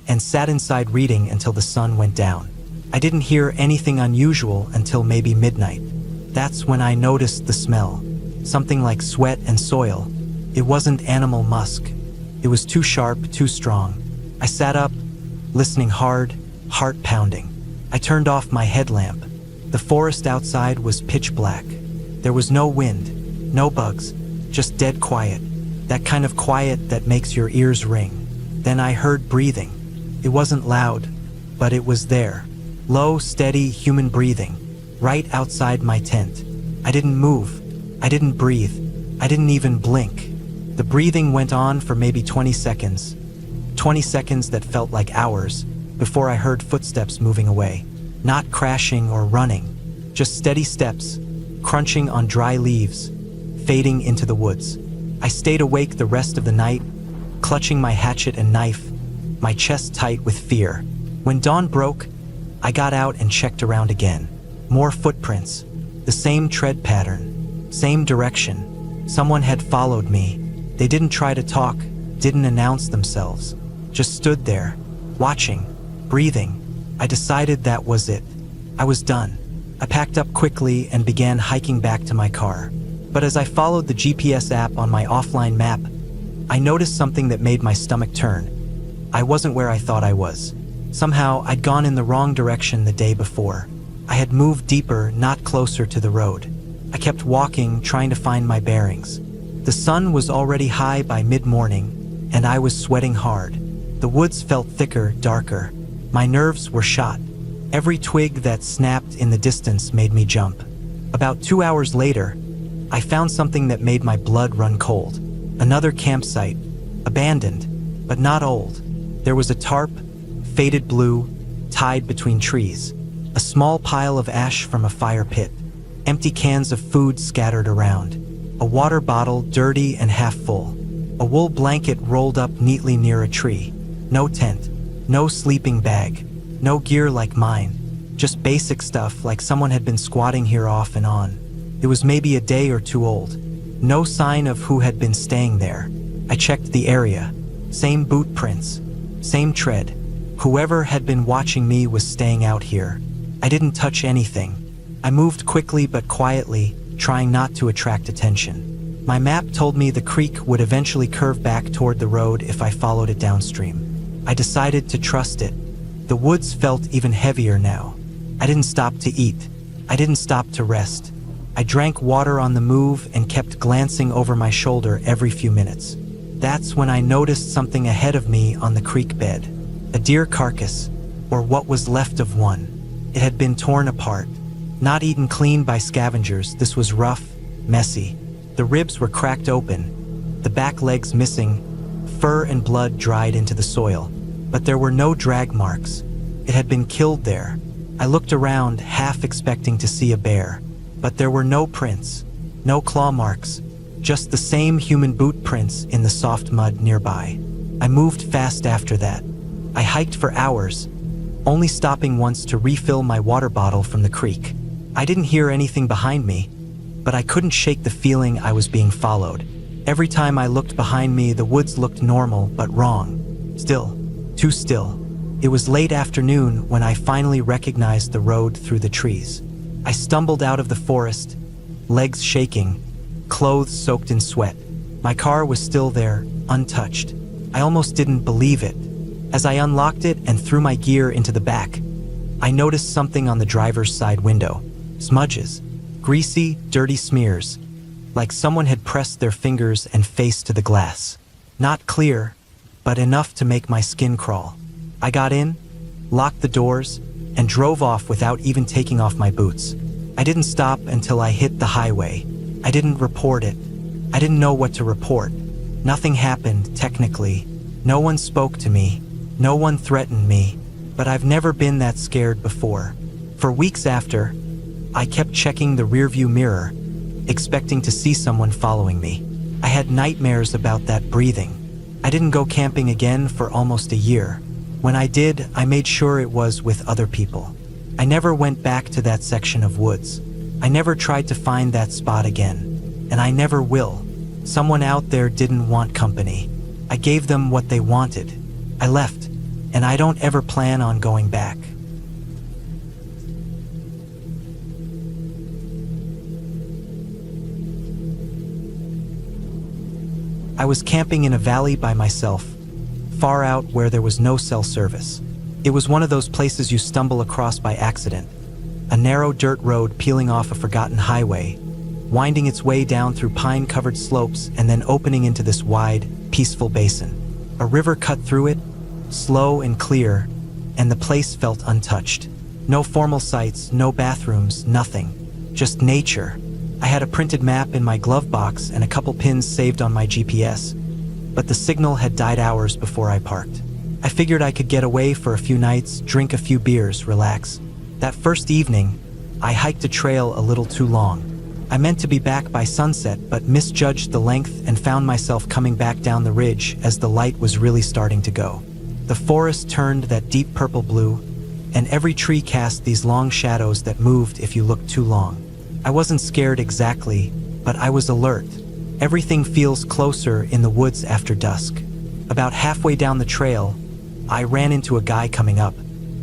and sat inside reading until the sun went down. I didn't hear anything unusual until maybe midnight. That's when I noticed the smell, something like sweat and soil. It wasn't animal musk. It was too sharp, too strong. I sat up, listening hard, heart pounding. I turned off my headlamp. The forest outside was pitch black. There was no wind, no bugs, just dead quiet. That kind of quiet that makes your ears ring. Then I heard breathing. It wasn't loud, but it was there. Low, steady, human breathing, right outside my tent. I didn't move. I didn't breathe. I didn't even blink. The breathing went on for maybe 20 seconds. 20 seconds that felt like hours, before I heard footsteps moving away. Not crashing or running, just steady steps, crunching on dry leaves, fading into the woods. I stayed awake the rest of the night, clutching my hatchet and knife, my chest tight with fear. When dawn broke, I got out and checked around again. More footprints. The same tread pattern. Same direction. Someone had followed me. They didn't try to talk, didn't announce themselves. Just stood there, watching, breathing. I decided that was it. I was done. I packed up quickly and began hiking back to my car. But as I followed the GPS app on my offline map, I noticed something that made my stomach turn. I wasn't where I thought I was. Somehow, I'd gone in the wrong direction the day before. I had moved deeper, not closer to the road. I kept walking, trying to find my bearings. The sun was already high by mid-morning, and I was sweating hard. The woods felt thicker, darker. My nerves were shot. Every twig that snapped in the distance made me jump. About 2 hours later, I found something that made my blood run cold. Another campsite, abandoned, but not old. There was a tarp, faded blue, tied between trees. A small pile of ash from a fire pit. Empty cans of food scattered around. A water bottle, dirty and half full. A wool blanket rolled up neatly near a tree. No tent, no sleeping bag, no gear like mine. Just basic stuff like someone had been squatting here off and on. It was maybe a day or two old. No sign of who had been staying there. I checked the area. Same boot prints, same tread. Whoever had been watching me was staying out here. I didn't touch anything. I moved quickly but quietly, trying not to attract attention. My map told me the creek would eventually curve back toward the road if I followed it downstream. I decided to trust it. The woods felt even heavier now. I didn't stop to eat. I didn't stop to rest. I drank water on the move and kept glancing over my shoulder every few minutes. That's when I noticed something ahead of me on the creek bed. A deer carcass, or what was left of one. It had been torn apart. Not eaten clean by scavengers, this was rough, messy. The ribs were cracked open, the back legs missing, fur and blood dried into the soil. But there were no drag marks. It had been killed there. I looked around, half expecting to see a bear. But there were no prints, no claw marks, just the same human boot prints in the soft mud nearby. I moved fast after that. I hiked for hours, only stopping once to refill my water bottle from the creek. I didn't hear anything behind me, but I couldn't shake the feeling I was being followed. Every time I looked behind me, the woods looked normal but wrong. Still, too still. It was late afternoon when I finally recognized the road through the trees. I stumbled out of the forest, legs shaking, clothes soaked in sweat. My car was still there, untouched. I almost didn't believe it. As I unlocked it and threw my gear into the back, I noticed something on the driver's side window. Smudges. Greasy, dirty smears. Like someone had pressed their fingers and face to the glass. Not clear, but enough to make my skin crawl. I got in, locked the doors, and drove off without even taking off my boots. I didn't stop until I hit the highway. I didn't report it. I didn't know what to report. Nothing happened, technically. No one spoke to me. No one threatened me. But I've never been that scared before. For weeks after, I kept checking the rearview mirror, expecting to see someone following me. I had nightmares about that breathing. I didn't go camping again for almost a year. When I did, I made sure it was with other people. I never went back to that section of woods. I never tried to find that spot again. And I never will. Someone out there didn't want company. I gave them what they wanted. I left, and I don't ever plan on going back. I was camping in a valley by myself, far out where there was no cell service. It was one of those places you stumble across by accident. A narrow dirt road peeling off a forgotten highway, winding its way down through pine-covered slopes and then opening into this wide, peaceful basin. A river cut through it, slow and clear, and the place felt untouched. No formal sites, no bathrooms, nothing. Just nature. I had a printed map in my glove box and a couple pins saved on my GPS, but the signal had died hours before I parked. I figured I could get away for a few nights, drink a few beers, relax. That first evening, I hiked a trail a little too long. I meant to be back by sunset, but misjudged the length and found myself coming back down the ridge as the light was really starting to go. The forest turned that deep purple blue, and every tree cast these long shadows that moved if you looked too long. I wasn't scared exactly, but I was alert. Everything feels closer in the woods after dusk. About halfway down the trail, I ran into a guy coming up.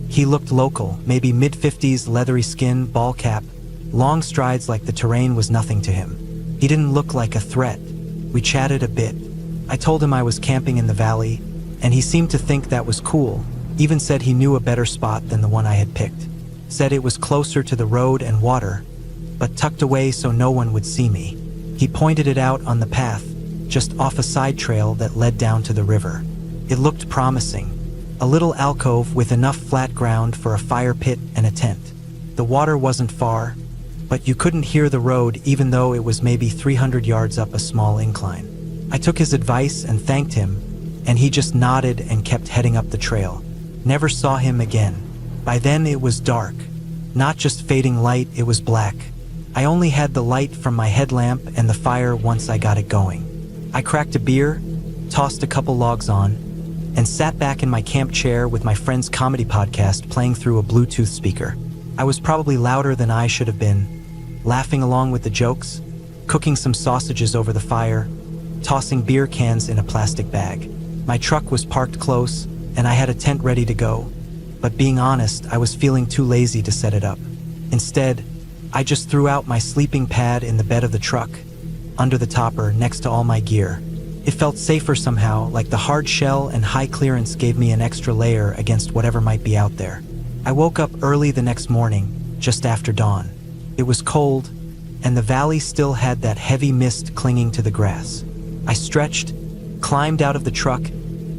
He looked local, maybe mid-50s, leathery skin, ball cap, long strides like the terrain was nothing to him. He didn't look like a threat. We chatted a bit. I told him I was camping in the valley, and he seemed to think that was cool, even said he knew a better spot than the one I had picked. Said it was closer to the road and water, but tucked away so no one would see me. He pointed it out on the path, just off a side trail that led down to the river. It looked promising. A little alcove with enough flat ground for a fire pit and a tent. The water wasn't far, but you couldn't hear the road even though it was maybe 300 yards up a small incline. I took his advice and thanked him, and he just nodded and kept heading up the trail. Never saw him again. By then it was dark. Not just fading light, it was black. I only had the light from my headlamp and the fire once I got it going. I cracked a beer, tossed a couple logs on, and sat back in my camp chair with my friend's comedy podcast playing through a Bluetooth speaker. I was probably louder than I should have been, laughing along with the jokes, cooking some sausages over the fire, tossing beer cans in a plastic bag. My truck was parked close, and I had a tent ready to go, but being honest, I was feeling too lazy to set it up. Instead, I just threw out my sleeping pad in the bed of the truck, under the topper next to all my gear. It felt safer somehow, like the hard shell and high clearance gave me an extra layer against whatever might be out there. I woke up early the next morning, just after dawn. It was cold, and the valley still had that heavy mist clinging to the grass. I stretched, climbed out of the truck,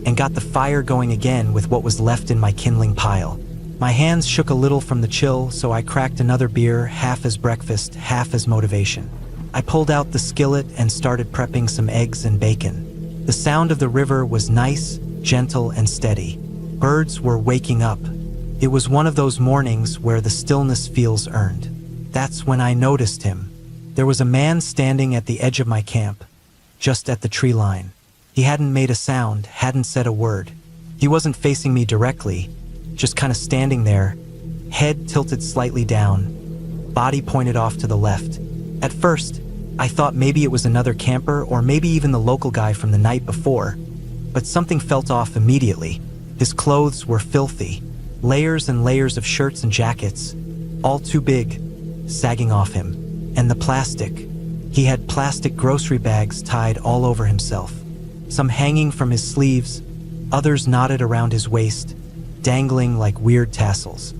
and got the fire going again with what was left in my kindling pile. My hands shook a little from the chill, so I cracked another beer, half as breakfast, half as motivation. I pulled out the skillet and started prepping some eggs and bacon. The sound of the river was nice, gentle, and steady. Birds were waking up. It was one of those mornings where the stillness feels earned. That's when I noticed him. There was a man standing at the edge of my camp, just at the tree line. He hadn't made a sound, hadn't said a word. He wasn't facing me directly, just kind of standing there, head tilted slightly down, body pointed off to the left. At first, I thought maybe it was another camper or maybe even the local guy from the night before, but something felt off immediately. His clothes were filthy, layers and layers of shirts and jackets, all too big, sagging off him. And the plastic. He had plastic grocery bags tied all over himself, some hanging from his sleeves, others knotted around his waist, dangling like weird tassels.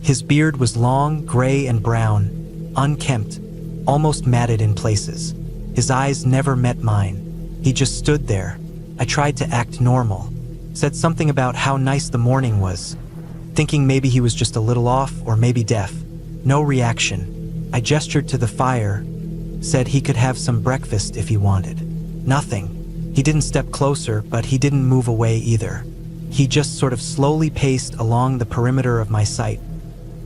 His beard was long, gray and brown, unkempt, almost matted in places. His eyes never met mine. He just stood there. I tried to act normal, said something about how nice the morning was, thinking maybe he was just a little off or maybe deaf. No reaction. I gestured to the fire, said he could have some breakfast if he wanted. Nothing. He didn't step closer, but he didn't move away either. He just sort of slowly paced along the perimeter of my sight,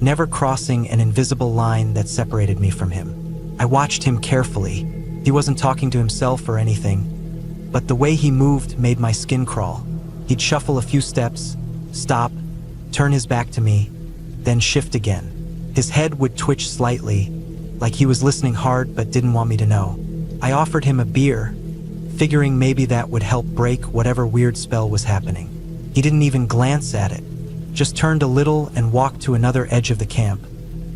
never crossing an invisible line that separated me from him. I watched him carefully. He wasn't talking to himself or anything, but the way he moved made my skin crawl. He'd shuffle a few steps, stop, turn his back to me, then shift again. His head would twitch slightly, like he was listening hard but didn't want me to know. I offered him a beer, figuring maybe that would help break whatever weird spell was happening. He didn't even glance at it, just turned a little and walked to another edge of the camp,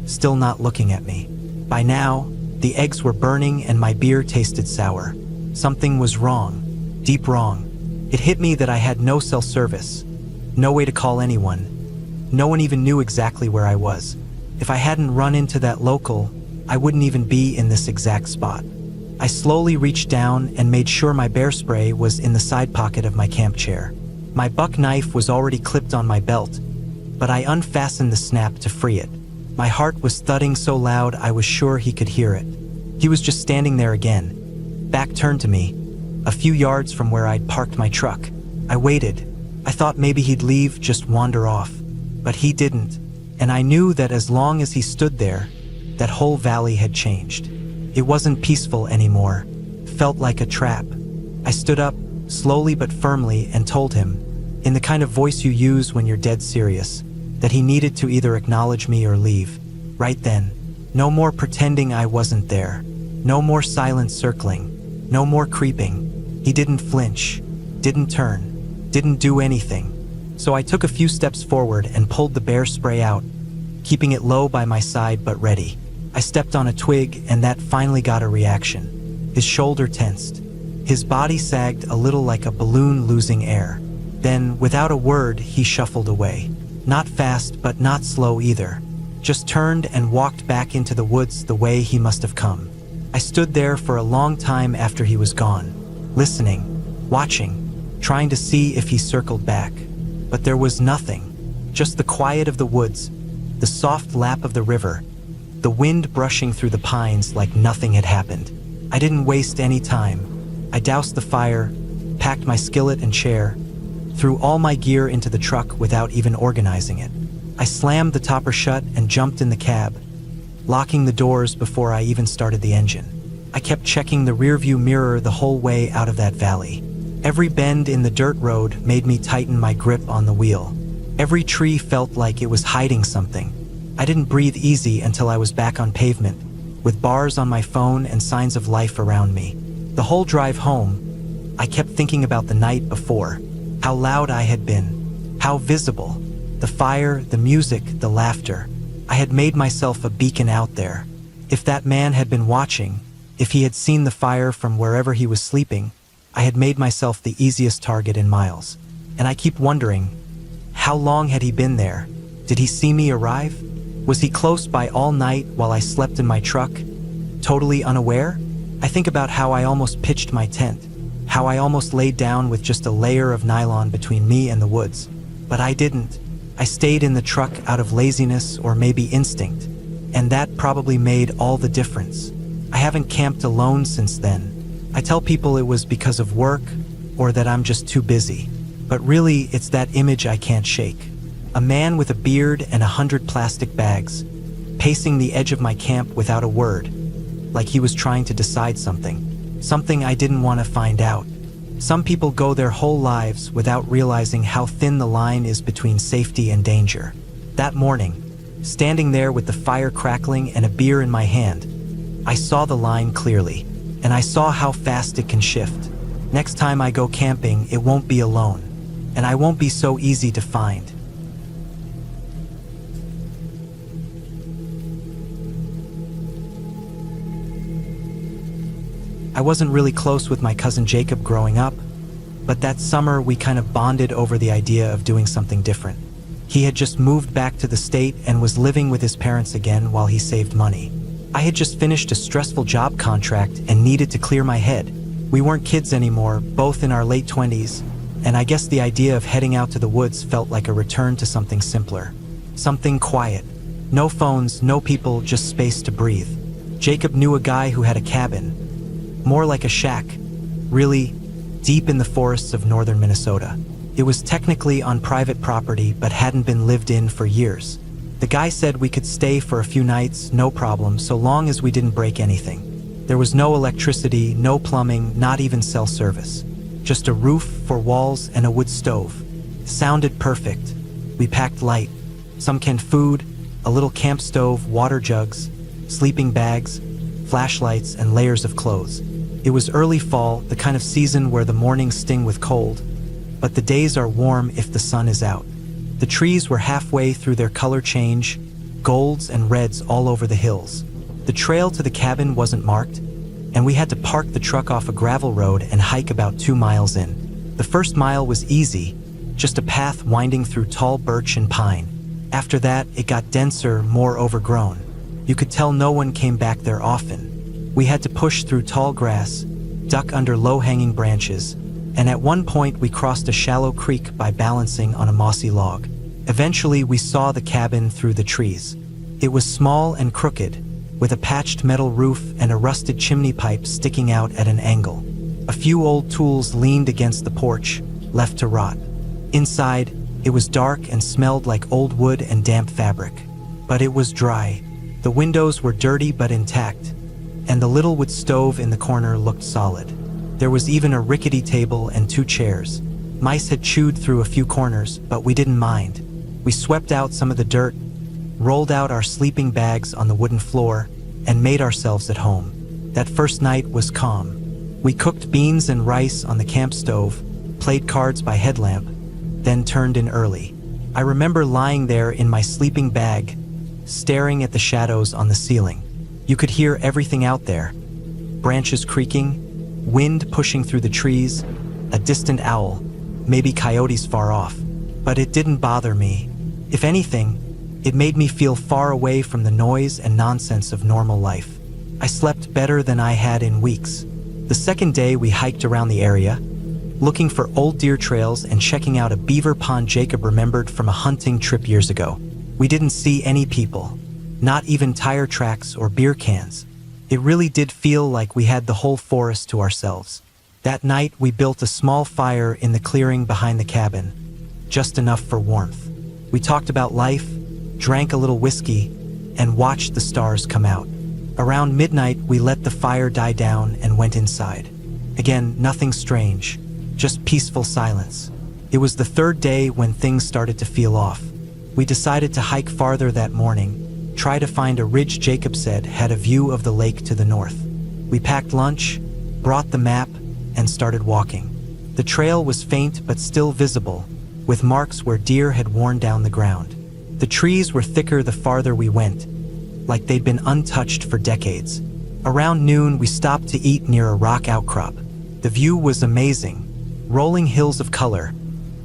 still not looking at me. By now, the eggs were burning and my beer tasted sour. Something was wrong, deep wrong. It hit me that I had no cell service, no way to call anyone. No one even knew exactly where I was. If I hadn't run into that local, I wouldn't even be in this exact spot. I slowly reached down and made sure my bear spray was in the side pocket of my camp chair. My buck knife was already clipped on my belt, but I unfastened the snap to free it. My heart was thudding so loud I was sure he could hear it. He was just standing there again, back turned to me, a few yards from where I'd parked my truck. I waited. I thought maybe he'd leave, just wander off, but he didn't, and I knew that as long as he stood there, that whole valley had changed. It wasn't peaceful anymore, felt like a trap. I stood up, slowly but firmly, and told him, in the kind of voice you use when you're dead serious, that he needed to either acknowledge me or leave. Right then. No more pretending I wasn't there. No more silent circling. No more creeping. He didn't flinch, didn't turn, didn't do anything. So I took a few steps forward and pulled the bear spray out, keeping it low by my side but ready. I stepped on a twig and that finally got a reaction. His shoulder tensed. His body sagged a little like a balloon losing air. Then, without a word, he shuffled away. Not fast, but not slow either. Just turned and walked back into the woods the way he must have come. I stood there for a long time after he was gone, listening, watching, trying to see if he circled back. But there was nothing. Just the quiet of the woods, the soft lap of the river, the wind brushing through the pines like nothing had happened. I didn't waste any time. I doused the fire, packed my skillet and chair, threw all my gear into the truck without even organizing it. I slammed the topper shut and jumped in the cab, locking the doors before I even started the engine. I kept checking the rearview mirror the whole way out of that valley. Every bend in the dirt road made me tighten my grip on the wheel. Every tree felt like it was hiding something. I didn't breathe easy until I was back on pavement, with bars on my phone and signs of life around me. The whole drive home, I kept thinking about the night before, how loud I had been, how visible, the fire, the music, the laughter. I had made myself a beacon out there. If that man had been watching, if he had seen the fire from wherever he was sleeping, I had made myself the easiest target in miles. And I keep wondering, how long had he been there? Did he see me arrive? Was he close by all night while I slept in my truck, totally unaware? I think about how I almost pitched my tent, how I almost laid down with just a layer of nylon between me and the woods. But I didn't. I stayed in the truck out of laziness or maybe instinct, and that probably made all the difference. I haven't camped alone since then. I tell people it was because of work or that I'm just too busy, but really it's that image I can't shake. A man with a beard and 100 plastic bags, pacing the edge of my camp without a word, like he was trying to decide something I didn't want to find out. Some people go their whole lives without realizing how thin the line is between safety and danger. That morning, standing there with the fire crackling and a beer in my hand, I saw the line clearly, and I saw how fast it can shift. Next time I go camping, it won't be alone, and I won't be so easy to find. I wasn't really close with my cousin Jacob growing up, but that summer we kind of bonded over the idea of doing something different. He had just moved back to the state and was living with his parents again while he saved money. I had just finished a stressful job contract and needed to clear my head. We weren't kids anymore, both in our late 20s, and I guess the idea of heading out to the woods felt like a return to something simpler. Something quiet. No phones, no people, just space to breathe. Jacob knew a guy who had a cabin, more like a shack, really, deep in the forests of northern Minnesota. It was technically on private property but hadn't been lived in for years. The guy said we could stay for a few nights, no problem, so long as we didn't break anything. There was no electricity, no plumbing, not even cell service. Just a roof, 4 walls, and a wood stove. Sounded perfect. We packed light, some canned food, a little camp stove, water jugs, sleeping bags, flashlights, and layers of clothes. It was early fall, the kind of season where the mornings sting with cold, but the days are warm if the sun is out. The trees were halfway through their color change, golds and reds all over the hills. The trail to the cabin wasn't marked, and we had to park the truck off a gravel road and hike about 2 miles in. The first mile was easy, just a path winding through tall birch and pine. After that, it got denser, more overgrown. You could tell no one came back there often. We had to push through tall grass, duck under low-hanging branches, and at one point we crossed a shallow creek by balancing on a mossy log. Eventually we saw the cabin through the trees. It was small and crooked, with a patched metal roof and a rusted chimney pipe sticking out at an angle. A few old tools leaned against the porch, left to rot. Inside, it was dark and smelled like old wood and damp fabric. But it was dry. The windows were dirty but intact, and the little wood stove in the corner looked solid. There was even a rickety table and 2 chairs. Mice had chewed through a few corners, but we didn't mind. We swept out some of the dirt, rolled out our sleeping bags on the wooden floor, and made ourselves at home. That first night was calm. We cooked beans and rice on the camp stove, played cards by headlamp, then turned in early. I remember lying there in my sleeping bag, staring at the shadows on the ceiling. You could hear everything out there. Branches creaking, wind pushing through the trees, a distant owl, maybe coyotes far off. But it didn't bother me. If anything, it made me feel far away from the noise and nonsense of normal life. I slept better than I had in weeks. The second day we hiked around the area, looking for old deer trails and checking out a beaver pond Jacob remembered from a hunting trip years ago. We didn't see any people, not even tire tracks or beer cans. It really did feel like we had the whole forest to ourselves. That night we built a small fire in the clearing behind the cabin, just enough for warmth. We talked about life, drank a little whiskey, and watched the stars come out. Around midnight, we let the fire die down and went inside. Again, nothing strange, just peaceful silence. It was the third day when things started to feel off. We decided to hike farther that morning, try to find a ridge Jacob said had a view of the lake to the north. We packed lunch, brought the map, and started walking. The trail was faint but still visible, with marks where deer had worn down the ground. The trees were thicker the farther we went, like they'd been untouched for decades. Around noon, we stopped to eat near a rock outcrop. The view was amazing. Rolling hills of color,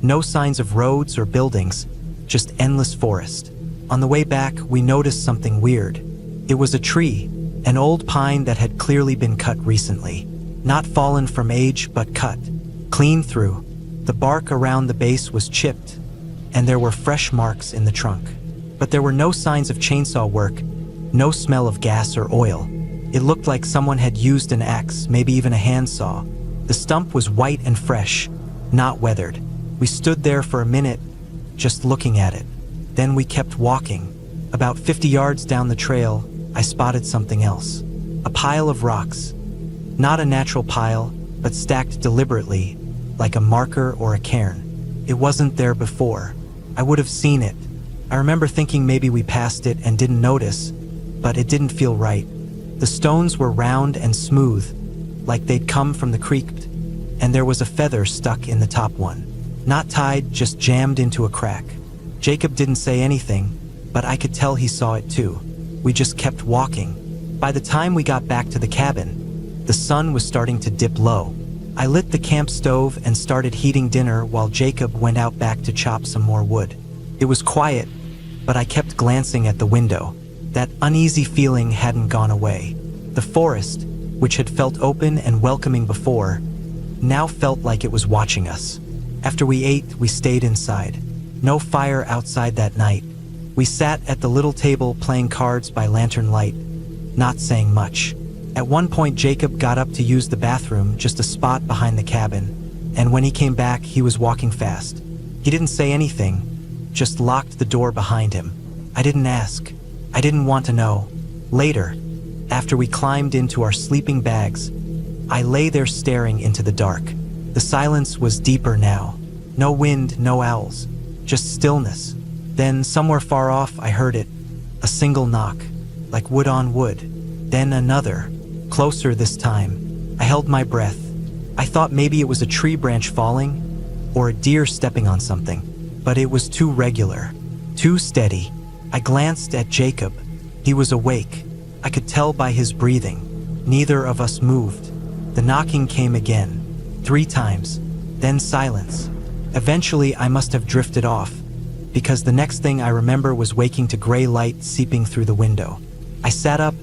no signs of roads or buildings, just endless forest. On the way back, we noticed something weird. It was a tree, an old pine that had clearly been cut recently. Not fallen from age, but cut, clean through. The bark around the base was chipped, and there were fresh marks in the trunk. But there were no signs of chainsaw work, no smell of gas or oil. It looked like someone had used an axe, maybe even a handsaw. The stump was white and fresh, not weathered. We stood there for a minute, just looking at it. Then we kept walking. About 50 yards down the trail, I spotted something else. A pile of rocks. Not a natural pile, but stacked deliberately, like a marker or a cairn. It wasn't there before. I would have seen it. I remember thinking maybe we passed it and didn't notice, but it didn't feel right. The stones were round and smooth, like they'd come from the creek, and there was a feather stuck in the top one. Not tied, just jammed into a crack. Jacob didn't say anything, but I could tell he saw it too. We just kept walking. By the time we got back to the cabin, the sun was starting to dip low. I lit the camp stove and started heating dinner while Jacob went out back to chop some more wood. It was quiet, but I kept glancing at the window. That uneasy feeling hadn't gone away. The forest, which had felt open and welcoming before, now felt like it was watching us. After we ate, we stayed inside. No fire outside that night. We sat at the little table playing cards by lantern light, not saying much. At one point, Jacob got up to use the bathroom, just a spot behind the cabin, and when he came back, he was walking fast. He didn't say anything, just locked the door behind him. I didn't ask. I didn't want to know. Later, after we climbed into our sleeping bags, I lay there staring into the dark. The silence was deeper now. No wind, no owls, just stillness. Then, somewhere far off, I heard it. A single knock, like wood on wood. Then another, closer this time. I held my breath. I thought maybe it was a tree branch falling, or a deer stepping on something. But it was too regular, too steady. I glanced at Jacob. He was awake. I could tell by his breathing. Neither of us moved. The knocking came again, 3 times, then silence. Eventually, I must have drifted off, because the next thing I remember was waking to gray light seeping through the window. I sat up,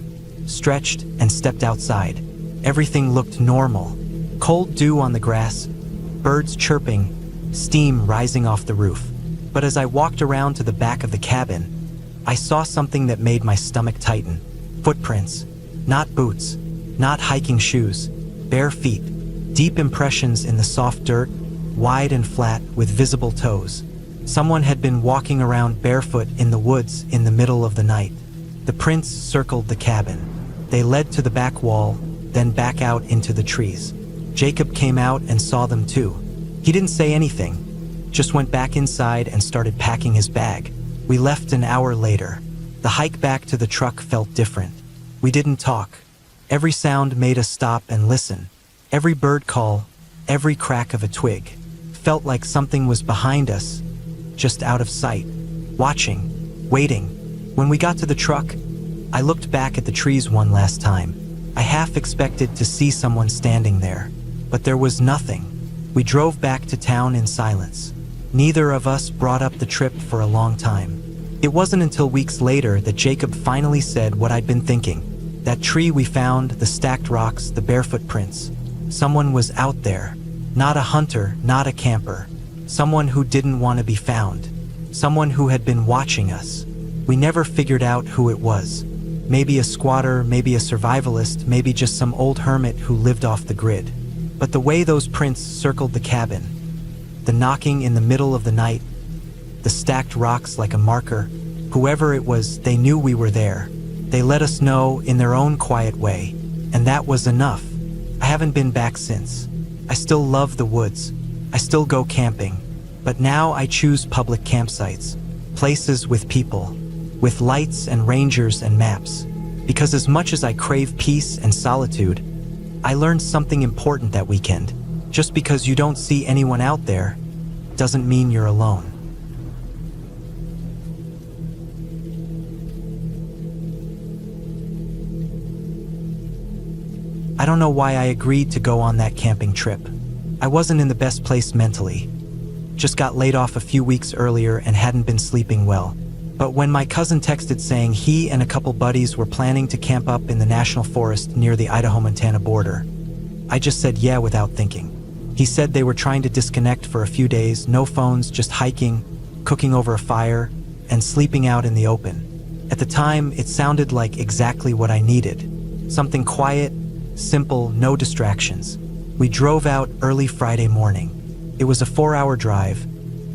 stretched, and stepped outside. Everything looked normal. Cold dew on the grass, birds chirping, steam rising off the roof. But as I walked around to the back of the cabin, I saw something that made my stomach tighten. Footprints. Not boots, not hiking shoes. Bare feet. Deep impressions in the soft dirt, wide and flat with visible toes. Someone had been walking around barefoot in the woods in the middle of the night. The prints circled the cabin. They led to the back wall, then back out into the trees. Jacob came out and saw them too. He didn't say anything, just went back inside and started packing his bag. We left an hour later. The hike back to the truck felt different. We didn't talk. Every sound made us stop and listen. Every bird call, every crack of a twig, felt like something was behind us, just out of sight, watching, waiting. When we got to the truck, I looked back at the trees one last time. I half expected to see someone standing there, but there was nothing. We drove back to town in silence. Neither of us brought up the trip for a long time. It wasn't until weeks later that Jacob finally said what I'd been thinking. That tree we found, the stacked rocks, the barefoot prints. Someone was out there. Not a hunter, not a camper. Someone who didn't want to be found. Someone who had been watching us. We never figured out who it was. Maybe a squatter, maybe a survivalist, maybe just some old hermit who lived off the grid. But the way those prints circled the cabin, the knocking in the middle of the night, the stacked rocks like a marker, whoever it was, they knew we were there. They let us know in their own quiet way, and that was enough. I haven't been back since. I still love the woods. I still go camping, but now I choose public campsites, places with people, with lights and rangers and maps. Because as much as I crave peace and solitude, I learned something important that weekend. Just because you don't see anyone out there doesn't mean you're alone. I don't know why I agreed to go on that camping trip. I wasn't in the best place mentally. Just got laid off a few weeks earlier and hadn't been sleeping well. But when my cousin texted saying he and a couple buddies were planning to camp up in the national forest near the Idaho-Montana border, I just said yeah without thinking. He said they were trying to disconnect for a few days, no phones, just hiking, cooking over a fire, and sleeping out in the open. At the time, it sounded like exactly what I needed. Something quiet, simple, no distractions. We drove out early Friday morning. It was a 4-hour drive,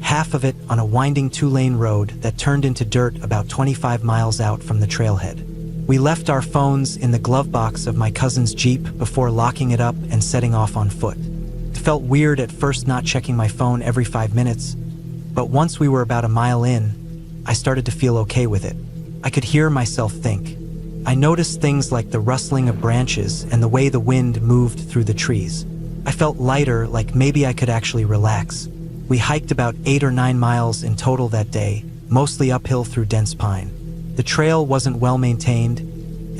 half of it on a winding 2-lane road that turned into dirt about 25 miles out from the trailhead. We left our phones in the glove box of my cousin's Jeep before locking it up and setting off on foot. It felt weird at first not checking my phone every 5 minutes, but once we were about a mile in, I started to feel okay with it. I could hear myself think. I noticed things like the rustling of branches and the way the wind moved through the trees. I felt lighter, like maybe I could actually relax. We hiked about 8 or 9 miles in total that day, mostly uphill through dense pine. The trail wasn't well maintained,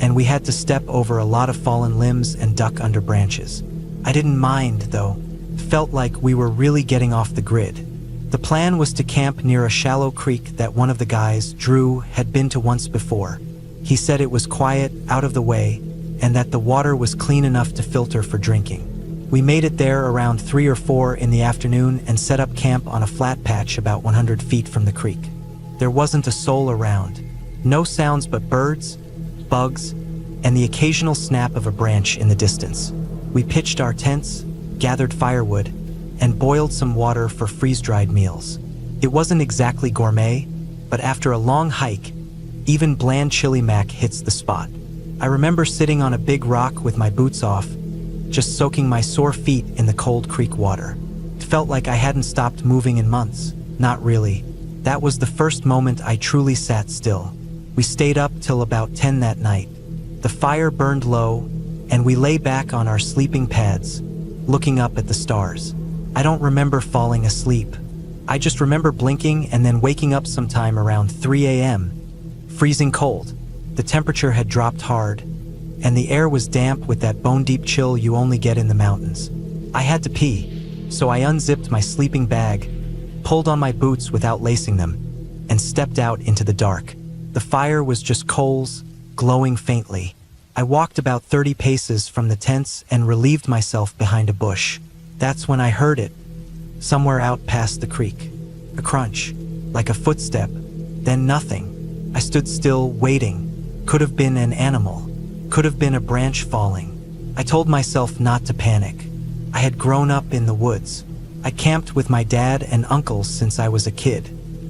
and we had to step over a lot of fallen limbs and duck under branches. I didn't mind, though. Felt like we were really getting off the grid. The plan was to camp near a shallow creek that one of the guys, Drew, had been to once before. He said it was quiet, out of the way, and that the water was clean enough to filter for drinking. We made it there around 3 or 4 in the afternoon and set up camp on a flat patch about 100 feet from the creek. There wasn't a soul around. No sounds but birds, bugs, and the occasional snap of a branch in the distance. We pitched our tents, gathered firewood, and boiled some water for freeze-dried meals. It wasn't exactly gourmet, but after a long hike, even bland chili mac hits the spot. I remember sitting on a big rock with my boots off, just soaking my sore feet in the cold creek water. It felt like I hadn't stopped moving in months. Not really. That was the first moment I truly sat still. We stayed up till about 10 that night. The fire burned low, and we lay back on our sleeping pads, looking up at the stars. I don't remember falling asleep. I just remember blinking and then waking up sometime around 3 a.m., freezing cold. The temperature had dropped hard, and the air was damp with that bone-deep chill you only get in the mountains. I had to pee, so I unzipped my sleeping bag, pulled on my boots without lacing them, and stepped out into the dark. The fire was just coals, glowing faintly. I walked about 30 paces from the tents and relieved myself behind a bush. That's when I heard it, somewhere out past the creek. A crunch, like a footstep, then nothing. I stood still, waiting. Could have been an animal. Could have been a branch falling. I told myself not to panic. I had grown up in the woods. I camped with my dad and uncles since I was a kid.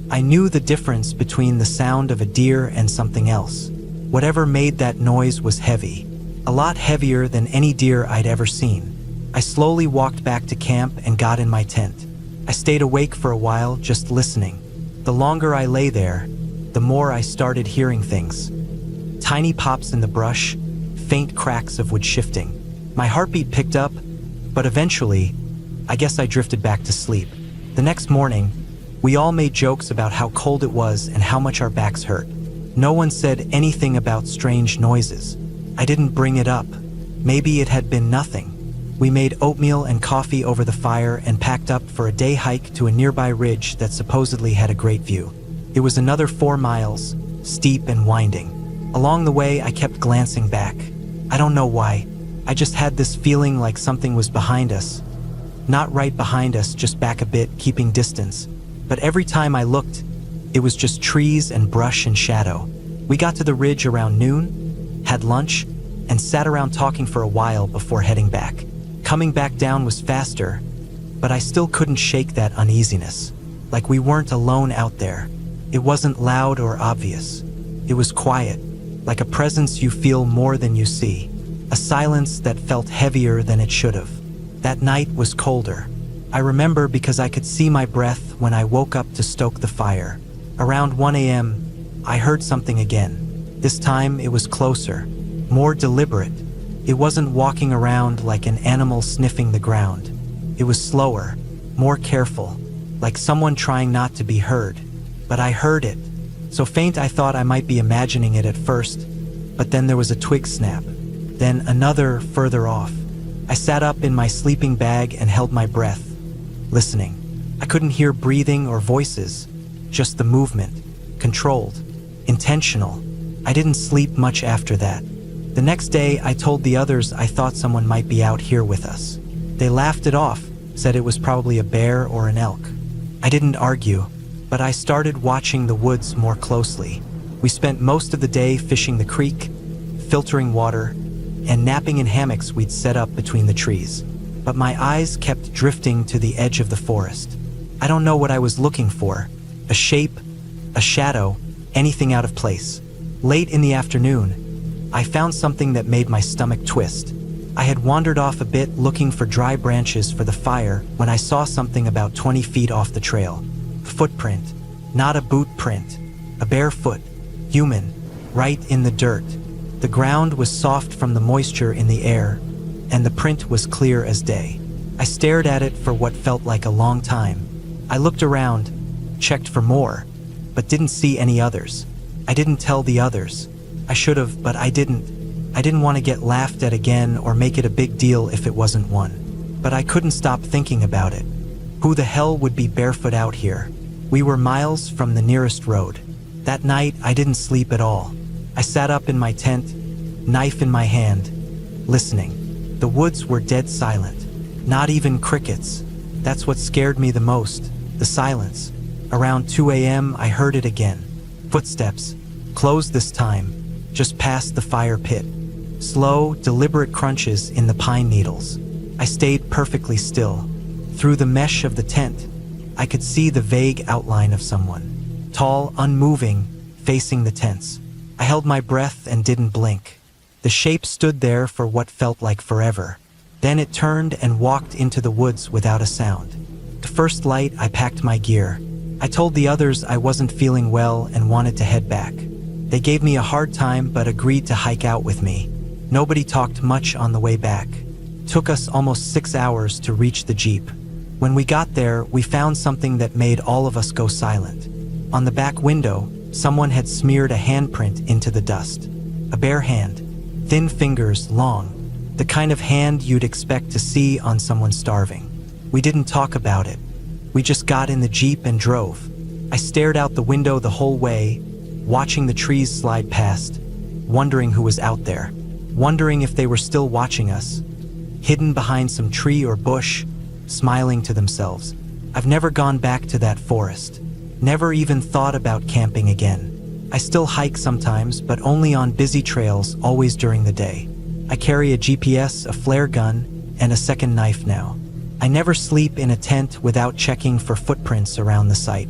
I knew the difference between the sound of a deer and something else. Whatever made that noise was heavy. A lot heavier than any deer I'd ever seen. I slowly walked back to camp and got in my tent. I stayed awake for a while, just listening. The longer I lay there, the more I started hearing things. Tiny pops in the brush, faint cracks of wood shifting. My heartbeat picked up, but eventually, I guess I drifted back to sleep. The next morning, we all made jokes about how cold it was and how much our backs hurt. No one said anything about strange noises. I didn't bring it up. Maybe it had been nothing. We made oatmeal and coffee over the fire and packed up for a day hike to a nearby ridge that supposedly had a great view. It was another 4 miles, steep and winding. Along the way, I kept glancing back. I don't know why. I just had this feeling like something was behind us. Not right behind us, just back a bit, keeping distance. But every time I looked, it was just trees and brush and shadow. We got to the ridge around noon, had lunch, and sat around talking for a while before heading back. Coming back down was faster, but I still couldn't shake that uneasiness. Like we weren't alone out there. It wasn't loud or obvious. It was quiet, like a presence you feel more than you see. A silence that felt heavier than it should have. That night was colder. I remember because I could see my breath when I woke up to stoke the fire. Around 1 a.m., I heard something again. This time it was closer, more deliberate. It wasn't walking around like an animal sniffing the ground. It was slower, more careful, like someone trying not to be heard. But I heard it. So faint I thought I might be imagining it at first, but then there was a twig snap. Then another further off. I sat up in my sleeping bag and held my breath, listening. I couldn't hear breathing or voices, just the movement, controlled, intentional. I didn't sleep much after that. The next day, I told the others I thought someone might be out here with us. They laughed it off, said it was probably a bear or an elk. I didn't argue, but I started watching the woods more closely. We spent most of the day fishing the creek, filtering water, and napping in hammocks we'd set up between the trees. But my eyes kept drifting to the edge of the forest. I don't know what I was looking for. A shape, a shadow, anything out of place. Late in the afternoon, I found something that made my stomach twist. I had wandered off a bit looking for dry branches for the fire when I saw something about 20 feet off the trail. A footprint, not a boot print. A bare foot, human, right in the dirt. The ground was soft from the moisture in the air, and the print was clear as day. I stared at it for what felt like a long time. I looked around, checked for more, but didn't see any others. I didn't tell the others. I should have, but I didn't. I didn't want to get laughed at again or make it a big deal if it wasn't one. But I couldn't stop thinking about it. Who the hell would be barefoot out here? We were miles from the nearest road. That night, I didn't sleep at all. I sat up in my tent, knife in my hand, listening. The woods were dead silent. Not even crickets. That's what scared me the most, the silence. Around 2 a.m., I heard it again. Footsteps, closed this time, just past the fire pit. Slow, deliberate crunches in the pine needles. I stayed perfectly still. Through the mesh of the tent, I could see the vague outline of someone. Tall, unmoving, facing the tents. I held my breath and didn't blink. The shape stood there for what felt like forever. Then it turned and walked into the woods without a sound. The first light, I packed my gear. I told the others I wasn't feeling well and wanted to head back. They gave me a hard time but agreed to hike out with me. Nobody talked much on the way back. Took us almost 6 hours to reach the Jeep. When we got there, we found something that made all of us go silent. On the back window, someone had smeared a handprint into the dust. A bare hand, thin fingers, long. The kind of hand you'd expect to see on someone starving. We didn't talk about it. We just got in the Jeep and drove. I stared out the window the whole way, watching the trees slide past, wondering who was out there, wondering if they were still watching us, hidden behind some tree or bush, smiling to themselves. I've never gone back to that forest, never even thought about camping again. I still hike sometimes, but only on busy trails, always during the day. I carry a GPS, a flare gun, and a second knife now. I never sleep in a tent without checking for footprints around the site.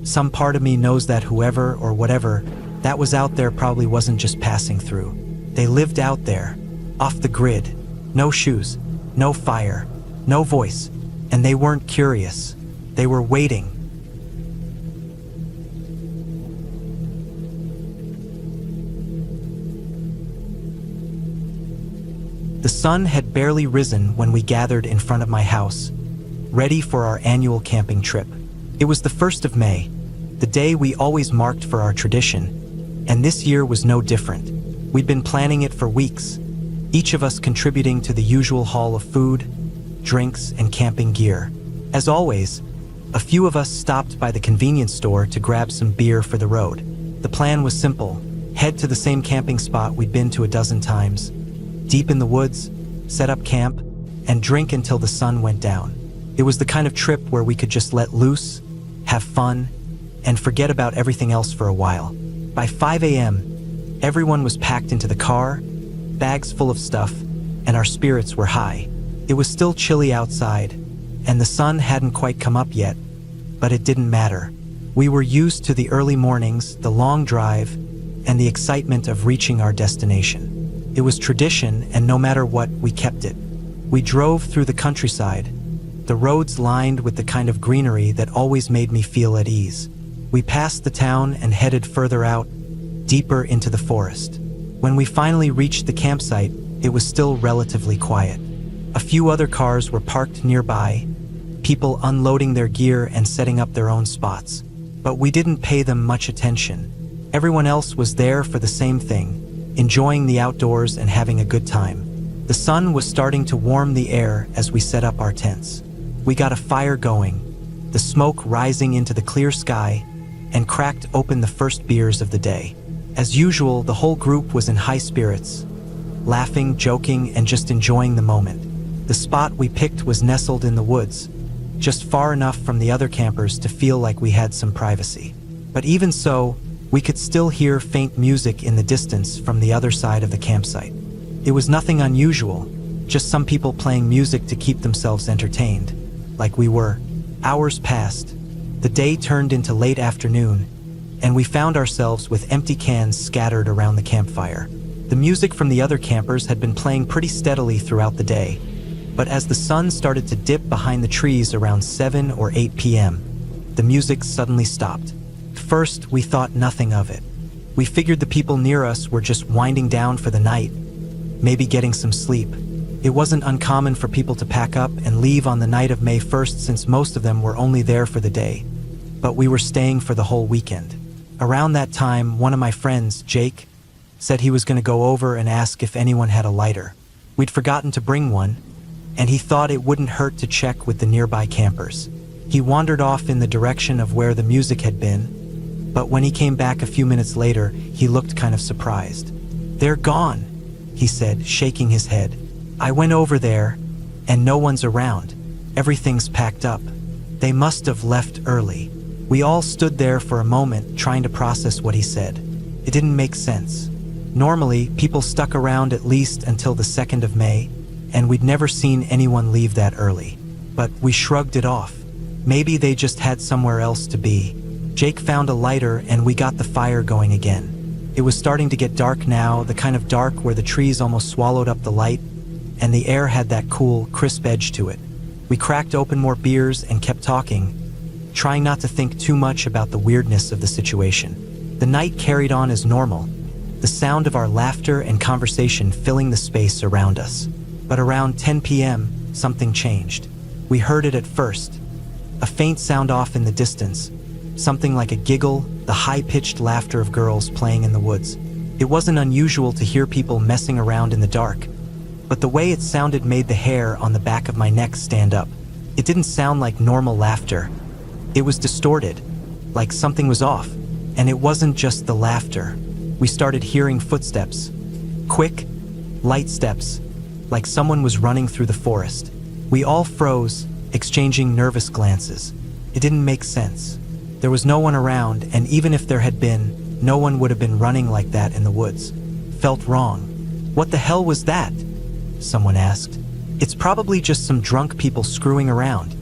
Some part of me knows that whoever or whatever that was out there probably wasn't just passing through. They lived out there, off the grid. No shoes, no fire, no voice, and they weren't curious. They were waiting. The sun had barely risen when we gathered in front of my house, ready for our annual camping trip. It was the 1st of May, the day we always marked for our tradition, and this year was no different. We'd been planning it for weeks, each of us contributing to the usual haul of food, drinks, and camping gear. As always, a few of us stopped by the convenience store to grab some beer for the road. The plan was simple: head to the same camping spot we'd been to a dozen times, deep in the woods, set up camp, and drink until the sun went down. It was the kind of trip where we could just let loose, have fun, and forget about everything else for a while. By 5 a.m., everyone was packed into the car, bags full of stuff, and our spirits were high. It was still chilly outside, and the sun hadn't quite come up yet, but it didn't matter. We were used to the early mornings, the long drive, and the excitement of reaching our destination. It was tradition, and no matter what, we kept it. We drove through the countryside, the roads lined with the kind of greenery that always made me feel at ease. We passed the town and headed further out, deeper into the forest. When we finally reached the campsite, it was still relatively quiet. A few other cars were parked nearby, people unloading their gear and setting up their own spots. But we didn't pay them much attention. Everyone else was there for the same thing, enjoying the outdoors and having a good time. The sun was starting to warm the air as we set up our tents. We got a fire going, the smoke rising into the clear sky, and cracked open the first beers of the day. As usual, the whole group was in high spirits, laughing, joking, and just enjoying the moment. The spot we picked was nestled in the woods, just far enough from the other campers to feel like we had some privacy. But even so, we could still hear faint music in the distance from the other side of the campsite. It was nothing unusual, just some people playing music to keep themselves entertained, like we were. Hours passed. The day turned into late afternoon, and we found ourselves with empty cans scattered around the campfire. The music from the other campers had been playing pretty steadily throughout the day, but as the sun started to dip behind the trees around 7 or 8 p.m., the music suddenly stopped. First, we thought nothing of it. We figured the people near us were just winding down for the night, maybe getting some sleep. It wasn't uncommon for people to pack up and leave on the night of May 1st, since most of them were only there for the day. But we were staying for the whole weekend. Around that time, one of my friends, Jake, said he was going to go over and ask if anyone had a lighter. We'd forgotten to bring one, and he thought it wouldn't hurt to check with the nearby campers. He wandered off in the direction of where the music had been, but when he came back a few minutes later, he looked kind of surprised. "They're gone," he said, shaking his head. "I went over there, and no one's around. Everything's packed up. They must have left early." We all stood there for a moment, trying to process what he said. It didn't make sense. Normally, people stuck around at least until the 2nd of May, and we'd never seen anyone leave that early. But we shrugged it off. Maybe they just had somewhere else to be. Jake found a lighter, and we got the fire going again. It was starting to get dark now, the kind of dark where the trees almost swallowed up the light, and the air had that cool, crisp edge to it. We cracked open more beers and kept talking, trying not to think too much about the weirdness of the situation. The night carried on as normal, the sound of our laughter and conversation filling the space around us. But around 10 p.m., something changed. We heard it at first, a faint sound off in the distance, something like a giggle, the high-pitched laughter of girls playing in the woods. It wasn't unusual to hear people messing around in the dark, but the way it sounded made the hair on the back of my neck stand up. It didn't sound like normal laughter. It was distorted, like something was off. And it wasn't just the laughter. We started hearing footsteps. Quick, light steps, like someone was running through the forest. We all froze, exchanging nervous glances. It didn't make sense. There was no one around, and even if there had been, no one would have been running like that in the woods. Felt wrong. "What the hell was that?" someone asked. "It's probably just some drunk people screwing around,"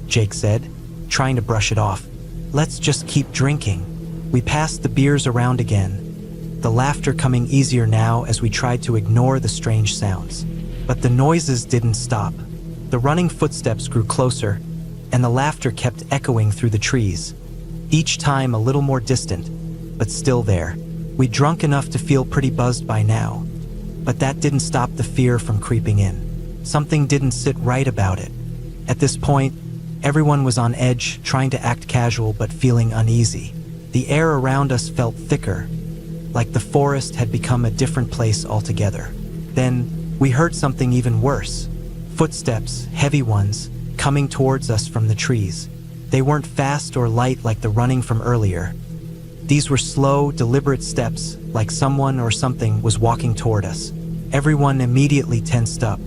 Jake said, trying to brush it off. "Let's just keep drinking." We passed the beers around again, the laughter coming easier now as we tried to ignore the strange sounds. But the noises didn't stop. The running footsteps grew closer, and the laughter kept echoing through the trees, each time a little more distant, but still there. We'd drunk enough to feel pretty buzzed by now, but that didn't stop the fear from creeping in. Something didn't sit right about it. At this point, everyone was on edge, trying to act casual but feeling uneasy. The air around us felt thicker, like the forest had become a different place altogether. Then, we heard something even worse. Footsteps, heavy ones, coming towards us from the trees. They weren't fast or light like the running from earlier. These were slow, deliberate steps, like someone or something was walking toward us. Everyone immediately tensed up.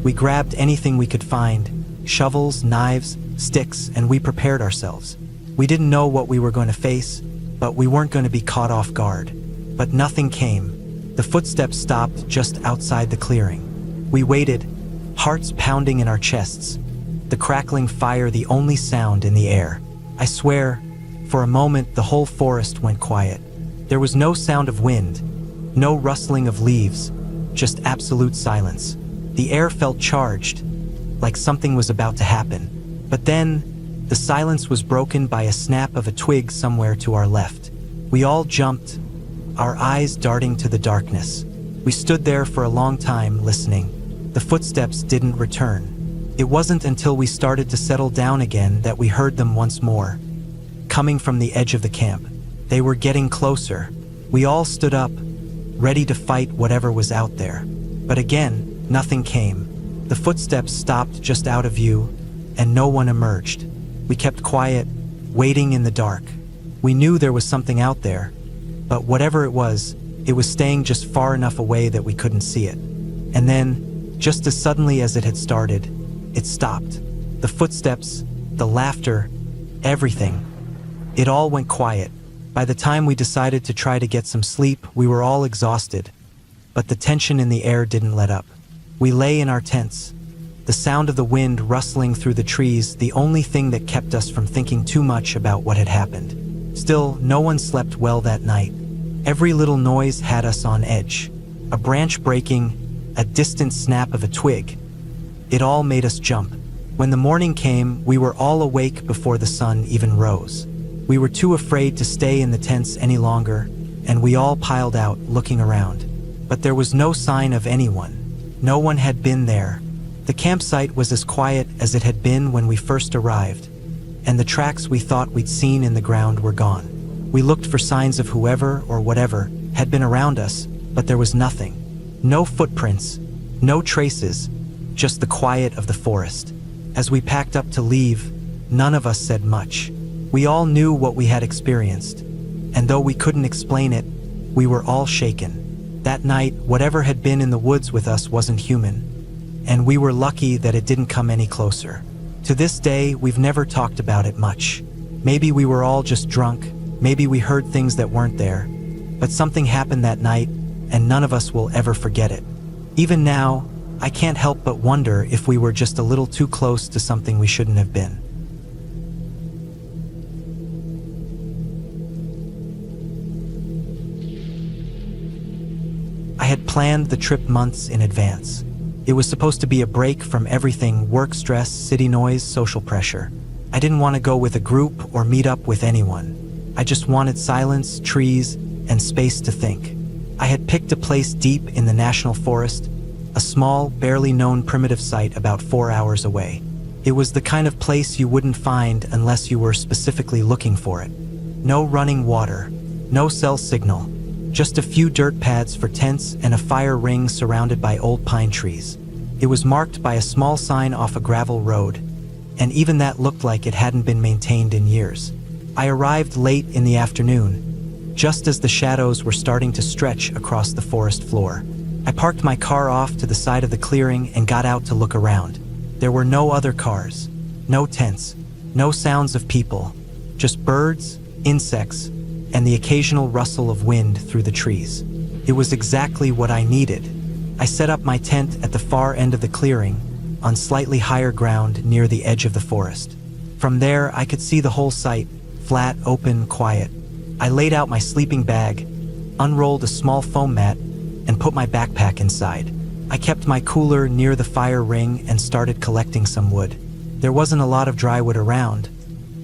We grabbed anything we could find, shovels, knives, sticks, and we prepared ourselves. We didn't know what we were going to face, but we weren't going to be caught off guard. But nothing came. The footsteps stopped just outside the clearing. We waited, hearts pounding in our chests, the crackling fire the only sound in the air. I swear, for a moment the whole forest went quiet. There was no sound of wind, no rustling of leaves, just absolute silence. The air felt charged, like something was about to happen. But then, the silence was broken by a snap of a twig somewhere to our left. We all jumped, our eyes darting to the darkness. We stood there for a long time, listening. The footsteps didn't return. It wasn't until we started to settle down again that we heard them once more, coming from the edge of the camp. They were getting closer. We all stood up, ready to fight whatever was out there. But again, nothing came. The footsteps stopped just out of view, and no one emerged. We kept quiet, waiting in the dark. We knew there was something out there, but whatever it was staying just far enough away that we couldn't see it. And then, just as suddenly as it had started, it stopped. The footsteps, the laughter, everything. It all went quiet. By the time we decided to try to get some sleep, we were all exhausted, but the tension in the air didn't let up. We lay in our tents, the sound of the wind rustling through the trees, the only thing that kept us from thinking too much about what had happened. Still, no one slept well that night. Every little noise had us on edge. A branch breaking, a distant snap of a twig. It all made us jump. When the morning came, we were all awake before the sun even rose. We were too afraid to stay in the tents any longer, and we all piled out, looking around. But there was no sign of anyone. No one had been there. The campsite was as quiet as it had been when we first arrived, and the tracks we thought we'd seen in the ground were gone. We looked for signs of whoever or whatever had been around us, but there was nothing. No footprints, no traces, just the quiet of the forest. As we packed up to leave, none of us said much. We all knew what we had experienced, and though we couldn't explain it, we were all shaken. That night, whatever had been in the woods with us wasn't human, and we were lucky that it didn't come any closer. To this day, we've never talked about it much. Maybe we were all just drunk, maybe we heard things that weren't there, but something happened that night, and none of us will ever forget it. Even now, I can't help but wonder if we were just a little too close to something we shouldn't have been. I had planned the trip months in advance. It was supposed to be a break from everything: work stress, city noise, social pressure. I didn't want to go with a group or meet up with anyone. I just wanted silence, trees, and space to think. I had picked a place deep in the national forest, a small, barely known primitive site about 4 hours away. It was the kind of place you wouldn't find unless you were specifically looking for it. No running water, no cell signal, just a few dirt pads for tents and a fire ring surrounded by old pine trees. It was marked by a small sign off a gravel road, and even that looked like it hadn't been maintained in years. I arrived late in the afternoon, just as the shadows were starting to stretch across the forest floor. I parked my car off to the side of the clearing and got out to look around. There were no other cars, no tents, no sounds of people, just birds, insects, and the occasional rustle of wind through the trees. It was exactly what I needed. I set up my tent at the far end of the clearing, on slightly higher ground near the edge of the forest. From there, I could see the whole site, flat, open, quiet. I laid out my sleeping bag, unrolled a small foam mat, and put my backpack inside. I kept my cooler near the fire ring and started collecting some wood. There wasn't a lot of dry wood around,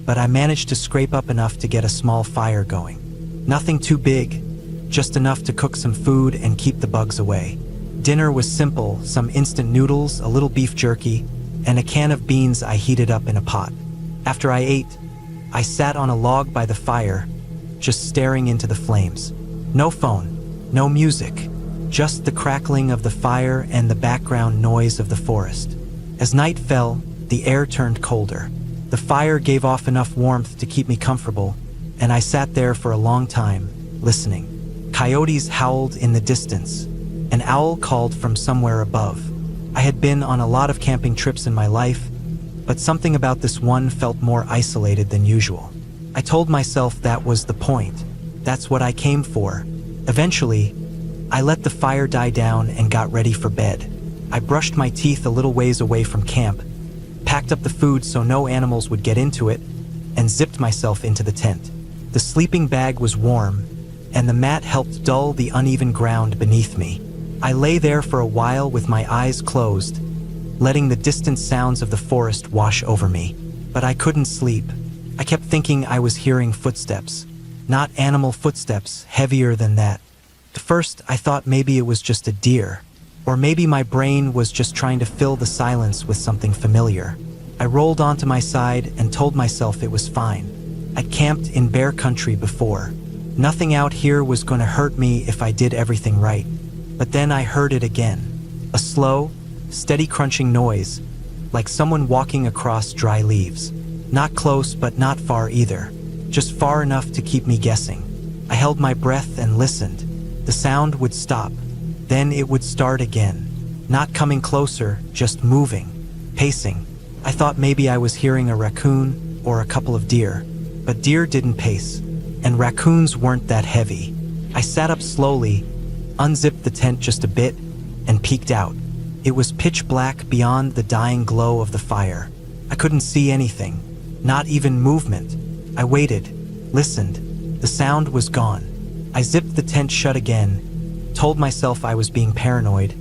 but I managed to scrape up enough to get a small fire going. Nothing too big, just enough to cook some food and keep the bugs away. Dinner was simple, some instant noodles, a little beef jerky, and a can of beans I heated up in a pot. After I ate, I sat on a log by the fire, just staring into the flames. No phone, no music, just the crackling of the fire and the background noise of the forest. As night fell, the air turned colder. The fire gave off enough warmth to keep me comfortable, and I sat there for a long time, listening. Coyotes howled in the distance. An owl called from somewhere above. I had been on a lot of camping trips in my life, but something about this one felt more isolated than usual. I told myself that was the point. That's what I came for. Eventually, I let the fire die down and got ready for bed. I brushed my teeth a little ways away from camp, packed up the food so no animals would get into it, and zipped myself into the tent. The sleeping bag was warm, and the mat helped dull the uneven ground beneath me. I lay there for a while with my eyes closed, letting the distant sounds of the forest wash over me. But I couldn't sleep. I kept thinking I was hearing footsteps. Not animal footsteps, heavier than that. At first, I thought maybe it was just a deer, or maybe my brain was just trying to fill the silence with something familiar. I rolled onto my side and told myself it was fine. I'd camped in bear country before. Nothing out here was going to hurt me if I did everything right. But then I heard it again. A slow, steady crunching noise, like someone walking across dry leaves. Not close, but not far either. Just far enough to keep me guessing. I held my breath and listened. The sound would stop. Then it would start again. Not coming closer, just moving, pacing. I thought maybe I was hearing a raccoon or a couple of deer. But deer didn't pace, and raccoons weren't that heavy. I sat up slowly, unzipped the tent just a bit, and peeked out. It was pitch black beyond the dying glow of the fire. I couldn't see anything, not even movement. I waited, listened. The sound was gone. I zipped the tent shut again, told myself I was being paranoid,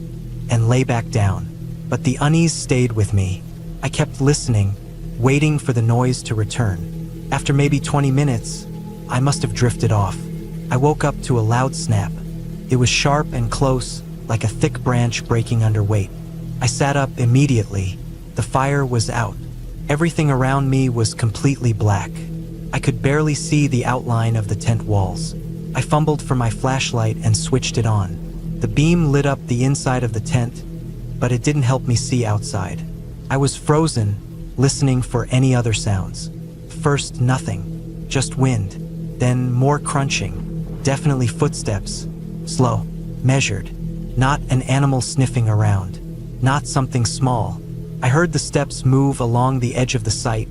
and lay back down. But the unease stayed with me. I kept listening, waiting for the noise to return. After maybe 20 minutes, I must have drifted off. I woke up to a loud snap. It was sharp and close, like a thick branch breaking under weight. I sat up immediately. The fire was out. Everything around me was completely black. I could barely see the outline of the tent walls. I fumbled for my flashlight and switched it on. The beam lit up the inside of the tent, but it didn't help me see outside. I was frozen, listening for any other sounds. First, nothing, just wind. Then more crunching, definitely footsteps. Slow, measured, not an animal sniffing around, not something small. I heard the steps move along the edge of the site,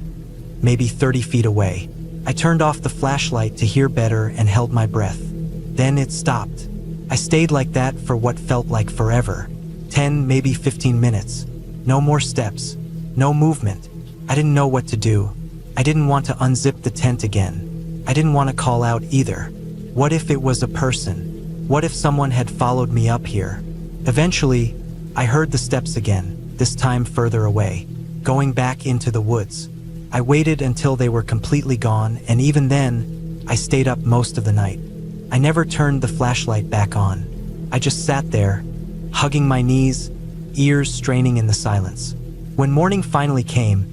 maybe 30 feet away. I turned off the flashlight to hear better and held my breath. Then it stopped. I stayed like that for what felt like forever. 10, maybe 15 minutes. No more steps, no movement. I didn't know what to do. I didn't want to unzip the tent again. I didn't want to call out either. What if it was a person? What if someone had followed me up here? Eventually, I heard the steps again, this time further away, going back into the woods. I waited until they were completely gone, and even then, I stayed up most of the night. I never turned the flashlight back on. I just sat there, hugging my knees, ears straining in the silence. When morning finally came,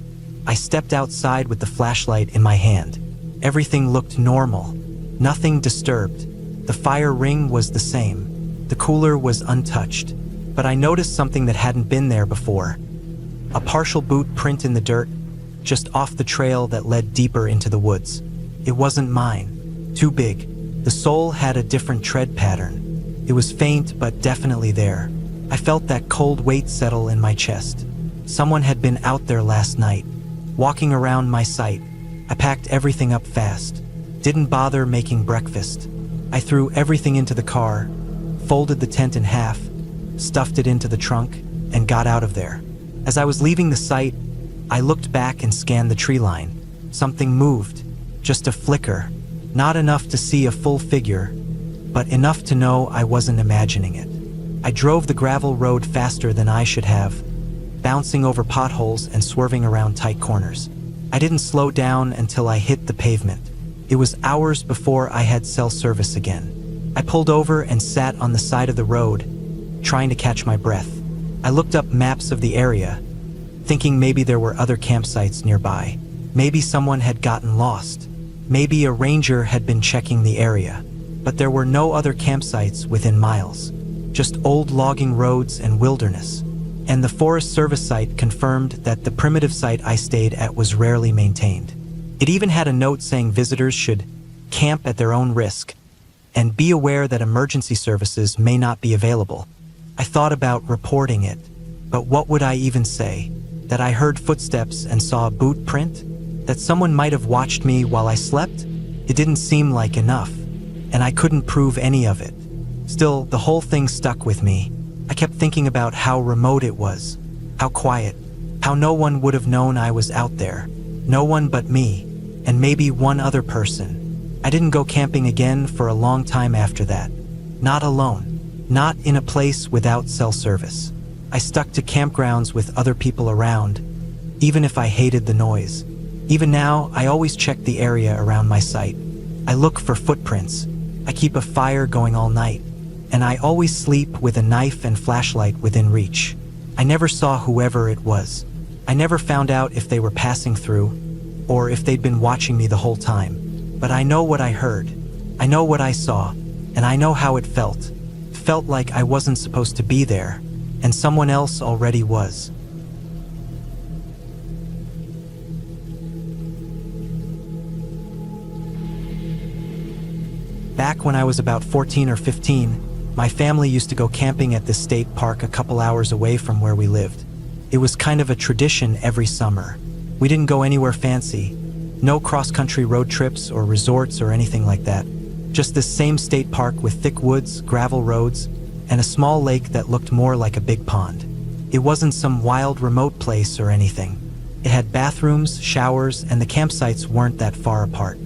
I stepped outside with the flashlight in my hand. Everything looked normal, nothing disturbed. The fire ring was the same. The cooler was untouched. But I noticed something that hadn't been there before. A partial boot print in the dirt, just off the trail that led deeper into the woods. It wasn't mine. Too big. The sole had a different tread pattern. It was faint, but definitely there. I felt that cold weight settle in my chest. Someone had been out there last night, walking around my site. I packed everything up fast. Didn't bother making breakfast. I threw everything into the car, folded the tent in half, stuffed it into the trunk, and got out of there. As I was leaving the site, I looked back and scanned the tree line. Something moved, just a flicker. Not enough to see a full figure, but enough to know I wasn't imagining it. I drove the gravel road faster than I should have, bouncing over potholes and swerving around tight corners. I didn't slow down until I hit the pavement. It was hours before I had cell service again. I pulled over and sat on the side of the road, trying to catch my breath. I looked up maps of the area, thinking maybe there were other campsites nearby. Maybe someone had gotten lost. Maybe a ranger had been checking the area. But there were no other campsites within miles. Just old logging roads and wilderness. And the Forest Service site confirmed that the primitive site I stayed at was rarely maintained. It even had a note saying visitors should camp at their own risk and be aware that emergency services may not be available. I thought about reporting it, but what would I even say? That I heard footsteps and saw a boot print? That someone might have watched me while I slept? It didn't seem like enough, and I couldn't prove any of it. Still, the whole thing stuck with me. I kept thinking about how remote it was, how quiet, how no one would have known I was out there. No one but me, and maybe one other person. I didn't go camping again for a long time after that. Not alone, not in a place without cell service. I stuck to campgrounds with other people around, even if I hated the noise. Even now, I always check the area around my site. I look for footprints. I keep a fire going all night. And I always sleep with a knife and flashlight within reach. I never saw whoever it was. I never found out if they were passing through, or if they'd been watching me the whole time. But I know what I heard. I know what I saw, and I know how it felt. It felt like I wasn't supposed to be there, and someone else already was. Back when I was about 14 or 15, my family used to go camping at this state park a couple hours away from where we lived. It was kind of a tradition every summer. We didn't go anywhere fancy. No cross-country road trips or resorts or anything like that. Just this same state park with thick woods, gravel roads, and a small lake that looked more like a big pond. It wasn't some wild remote place or anything. It had bathrooms, showers, and the campsites weren't that far apart.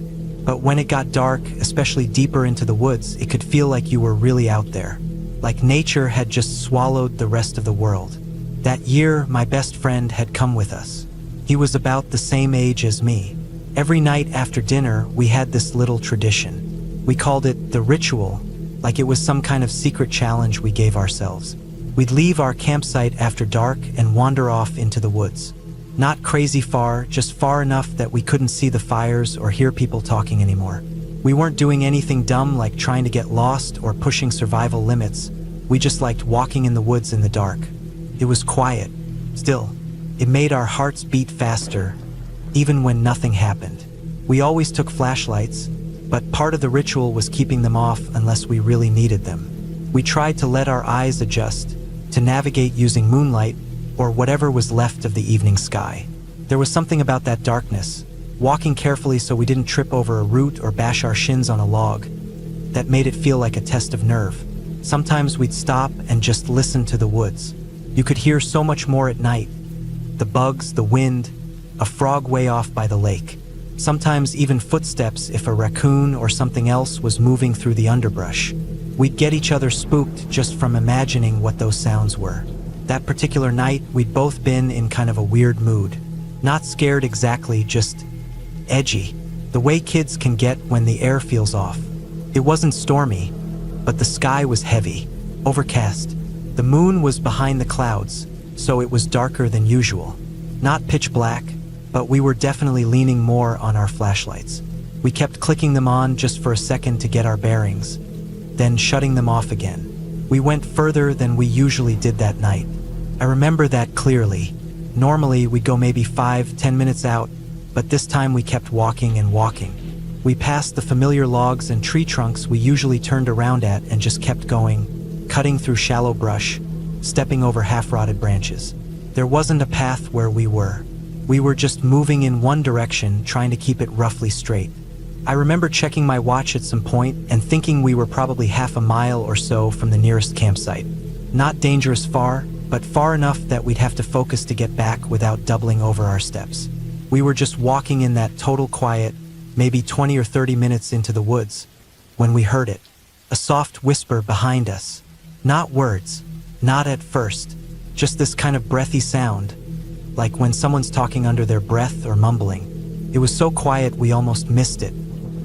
But when it got dark, especially deeper into the woods, it could feel like you were really out there. Like nature had just swallowed the rest of the world. That year, my best friend had come with us. He was about the same age as me. Every night after dinner, we had this little tradition. We called it the ritual, like it was some kind of secret challenge we gave ourselves. We'd leave our campsite after dark and wander off into the woods. Not crazy far, just far enough that we couldn't see the fires or hear people talking anymore. We weren't doing anything dumb like trying to get lost or pushing survival limits. We just liked walking in the woods in the dark. It was quiet. Still, it made our hearts beat faster, even when nothing happened. We always took flashlights, but part of the ritual was keeping them off unless we really needed them. We tried to let our eyes adjust, to navigate using moonlight or whatever was left of the evening sky. There was something about that darkness, walking carefully so we didn't trip over a root or bash our shins on a log, that made it feel like a test of nerve. Sometimes we'd stop and just listen to the woods. You could hear so much more at night. The bugs, the wind, a frog way off by the lake. Sometimes even footsteps if a raccoon or something else was moving through the underbrush. We'd get each other spooked just from imagining what those sounds were. That particular night, we'd both been in kind of a weird mood. Not scared exactly, just edgy. The way kids can get when the air feels off. It wasn't stormy, but the sky was heavy, overcast. The moon was behind the clouds, so it was darker than usual. Not pitch black, but we were definitely leaning more on our flashlights. We kept clicking them on just for a second to get our bearings, then shutting them off again. We went further than we usually did that night. I remember that clearly. Normally, we'd go maybe 5-10 minutes out, but this time we kept walking and walking. We passed the familiar logs and tree trunks we usually turned around at and just kept going, cutting through shallow brush, stepping over half-rotted branches. There wasn't a path where we were. We were just moving in one direction, trying to keep it roughly straight. I remember checking my watch at some point and thinking we were probably half a mile or so from the nearest campsite. Not dangerous far, but far enough that we'd have to focus to get back without doubling over our steps. We were just walking in that total quiet, maybe 20 or 30 minutes into the woods, when we heard it. A soft whisper behind us. Not words, not at first, Just this kind of breathy sound, like when someone's talking under their breath or mumbling. It was so quiet we almost missed it.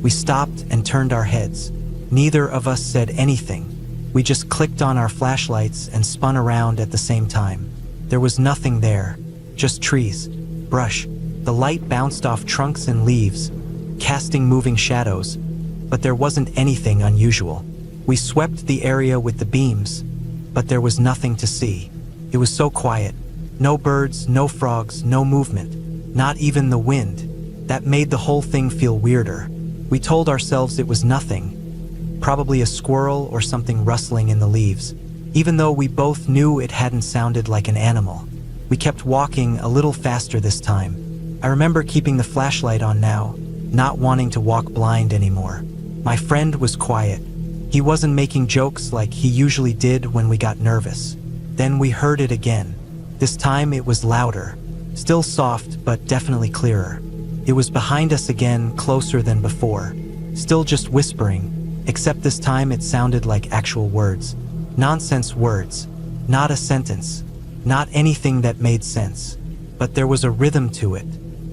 We stopped and turned our heads. Neither of us said anything. We just clicked on our flashlights and spun around at the same time. There was nothing there, just trees, brush. The light bounced off trunks and leaves, casting moving shadows, but there wasn't anything unusual. We swept the area with the beams, but there was nothing to see. It was so quiet. No birds, no frogs, no movement, not even the wind. That made the whole thing feel weirder. We told ourselves it was nothing, probably a squirrel or something rustling in the leaves, even though we both knew it hadn't sounded like an animal. We kept walking a little faster this time. I remember keeping the flashlight on now, not wanting to walk blind anymore. My friend was quiet. He wasn't making jokes like he usually did when we got nervous. Then we heard it again. This time it was louder, still soft but definitely clearer. It was behind us again, closer than before, still just whispering, except this time it sounded like actual words. Nonsense words, not a sentence, not anything that made sense. But there was a rhythm to it,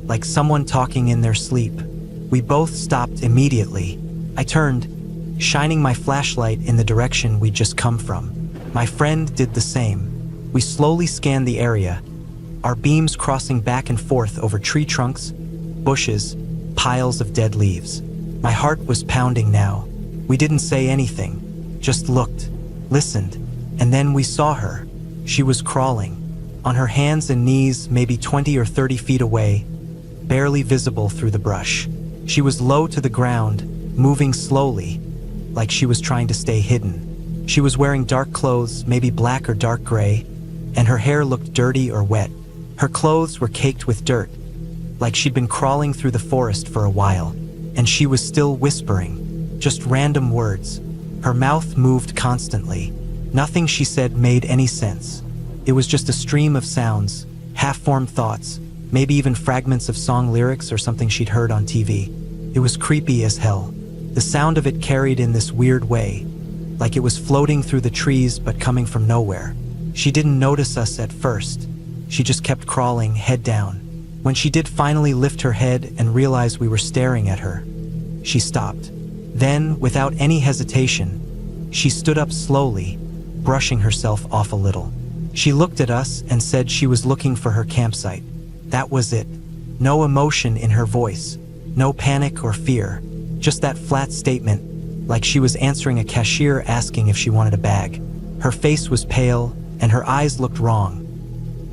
like someone talking in their sleep. We both stopped immediately. I turned, shining my flashlight in the direction we'd just come from. My friend did the same. We slowly scanned the area, our beams crossing back and forth over tree trunks, bushes, piles of dead leaves. My heart was pounding now. We didn't say anything, just looked, listened, and then we saw her. She was crawling, on her hands and knees, maybe 20 or 30 feet away, barely visible through the brush. She was low to the ground, moving slowly, like she was trying to stay hidden. She was wearing dark clothes, maybe black or dark gray, and her hair looked dirty or wet. Her clothes were caked with dirt, like she'd been crawling through the forest for a while, and she was still whispering. Just random words. Her mouth moved constantly. Nothing she said made any sense. It was just a stream of sounds, half-formed thoughts, maybe even fragments of song lyrics or something she'd heard on TV. It was creepy as hell. The sound of it carried in this weird way, like it was floating through the trees but coming from nowhere. She didn't notice us at first. She just kept crawling, head down. When she did finally lift her head and realize we were staring at her, she stopped. Then, without any hesitation, she stood up slowly, brushing herself off a little. She looked at us and said she was looking for her campsite. That was it. No emotion in her voice, no panic or fear, just that flat statement, like she was answering a cashier asking if she wanted a bag. Her face was pale, and her eyes looked wrong.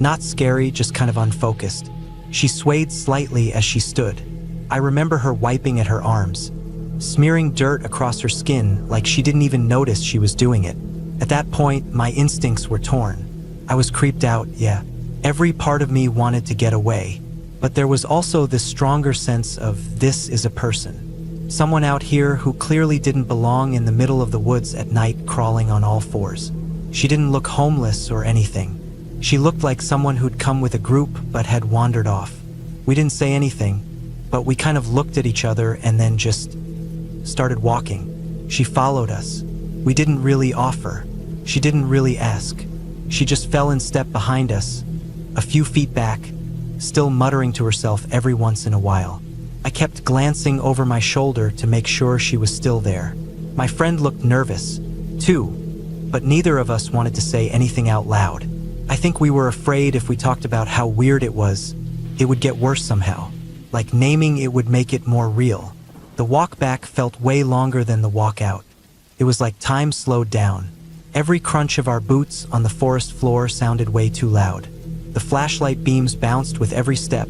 Not scary, just kind of unfocused. She swayed slightly as she stood. I remember her wiping at her arms, smearing dirt across her skin like she didn't even notice she was doing it. At that point, my instincts were torn. I was creeped out, yeah. Every part of me wanted to get away. But there was also this stronger sense of this is a person. Someone out here who clearly didn't belong in the middle of the woods at night crawling on all fours. She didn't look homeless or anything. She looked like someone who'd come with a group but had wandered off. We didn't say anything, but we kind of looked at each other and then just started walking. She followed us. We didn't really offer. She didn't really ask. She just fell in step behind us, a few feet back, still muttering to herself every once in a while. I kept glancing over my shoulder to make sure she was still there. My friend looked nervous, too, but neither of us wanted to say anything out loud. I think we were afraid if we talked about how weird it was, it would get worse somehow. Like naming it would make it more real. The walk back felt way longer than the walk out. It was like time slowed down. Every crunch of our boots on the forest floor sounded way too loud. The flashlight beams bounced with every step,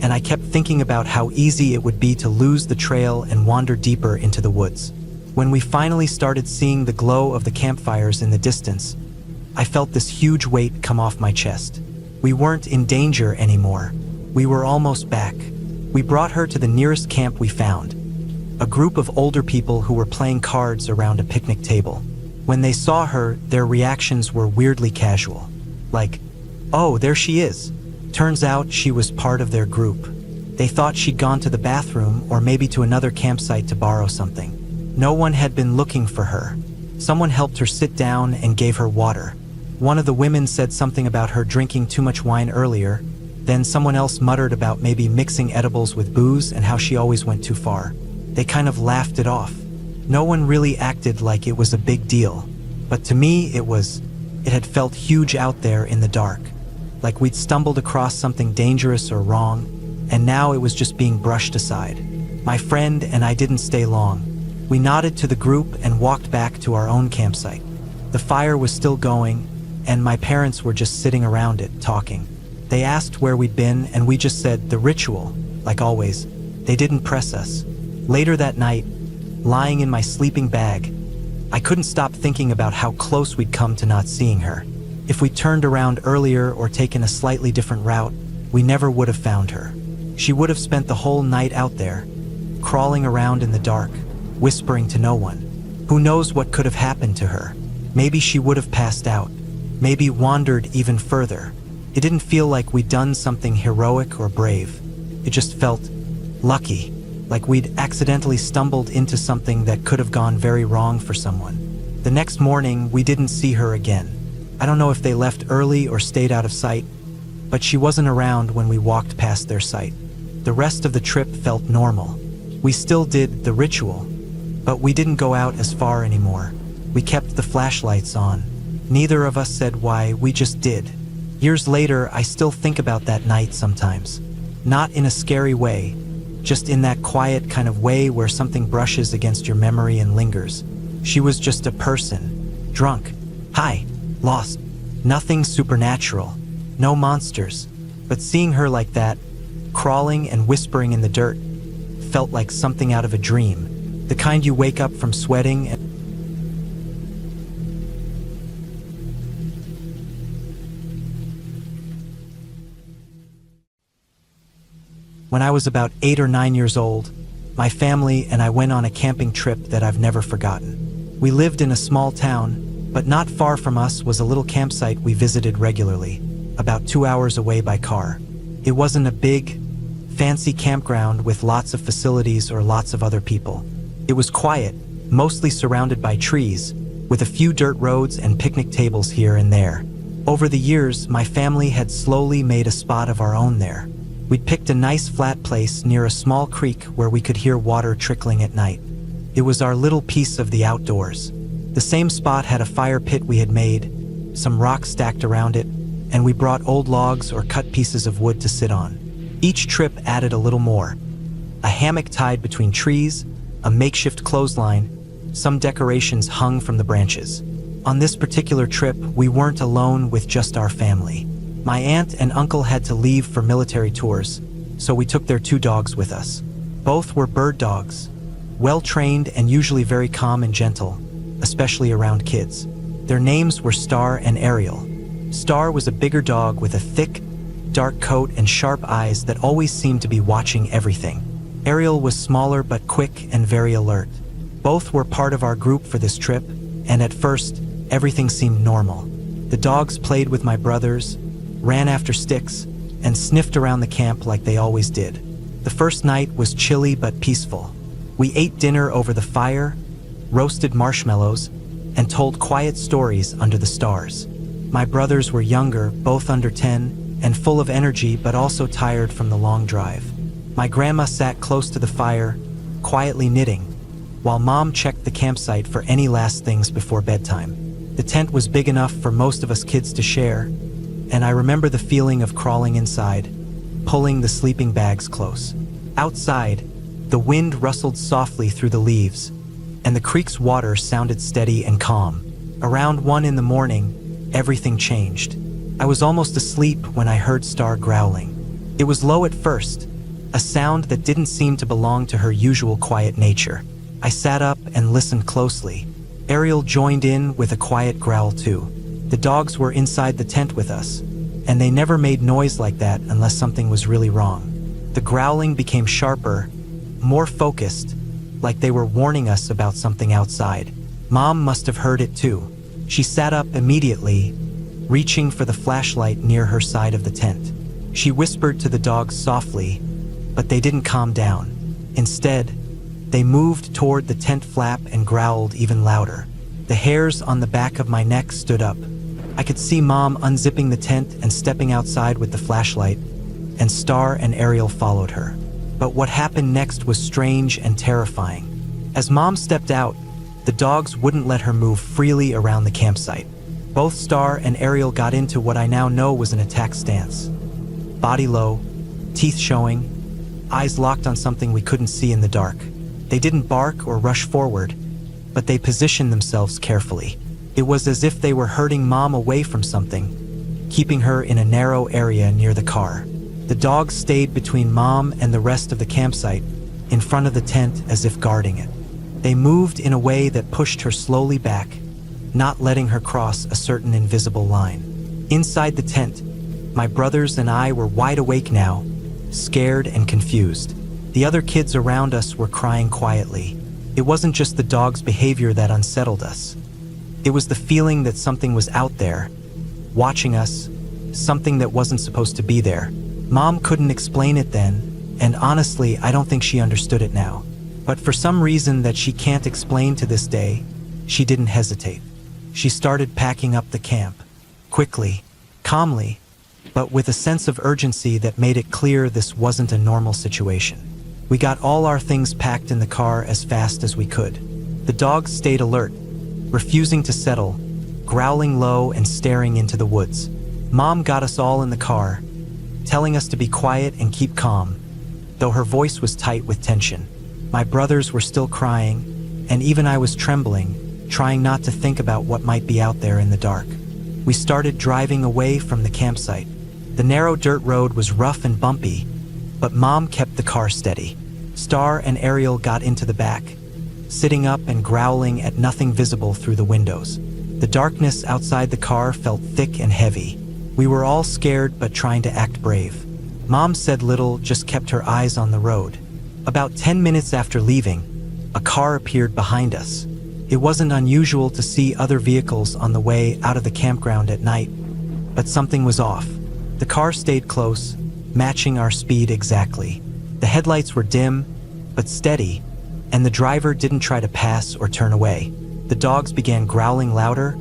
and I kept thinking about how easy it would be to lose the trail and wander deeper into the woods. When we finally started seeing the glow of the campfires in the distance, I felt this huge weight come off my chest. We weren't in danger anymore. We were almost back. We brought her to the nearest camp we found, a group of older people who were playing cards around a picnic table. When they saw her, their reactions were weirdly casual. Like, "Oh, there she is." Turns out she was part of their group. They thought she'd gone to the bathroom or maybe to another campsite to borrow something. No one had been looking for her. Someone helped her sit down and gave her water. One of the women said something about her drinking too much wine earlier, then someone else muttered about maybe mixing edibles with booze and how she always went too far. They kind of laughed it off. No one really acted like it was a big deal, but to me it had felt huge out there in the dark, like we'd stumbled across something dangerous or wrong, and now it was just being brushed aside. My friend and I didn't stay long. We nodded to the group and walked back to our own campsite. The fire was still going, and my parents were just sitting around it, talking. They asked where we'd been, and we just said, the ritual, like always. They didn't press us. Later that night, lying in my sleeping bag, I couldn't stop thinking about how close we'd come to not seeing her. If we turned around earlier or taken a slightly different route, we never would have found her. She would have spent the whole night out there, crawling around in the dark, whispering to no one. Who knows what could have happened to her? Maybe she would have passed out, maybe wandered even further. It didn't feel like we'd done something heroic or brave. It just felt lucky, like we'd accidentally stumbled into something that could have gone very wrong for someone. The next morning, we didn't see her again. I don't know if they left early or stayed out of sight, but she wasn't around when we walked past their site. The rest of the trip felt normal. We still did the ritual, but we didn't go out as far anymore. We kept the flashlights on. Neither of us said why, we just did. Years later, I still think about that night sometimes. Not in a scary way, just in that quiet kind of way where something brushes against your memory and lingers. She was just a person. Drunk. High. Lost. Nothing supernatural. No monsters. But seeing her like that, crawling and whispering in the dirt, felt like something out of a dream. The kind you wake up from sweating and When I was about 8 or 9 years old, my family and I went on a camping trip that I've never forgotten. We lived in a small town, but not far from us was a little campsite we visited regularly, about 2 hours away by car. It wasn't a big, fancy campground with lots of facilities or lots of other people. It was quiet, mostly surrounded by trees, with a few dirt roads and picnic tables here and there. Over the years, my family had slowly made a spot of our own there. We'd picked a nice flat place near a small creek where we could hear water trickling at night. It was our little piece of the outdoors. The same spot had a fire pit we had made, some rocks stacked around it, and we brought old logs or cut pieces of wood to sit on. Each trip added a little more. A hammock tied between trees, a makeshift clothesline, some decorations hung from the branches. On this particular trip, we weren't alone with just our family. My aunt and uncle had to leave for military tours, so we took their 2 dogs with us. Both were bird dogs, well-trained and usually very calm and gentle, especially around kids. Their names were Star and Ariel. Star was a bigger dog with a thick, dark coat and sharp eyes that always seemed to be watching everything. Ariel was smaller but quick and very alert. Both were part of our group for this trip, and at first, everything seemed normal. The dogs played with my brothers, ran after sticks, and sniffed around the camp like they always did. The first night was chilly but peaceful. We ate dinner over the fire, roasted marshmallows, and told quiet stories under the stars. My brothers were younger, both under 10, and full of energy but also tired from the long drive. My grandma sat close to the fire, quietly knitting, while Mom checked the campsite for any last things before bedtime. The tent was big enough for most of us kids to share, and I remember the feeling of crawling inside, pulling the sleeping bags close. Outside, the wind rustled softly through the leaves, and the creek's water sounded steady and calm. Around 1 in the morning, everything changed. I was almost asleep when I heard Star growling. It was low at first, a sound that didn't seem to belong to her usual quiet nature. I sat up and listened closely. Ariel joined in with a quiet growl too. The dogs were inside the tent with us, and they never made noise like that unless something was really wrong. The growling became sharper, more focused, like they were warning us about something outside. Mom must have heard it too. She sat up immediately, reaching for the flashlight near her side of the tent. She whispered to the dogs softly, but they didn't calm down. Instead, they moved toward the tent flap and growled even louder. The hairs on the back of my neck stood up. I could see Mom unzipping the tent and stepping outside with the flashlight, and Star and Ariel followed her. But what happened next was strange and terrifying. As Mom stepped out, the dogs wouldn't let her move freely around the campsite. Both Star and Ariel got into what I now know was an attack stance. Body low, teeth showing, eyes locked on something we couldn't see in the dark. They didn't bark or rush forward, but they positioned themselves carefully. It was as if they were herding Mom away from something, keeping her in a narrow area near the car. The dogs stayed between Mom and the rest of the campsite, in front of the tent as if guarding it. They moved in a way that pushed her slowly back, not letting her cross a certain invisible line. Inside the tent, my brothers and I were wide awake now, scared and confused. The other kids around us were crying quietly. It wasn't just the dog's behavior that unsettled us. It was the feeling that something was out there, watching us, something that wasn't supposed to be there. Mom couldn't explain it then, and honestly, I don't think she understood it now. But for some reason that she can't explain to this day, she didn't hesitate. She started packing up the camp, quickly, calmly, but with a sense of urgency that made it clear this wasn't a normal situation. We got all our things packed in the car as fast as we could. The dogs stayed alert, refusing to settle, growling low and staring into the woods. Mom got us all in the car, telling us to be quiet and keep calm, though her voice was tight with tension. My brothers were still crying, and even I was trembling, trying not to think about what might be out there in the dark. We started driving away from the campsite. The narrow dirt road was rough and bumpy, but Mom kept the car steady. Star and Ariel got into the back, sitting up and growling at nothing visible through the windows. The darkness outside the car felt thick and heavy. We were all scared but trying to act brave. Mom said little, just kept her eyes on the road. About 10 minutes after leaving, a car appeared behind us. It wasn't unusual to see other vehicles on the way out of the campground at night, but something was off. The car stayed close, matching our speed exactly. The headlights were dim, but steady, and the driver didn't try to pass or turn away. The dogs began growling louder,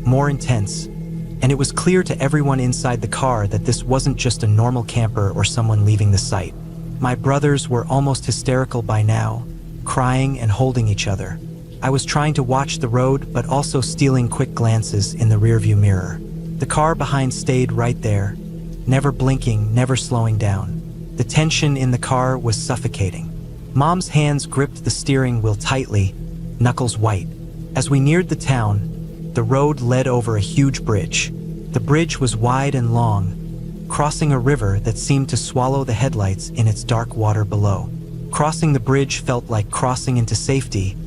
more intense, and it was clear to everyone inside the car that this wasn't just a normal camper or someone leaving the site. My brothers were almost hysterical by now, crying and holding each other. I was trying to watch the road, but also stealing quick glances in the rearview mirror. The car behind stayed right there, never blinking, never slowing down. The tension in the car was suffocating. Mom's hands gripped the steering wheel tightly, knuckles white. As we neared the town, the road led over a huge bridge. The bridge was wide and long, crossing a river that seemed to swallow the headlights in its dark water below. Crossing the bridge felt like crossing into safety,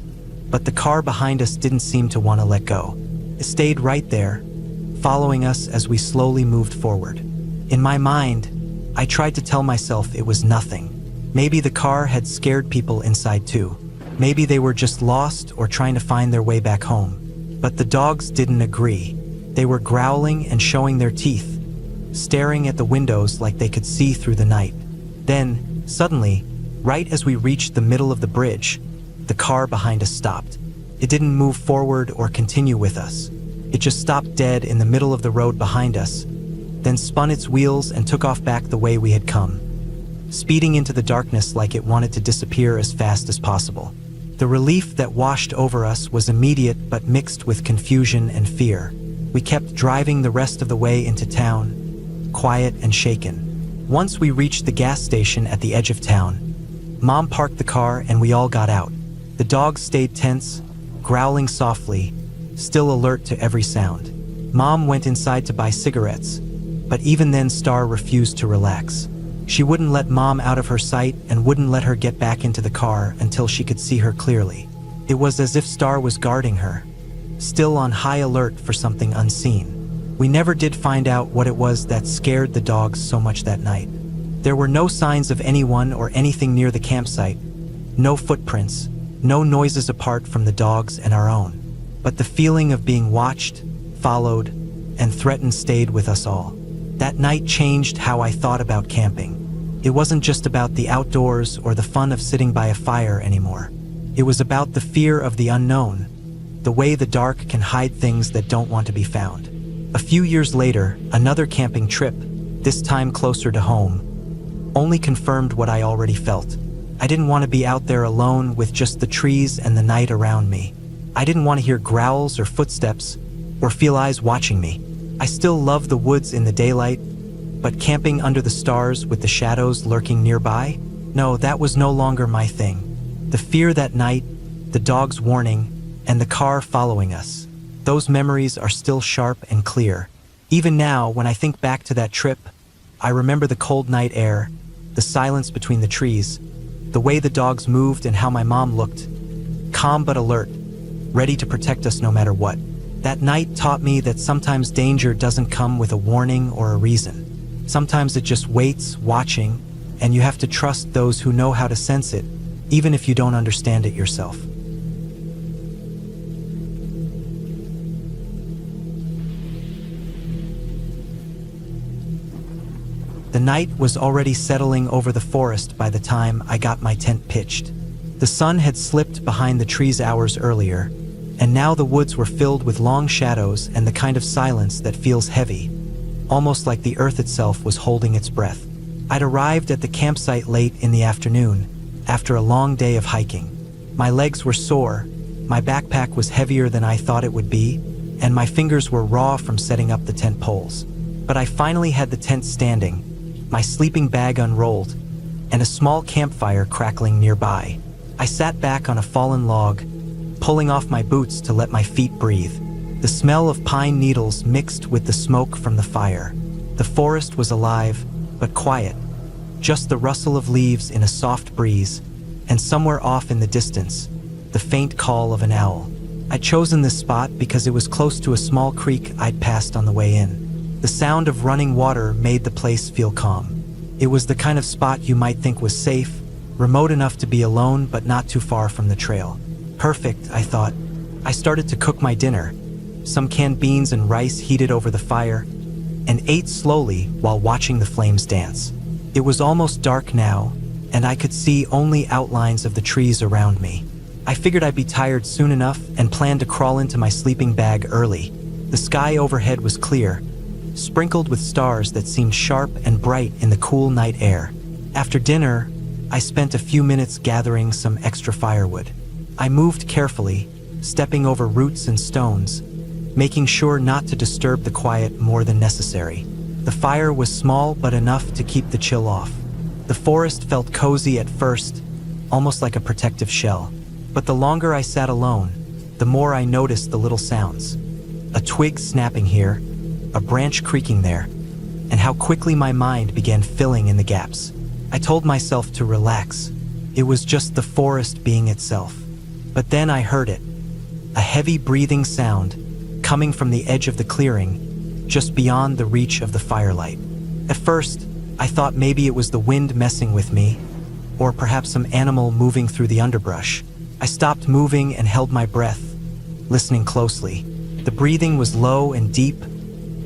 but the car behind us didn't seem to want to let go. It stayed right there, following us as we slowly moved forward. In my mind, I tried to tell myself it was nothing. Maybe the car had scared people inside too. Maybe they were just lost or trying to find their way back home. But the dogs didn't agree. They were growling and showing their teeth, staring at the windows like they could see through the night. Then, suddenly, right as we reached the middle of the bridge, the car behind us stopped. It didn't move forward or continue with us. It just stopped dead in the middle of the road behind us, then spun its wheels and took off back the way we had come, speeding into the darkness like it wanted to disappear as fast as possible. The relief that washed over us was immediate but mixed with confusion and fear. We kept driving the rest of the way into town, quiet and shaken. Once we reached the gas station at the edge of town, Mom parked the car and we all got out. The dogs stayed tense, growling softly, still alert to every sound. Mom went inside to buy cigarettes, but even then Star refused to relax. She wouldn't let Mom out of her sight and wouldn't let her get back into the car until she could see her clearly. It was as if Star was guarding her, still on high alert for something unseen. We never did find out what it was that scared the dogs so much that night. There were no signs of anyone or anything near the campsite, no footprints, no noises apart from the dogs and our own. But the feeling of being watched, followed, and threatened stayed with us all. That night changed how I thought about camping. It wasn't just about the outdoors or the fun of sitting by a fire anymore. It was about the fear of the unknown, the way the dark can hide things that don't want to be found. A few years later, another camping trip, this time closer to home, only confirmed what I already felt. I didn't want to be out there alone with just the trees and the night around me. I didn't want to hear growls or footsteps, or feel eyes watching me. I still love the woods in the daylight, but camping under the stars with the shadows lurking nearby? No, that was no longer my thing. The fear that night, the dog's warning, and the car following us. Those memories are still sharp and clear. Even now, when I think back to that trip, I remember the cold night air, the silence between the trees, the way the dogs moved and how my mom looked, calm but alert, ready to protect us no matter what. That night taught me that sometimes danger doesn't come with a warning or a reason. Sometimes it just waits, watching, and you have to trust those who know how to sense it, even if you don't understand it yourself. The night was already settling over the forest by the time I got my tent pitched. The sun had slipped behind the trees hours earlier, and now the woods were filled with long shadows and the kind of silence that feels heavy, almost like the earth itself was holding its breath. I'd arrived at the campsite late in the afternoon, after a long day of hiking. My legs were sore, my backpack was heavier than I thought it would be, and my fingers were raw from setting up the tent poles. But I finally had the tent standing, my sleeping bag unrolled, and a small campfire crackling nearby. I sat back on a fallen log, pulling off my boots to let my feet breathe. The smell of pine needles mixed with the smoke from the fire. The forest was alive, but quiet. Just the rustle of leaves in a soft breeze, and somewhere off in the distance, the faint call of an owl. I'd chosen this spot because it was close to a small creek I'd passed on the way in. The sound of running water made the place feel calm. It was the kind of spot you might think was safe, remote enough to be alone but not too far from the trail. Perfect, I thought. I started to cook my dinner, some canned beans and rice heated over the fire, and ate slowly while watching the flames dance. It was almost dark now, and I could see only outlines of the trees around me. I figured I'd be tired soon enough and planned to crawl into my sleeping bag early. The sky overhead was clear, sprinkled with stars that seemed sharp and bright in the cool night air. After dinner, I spent a few minutes gathering some extra firewood. I moved carefully, stepping over roots and stones, making sure not to disturb the quiet more than necessary. The fire was small but enough to keep the chill off. The forest felt cozy at first, almost like a protective shell. But the longer I sat alone, the more I noticed the little sounds. A twig snapping here, a branch creaking there, and how quickly my mind began filling in the gaps. I told myself to relax. It was just the forest being itself. But then I heard it. A heavy breathing sound coming from the edge of the clearing, just beyond the reach of the firelight. At first, I thought maybe it was the wind messing with me, or perhaps some animal moving through the underbrush. I stopped moving and held my breath, listening closely. The breathing was low and deep,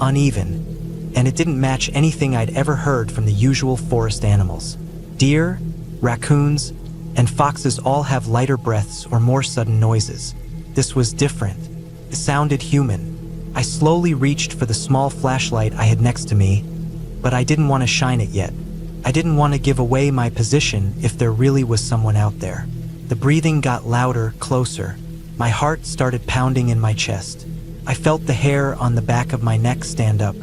uneven, and it didn't match anything I'd ever heard from the usual forest animals. Deer, raccoons, and foxes all have lighter breaths or more sudden noises. This was different. It sounded human. I slowly reached for the small flashlight I had next to me, but I didn't want to shine it yet. I didn't want to give away my position if there really was someone out there. The breathing got louder, closer. My heart started pounding in my chest. I felt the hair on the back of my neck stand up.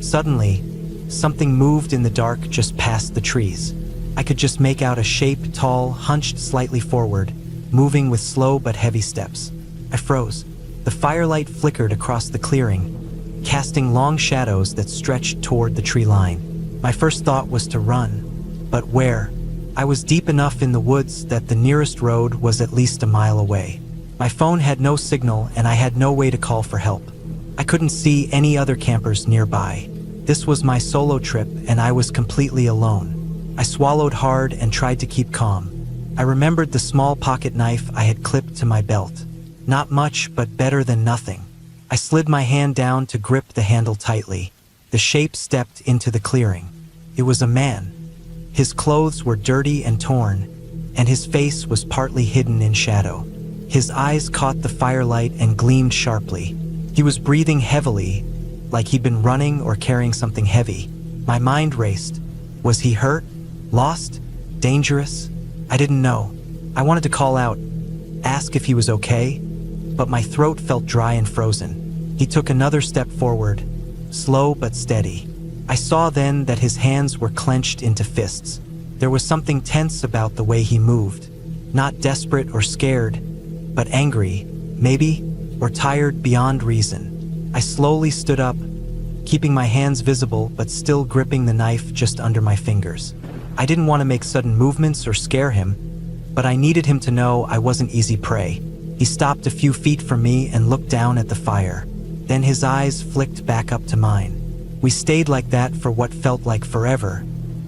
Suddenly, something moved in the dark just past the trees. I could just make out a shape, tall, hunched slightly forward, moving with slow but heavy steps. I froze. The firelight flickered across the clearing, casting long shadows that stretched toward the tree line. My first thought was to run, but where? I was deep enough in the woods that the nearest road was at least a mile away. My phone had no signal and I had no way to call for help. I couldn't see any other campers nearby. This was my solo trip and I was completely alone. I swallowed hard and tried to keep calm. I remembered the small pocket knife I had clipped to my belt. Not much, but better than nothing. I slid my hand down to grip the handle tightly. The shape stepped into the clearing. It was a man. His clothes were dirty and torn, and his face was partly hidden in shadow. His eyes caught the firelight and gleamed sharply. He was breathing heavily, like he'd been running or carrying something heavy. My mind raced. Was he hurt? Lost? Dangerous? I didn't know. I wanted to call out, ask if he was okay, but my throat felt dry and frozen. He took another step forward, slow but steady. I saw then that his hands were clenched into fists. There was something tense about the way he moved. Not desperate or scared, but angry, maybe, or tired beyond reason. I slowly stood up, keeping my hands visible but still gripping the knife just under my fingers. I didn't want to make sudden movements or scare him, but I needed him to know I wasn't easy prey. He stopped a few feet from me and looked down at the fire. Then his eyes flicked back up to mine. We stayed like that for what felt like forever,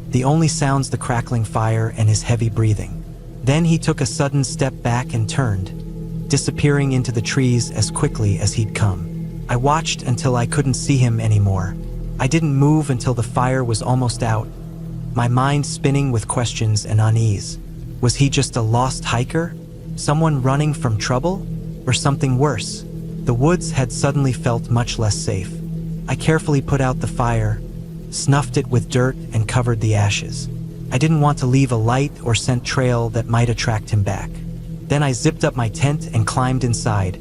the only sounds the crackling fire and his heavy breathing. Then he took a sudden step back and turned, disappearing into the trees as quickly as he'd come. I watched until I couldn't see him anymore. I didn't move until the fire was almost out, my mind spinning with questions and unease. Was he just a lost hiker? Someone running from trouble? Or something worse? The woods had suddenly felt much less safe. I carefully put out the fire, snuffed it with dirt, and covered the ashes. I didn't want to leave a light or scent trail that might attract him back. Then I zipped up my tent and climbed inside,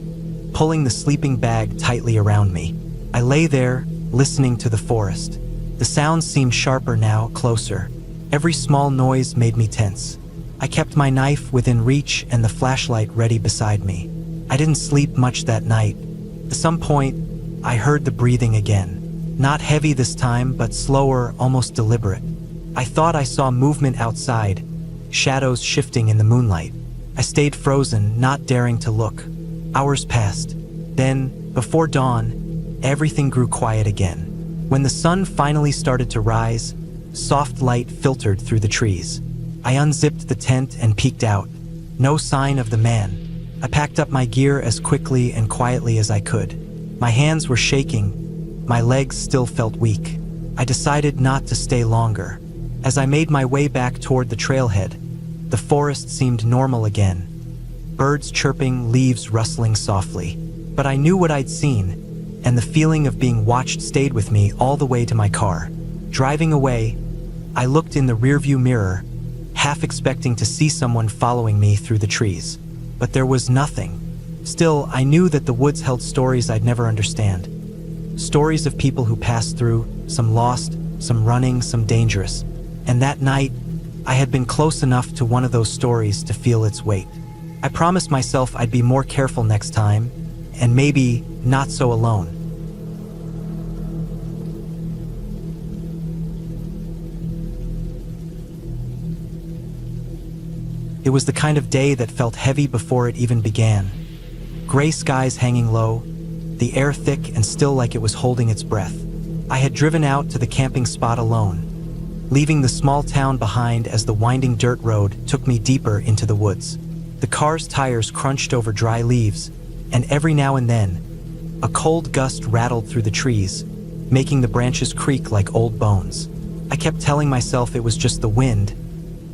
pulling the sleeping bag tightly around me. I lay there, listening to the forest. The sounds seemed sharper now, closer. Every small noise made me tense. I kept my knife within reach and the flashlight ready beside me. I didn't sleep much that night. At some point, I heard the breathing again. Not heavy this time, but slower, almost deliberate. I thought I saw movement outside, shadows shifting in the moonlight. I stayed frozen, not daring to look. Hours passed. Then, before dawn, everything grew quiet again. When the sun finally started to rise, soft light filtered through the trees. I unzipped the tent and peeked out. No sign of the man. I packed up my gear as quickly and quietly as I could. My hands were shaking. My legs still felt weak. I decided not to stay longer. As I made my way back toward the trailhead, the forest seemed normal again. Birds chirping, leaves rustling softly. But I knew what I'd seen, and the feeling of being watched stayed with me all the way to my car. Driving away, I looked in the rearview mirror, half expecting to see someone following me through the trees. But there was nothing. Still, I knew that the woods held stories I'd never understand. Stories of people who passed through, some lost, some running, some dangerous. And that night, I had been close enough to one of those stories to feel its weight. I promised myself I'd be more careful next time, and maybe not so alone. It was the kind of day that felt heavy before it even began. Gray skies hanging low, the air thick and still like it was holding its breath. I had driven out to the camping spot alone, leaving the small town behind as the winding dirt road took me deeper into the woods. The car's tires crunched over dry leaves, and every now and then, a cold gust rattled through the trees, making the branches creak like old bones. I kept telling myself it was just the wind,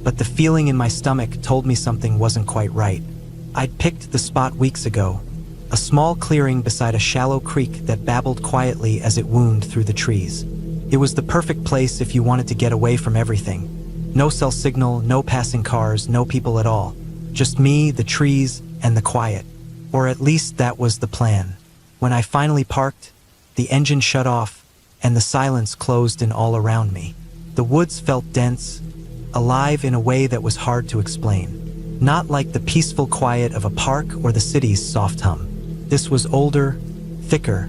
but the feeling in my stomach told me something wasn't quite right. I'd picked the spot weeks ago, a small clearing beside a shallow creek that babbled quietly as it wound through the trees. It was the perfect place if you wanted to get away from everything. No cell signal, no passing cars, no people at all. Just me, the trees, and the quiet. Or at least that was the plan. When I finally parked, the engine shut off, and the silence closed in all around me. The woods felt dense, alive in a way that was hard to explain. Not like the peaceful quiet of a park or the city's soft hum. This was older, thicker,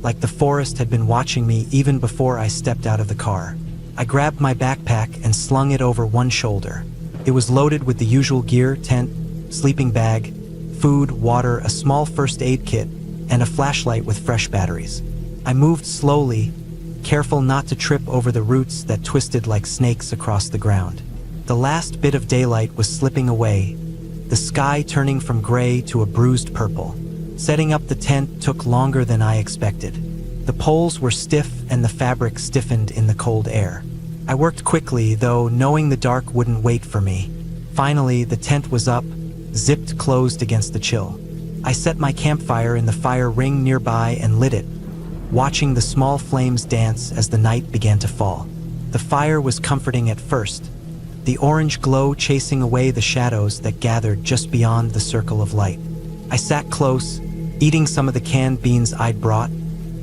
like the forest had been watching me even before I stepped out of the car. I grabbed my backpack and slung it over one shoulder. It was loaded with the usual gear: tent, sleeping bag, food, water, a small first aid kit, and a flashlight with fresh batteries. I moved slowly, careful not to trip over the roots that twisted like snakes across the ground. The last bit of daylight was slipping away, the sky turning from gray to a bruised purple. Setting up the tent took longer than I expected. The poles were stiff and the fabric stiffened in the cold air. I worked quickly, though, knowing the dark wouldn't wait for me. Finally, the tent was up, zipped closed against the chill. I set my campfire in the fire ring nearby and lit it, watching the small flames dance as the night began to fall. The fire was comforting at first, the orange glow chasing away the shadows that gathered just beyond the circle of light. I sat close, eating some of the canned beans I'd brought,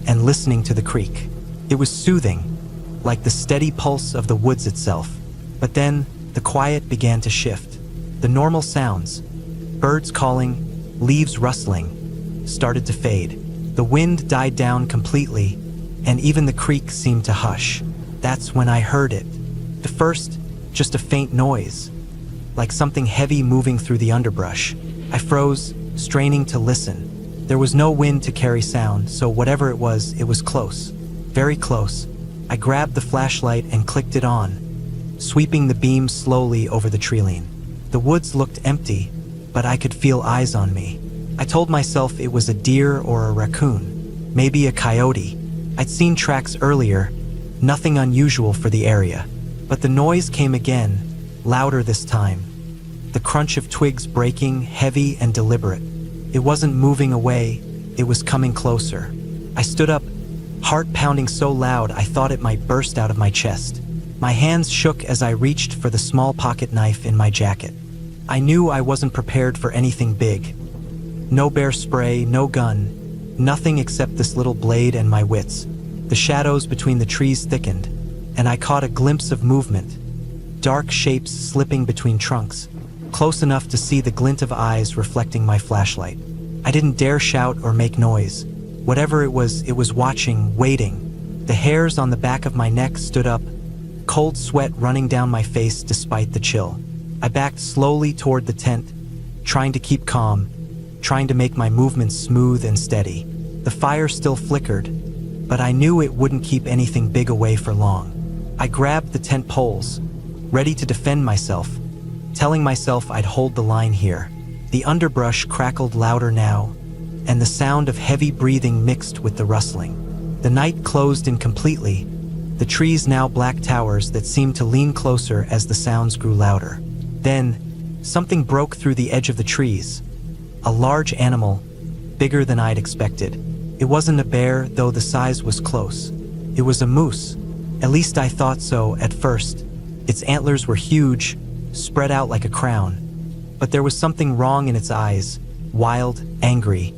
and listening to the creek. It was soothing, like the steady pulse of the woods itself. But then, the quiet began to shift. The normal sounds, birds calling, leaves rustling, started to fade. The wind died down completely, and even the creek seemed to hush. That's when I heard it. At first, just a faint noise, like something heavy moving through the underbrush. I froze, straining to listen. There was no wind to carry sound, so whatever it was close. Very close. I grabbed the flashlight and clicked it on, sweeping the beam slowly over the treeline. The woods looked empty, but I could feel eyes on me. I told myself it was a deer or a raccoon, maybe a coyote. I'd seen tracks earlier, nothing unusual for the area. But the noise came again, louder this time. The crunch of twigs breaking, heavy and deliberate. It wasn't moving away, it was coming closer. I stood up, heart pounding so loud I thought it might burst out of my chest. My hands shook as I reached for the small pocket knife in my jacket. I knew I wasn't prepared for anything big. No bear spray, no gun, nothing except this little blade and my wits. The shadows between the trees thickened, and I caught a glimpse of movement. Dark shapes slipping between trunks, close enough to see the glint of eyes reflecting my flashlight. I didn't dare shout or make noise. Whatever it was watching, waiting. The hairs on the back of my neck stood up, cold sweat running down my face despite the chill. I backed slowly toward the tent, trying to keep calm, trying to make my movements smooth and steady. The fire still flickered, but I knew it wouldn't keep anything big away for long. I grabbed the tent poles, ready to defend myself, telling myself I'd hold the line here. The underbrush crackled louder now, and the sound of heavy breathing mixed with the rustling. The night closed in completely, the trees now black towers that seemed to lean closer as the sounds grew louder. Then, something broke through the edge of the trees. A large animal, bigger than I'd expected. It wasn't a bear, though the size was close. It was a moose. At least I thought so at first. Its antlers were huge, spread out like a crown. But there was something wrong in its eyes, wild, angry.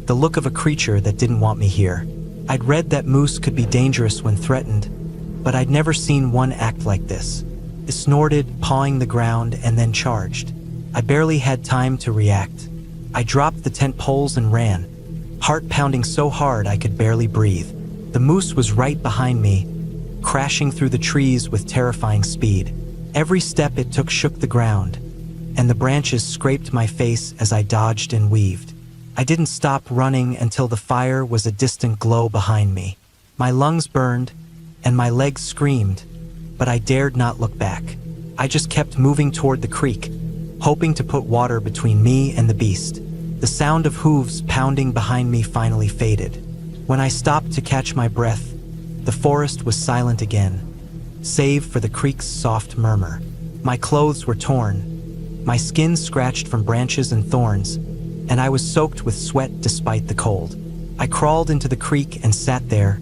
The look of a creature that didn't want me here. I'd read that moose could be dangerous when threatened, but I'd never seen one act like this. It snorted, pawing the ground, and then charged. I barely had time to react. I dropped the tent poles and ran, heart pounding so hard I could barely breathe. The moose was right behind me, crashing through the trees with terrifying speed. Every step it took shook the ground, and the branches scraped my face as I dodged and weaved. I didn't stop running until the fire was a distant glow behind me. My lungs burned, and my legs screamed, but I dared not look back. I just kept moving toward the creek, hoping to put water between me and the beast. The sound of hooves pounding behind me finally faded. When I stopped to catch my breath, the forest was silent again, save for the creek's soft murmur. My clothes were torn, my skin scratched from branches and thorns, and I was soaked with sweat despite the cold. I crawled into the creek and sat there,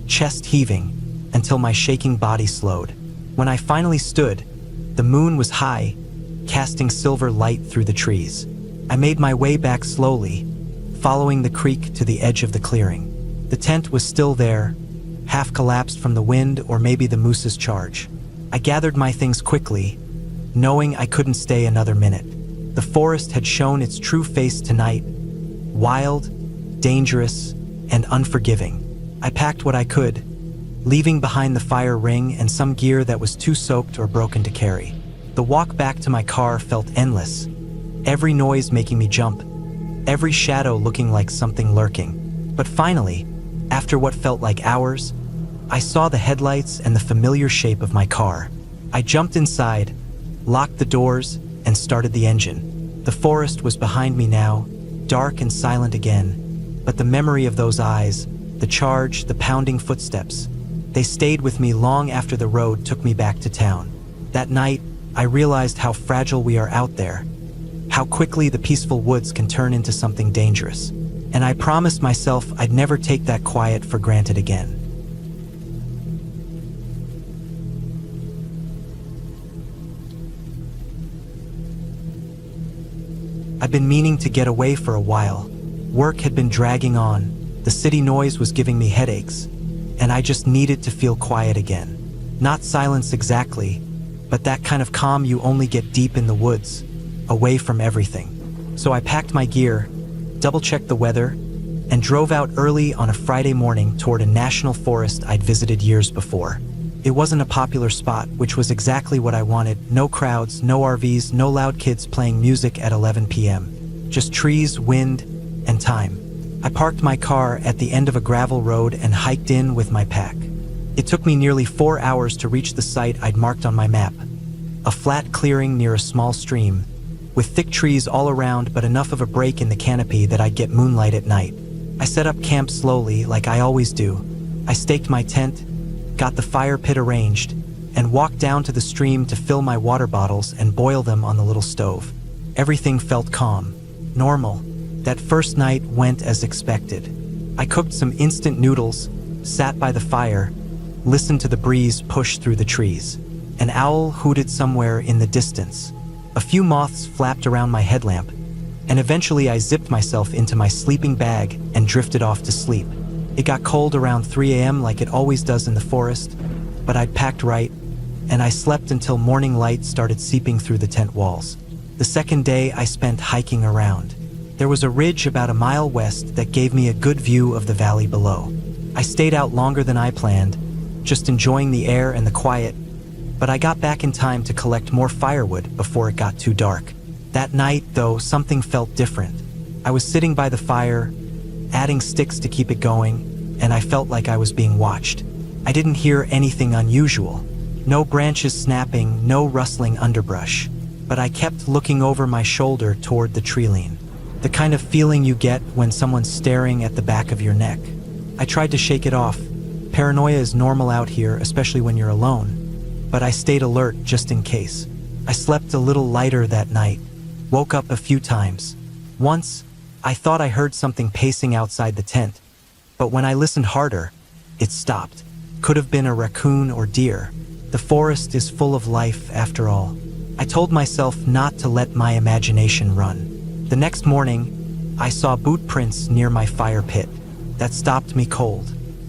chest heaving, until my shaking body slowed. When I finally stood, the moon was high, casting silver light through the trees. I made my way back slowly, following the creek to the edge of the clearing. The tent was still there, half collapsed from the wind or maybe the moose's charge. I gathered my things quickly, knowing I couldn't stay another minute. The forest had shown its true face tonight, wild, dangerous, and unforgiving. I packed what I could, leaving behind the fire ring and some gear that was too soaked or broken to carry. The walk back to my car felt endless, every noise making me jump, every shadow looking like something lurking. But finally, after what felt like hours, I saw the headlights and the familiar shape of my car. I jumped inside, locked the doors, and started the engine. The forest was behind me now, dark and silent again, but the memory of those eyes, the charge, the pounding footsteps, they stayed with me long after the road took me back to town. That night, I realized how fragile we are out there, how quickly the peaceful woods can turn into something dangerous. and I promised myself I'd never take that quiet for granted again. I'd been meaning to get away for a while. Work had been dragging on, the city noise was giving me headaches, and I just needed to feel quiet again. Not silence exactly, but that kind of calm you only get deep in the woods, away from everything. So I packed my gear, double-checked the weather, and drove out early on a Friday morning toward a national forest I'd visited years before. It wasn't a popular spot, which was exactly what I wanted. No crowds, no RVs, no loud kids playing music at 11 p.m. Just trees, wind, and time. I parked my car at the end of a gravel road and hiked in with my pack. It took me nearly 4 hours to reach the site I'd marked on my map. A flat clearing near a small stream, with thick trees all around but enough of a break in the canopy that I'd get moonlight at night. I set up camp slowly, like I always do. I staked my tent, got the fire pit arranged, and walked down to the stream to fill my water bottles and boil them on the little stove. Everything felt calm, normal. That first night went as expected. I cooked some instant noodles, sat by the fire, listened to the breeze push through the trees. An owl hooted somewhere in the distance. A few moths flapped around my headlamp, and eventually I zipped myself into my sleeping bag and drifted off to sleep. It got cold around 3 a.m. like it always does in the forest, but I'd packed right, and I slept until morning light started seeping through the tent walls. The second day I spent hiking around. There was a ridge about a mile west that gave me a good view of the valley below. I stayed out longer than I planned, just enjoying the air and the quiet, but I got back in time to collect more firewood before it got too dark. That night, though, something felt different. I was sitting by the fire, adding sticks to keep it going, and I felt like I was being watched. I didn't hear anything unusual. No branches snapping, no rustling underbrush. But I kept looking over my shoulder toward the tree-line. The kind of feeling you get when someone's staring at the back of your neck. I tried to shake it off. Paranoia is normal out here, especially when you're alone. But I stayed alert just in case. I slept a little lighter that night. Woke up a few times. Once, I thought I heard something pacing outside the tent, but when I listened harder, it stopped. Could have been a raccoon or deer. The forest is full of life after all. I told myself not to let my imagination run. The next morning, I saw boot prints near my fire pit. That stopped me cold.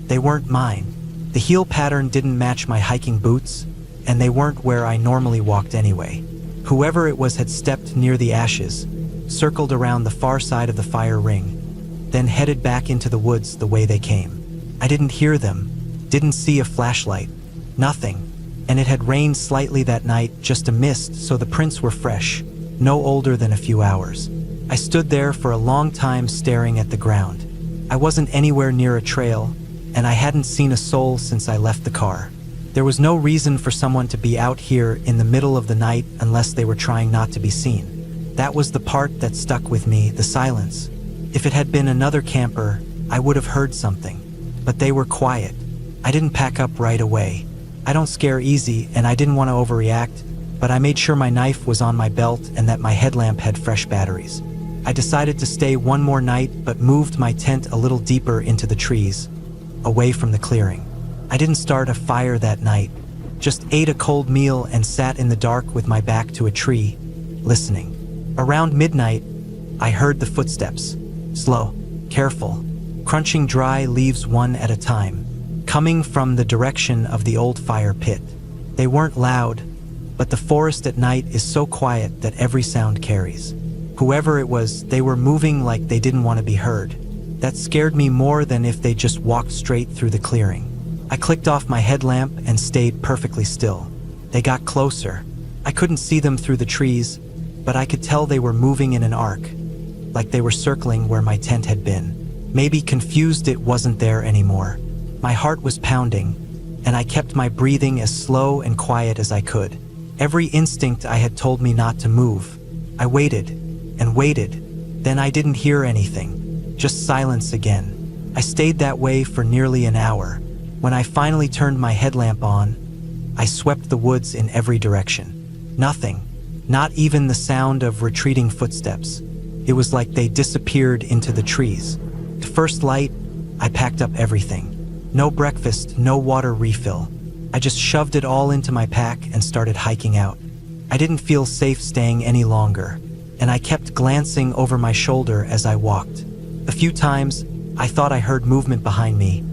They weren't mine. The heel pattern didn't match my hiking boots, and they weren't where I normally walked anyway. Whoever it was had stepped near the ashes, circled around the far side of the fire ring, then headed back into the woods the way they came. I didn't hear them, didn't see a flashlight, nothing, and it had rained slightly that night, just a mist, so the prints were fresh, no older than a few hours. I stood there for a long time staring at the ground. I wasn't anywhere near a trail, and I hadn't seen a soul since I left the car. There was no reason for someone to be out here in the middle of the night unless they were trying not to be seen. That was the part that stuck with me, the silence. If it had been another camper, I would have heard something. But they were quiet. I didn't pack up right away. I don't scare easy, and I didn't want to overreact, but I made sure my knife was on my belt and that my headlamp had fresh batteries. I decided to stay one more night, but moved my tent a little deeper into the trees, away from the clearing. I didn't start a fire that night, just ate a cold meal and sat in the dark with my back to a tree, listening. Around midnight, I heard the footsteps, slow, careful, crunching dry leaves one at a time, coming from the direction of the old fire pit. They weren't loud, but the forest at night is so quiet that every sound carries. Whoever it was, they were moving like they didn't want to be heard. That scared me more than if they just walked straight through the clearing. I clicked off my headlamp and stayed perfectly still. They got closer. I couldn't see them through the trees, but I could tell they were moving in an arc, like they were circling where my tent had been. Maybe confused it wasn't there anymore. My heart was pounding, and I kept my breathing as slow and quiet as I could. Every instinct I had told me not to move. I waited and waited. Then I didn't hear anything, just silence again. I stayed that way for nearly an hour. When I finally turned my headlamp on, I swept the woods in every direction. Nothing. Not even the sound of retreating footsteps. It was like they disappeared into the trees. first light, I packed up everything. No breakfast, no water refill. I just shoved it all into my pack and started hiking out. I didn't feel safe staying any longer, and I kept glancing over my shoulder as I walked. A few times, I thought I heard movement behind me.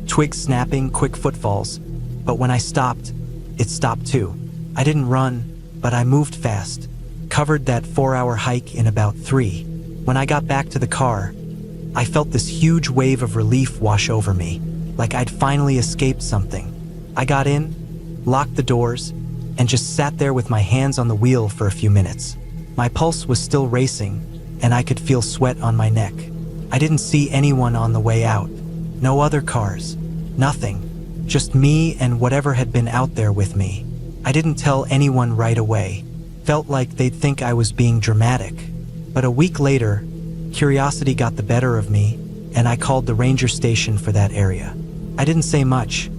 Twigs snapping, quick footfalls. But when I stopped, it stopped too. I didn't run, but I moved fast. Covered that 4-hour hike in about 3. When I got back to the car, I felt this huge wave of relief wash over me, like I'd finally escaped something. I got in, locked the doors, and just sat there with my hands on the wheel for a few minutes. My pulse was still racing, and I could feel sweat on my neck. I didn't see anyone on the way out. No other cars. Nothing. Just me and whatever had been out there with me. I didn't tell anyone right away. Felt like they'd think I was being dramatic. But a week later, curiosity got the better of me, and I called the ranger station for that area. I didn't say much.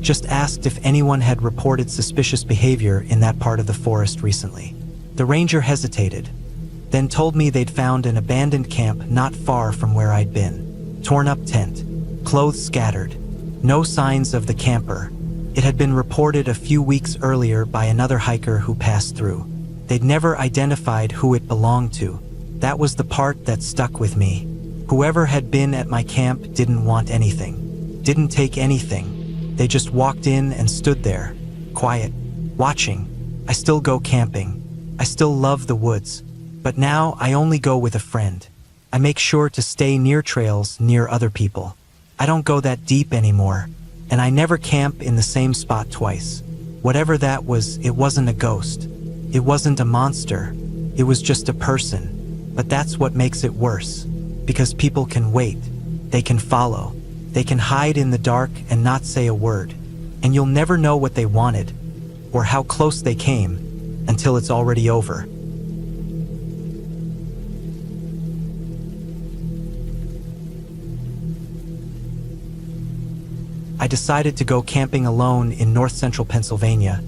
Just asked if anyone had reported suspicious behavior in that part of the forest recently. The ranger hesitated, then told me they'd found an abandoned camp not far from where I'd been. Torn up tent, clothes scattered, no signs of the camper. It had been reported a few weeks earlier by another hiker who passed through. They'd never identified who it belonged to. That was the part that stuck with me. Whoever had been at my camp didn't want anything, didn't take anything. They just walked in and stood there, quiet, watching. I still go camping. I still love the woods. But now I only go with a friend. I make sure to stay near trails near other people. I don't go that deep anymore, and I never camp in the same spot twice. Whatever that was, it wasn't a ghost. It wasn't a monster. It was just a person. But that's what makes it worse. Because people can wait. They can follow. They can hide in the dark and not say a word. And you'll never know what they wanted, or how close they came, until it's already over. I decided to go camping alone in north-central Pennsylvania,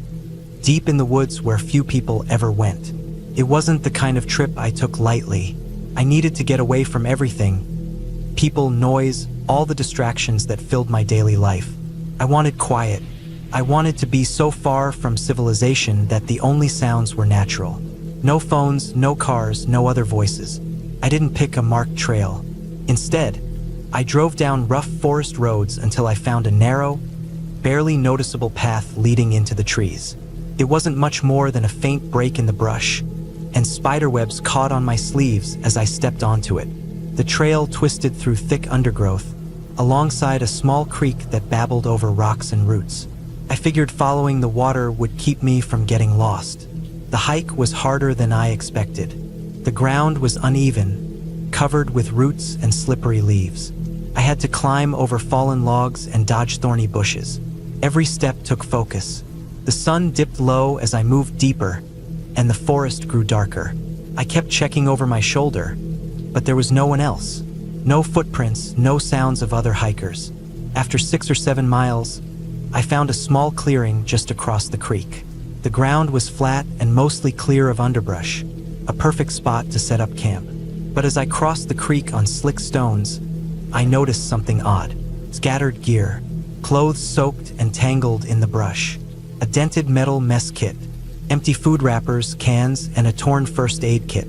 deep in the woods where few people ever went. It wasn't the kind of trip I took lightly. I needed to get away from everything. People, noise, all the distractions that filled my daily life. I wanted quiet. I wanted to be so far from civilization that the only sounds were natural. No phones, no cars, no other voices. I didn't pick a marked trail. Instead, I drove down rough forest roads until I found a narrow, barely noticeable path leading into the trees. It wasn't much more than a faint break in the brush, and spiderwebs caught on my sleeves as I stepped onto it. The trail twisted through thick undergrowth, alongside a small creek that babbled over rocks and roots. I figured following the water would keep me from getting lost. The hike was harder than I expected. The ground was uneven, covered with roots and slippery leaves. I had to climb over fallen logs and dodge thorny bushes. Every step took focus. The sun dipped low as I moved deeper, and the forest grew darker. I kept checking over my shoulder, but there was no one else. No footprints, no sounds of other hikers. After 6 or 7 miles, I found a small clearing just across the creek. The ground was flat and mostly clear of underbrush, a perfect spot to set up camp. But as I crossed the creek on slick stones, I noticed something odd. Scattered gear, clothes soaked and tangled in the brush, a dented metal mess kit, empty food wrappers, cans, and a torn first aid kit.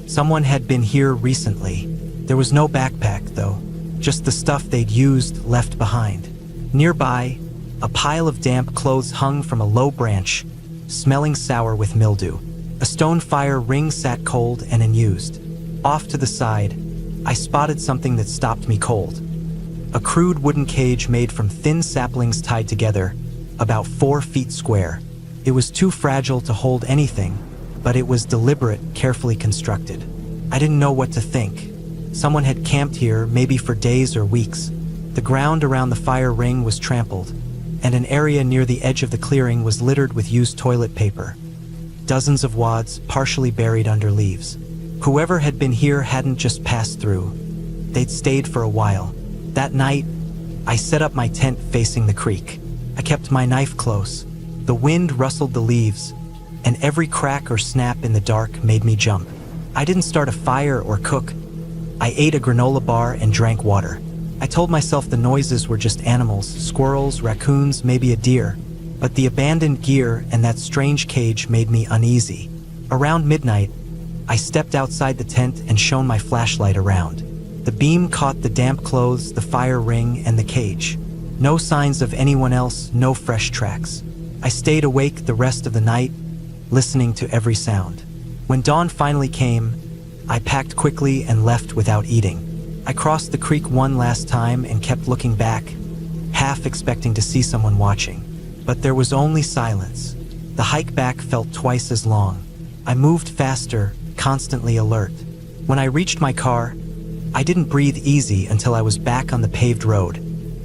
Someone had been here recently. There was no backpack, though, just the stuff they'd used left behind. Nearby, a pile of damp clothes hung from a low branch, smelling sour with mildew. A stone fire ring sat cold and unused. Off to the side, I spotted something that stopped me cold. A crude wooden cage made from thin saplings tied together, about 4 feet square. It was too fragile to hold anything, but it was deliberate, carefully constructed. I didn't know what to think. Someone had camped here, maybe for days or weeks. The ground around the fire ring was trampled, and an area near the edge of the clearing was littered with used toilet paper. Dozens of wads, partially buried under leaves. Whoever had been here hadn't just passed through. They'd stayed for a while. That night, I set up my tent facing the creek. I kept my knife close. The wind rustled the leaves, and every crack or snap in the dark made me jump. I didn't start a fire or cook, I ate a granola bar and drank water. I told myself the noises were just animals, squirrels, raccoons, maybe a deer. But the abandoned gear and that strange cage made me uneasy. Around midnight, I stepped outside the tent and shone my flashlight around. The beam caught the damp clothes, the fire ring, and the cage. No signs of anyone else, no fresh tracks. I stayed awake the rest of the night, listening to every sound. When dawn finally came, I packed quickly and left without eating. I crossed the creek one last time and kept looking back, half expecting to see someone watching. But there was only silence. The hike back felt twice as long. I moved faster, constantly alert. When I reached my car, I didn't breathe easy until I was back on the paved road,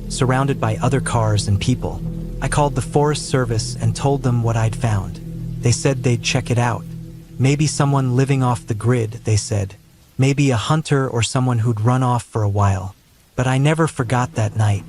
surrounded by other cars and people. I called the Forest Service and told them what I'd found. They said they'd check it out. Maybe someone living off the grid, they said. Maybe a hunter or someone who'd run off for a while. But I never forgot that night.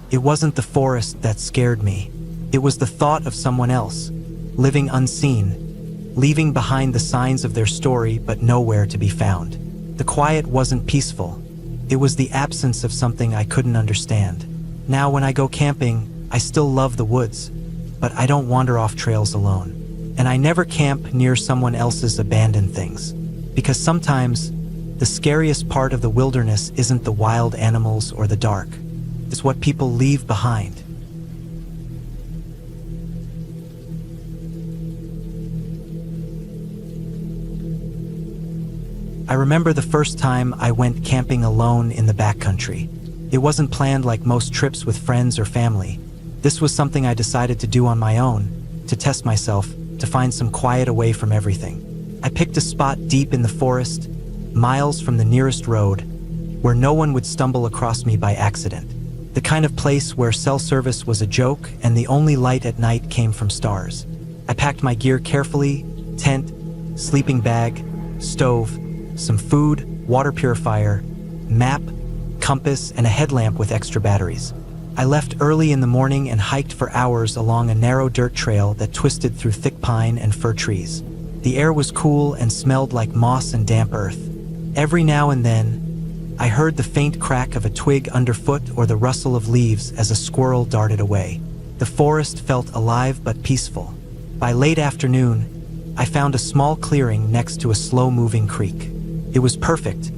It wasn't the forest that scared me. It was the thought of someone else, living unseen, leaving behind the signs of their story but nowhere to be found. The quiet wasn't peaceful. It was the absence of something I couldn't understand. Now when I go camping, I still love the woods, but I don't wander off trails alone. And I never camp near someone else's abandoned things. Because sometimes, the scariest part of the wilderness isn't the wild animals or the dark. It's what people leave behind. I remember the first time I went camping alone in the backcountry. It wasn't planned like most trips with friends or family. This was something I decided to do on my own, to test myself, to find some quiet away from everything. I picked a spot deep in the forest, miles from the nearest road, where no one would stumble across me by accident. The kind of place where cell service was a joke and the only light at night came from stars. I packed my gear carefully: tent, sleeping bag, stove, some food, water purifier, map, compass, and a headlamp with extra batteries. I left early in the morning and hiked for hours along a narrow dirt trail that twisted through thick pine and fir trees. The air was cool and smelled like moss and damp earth. Every now and then, I heard the faint crack of a twig underfoot or the rustle of leaves as a squirrel darted away. The forest felt alive but peaceful. By late afternoon, I found a small clearing next to a slow-moving creek. It was perfect.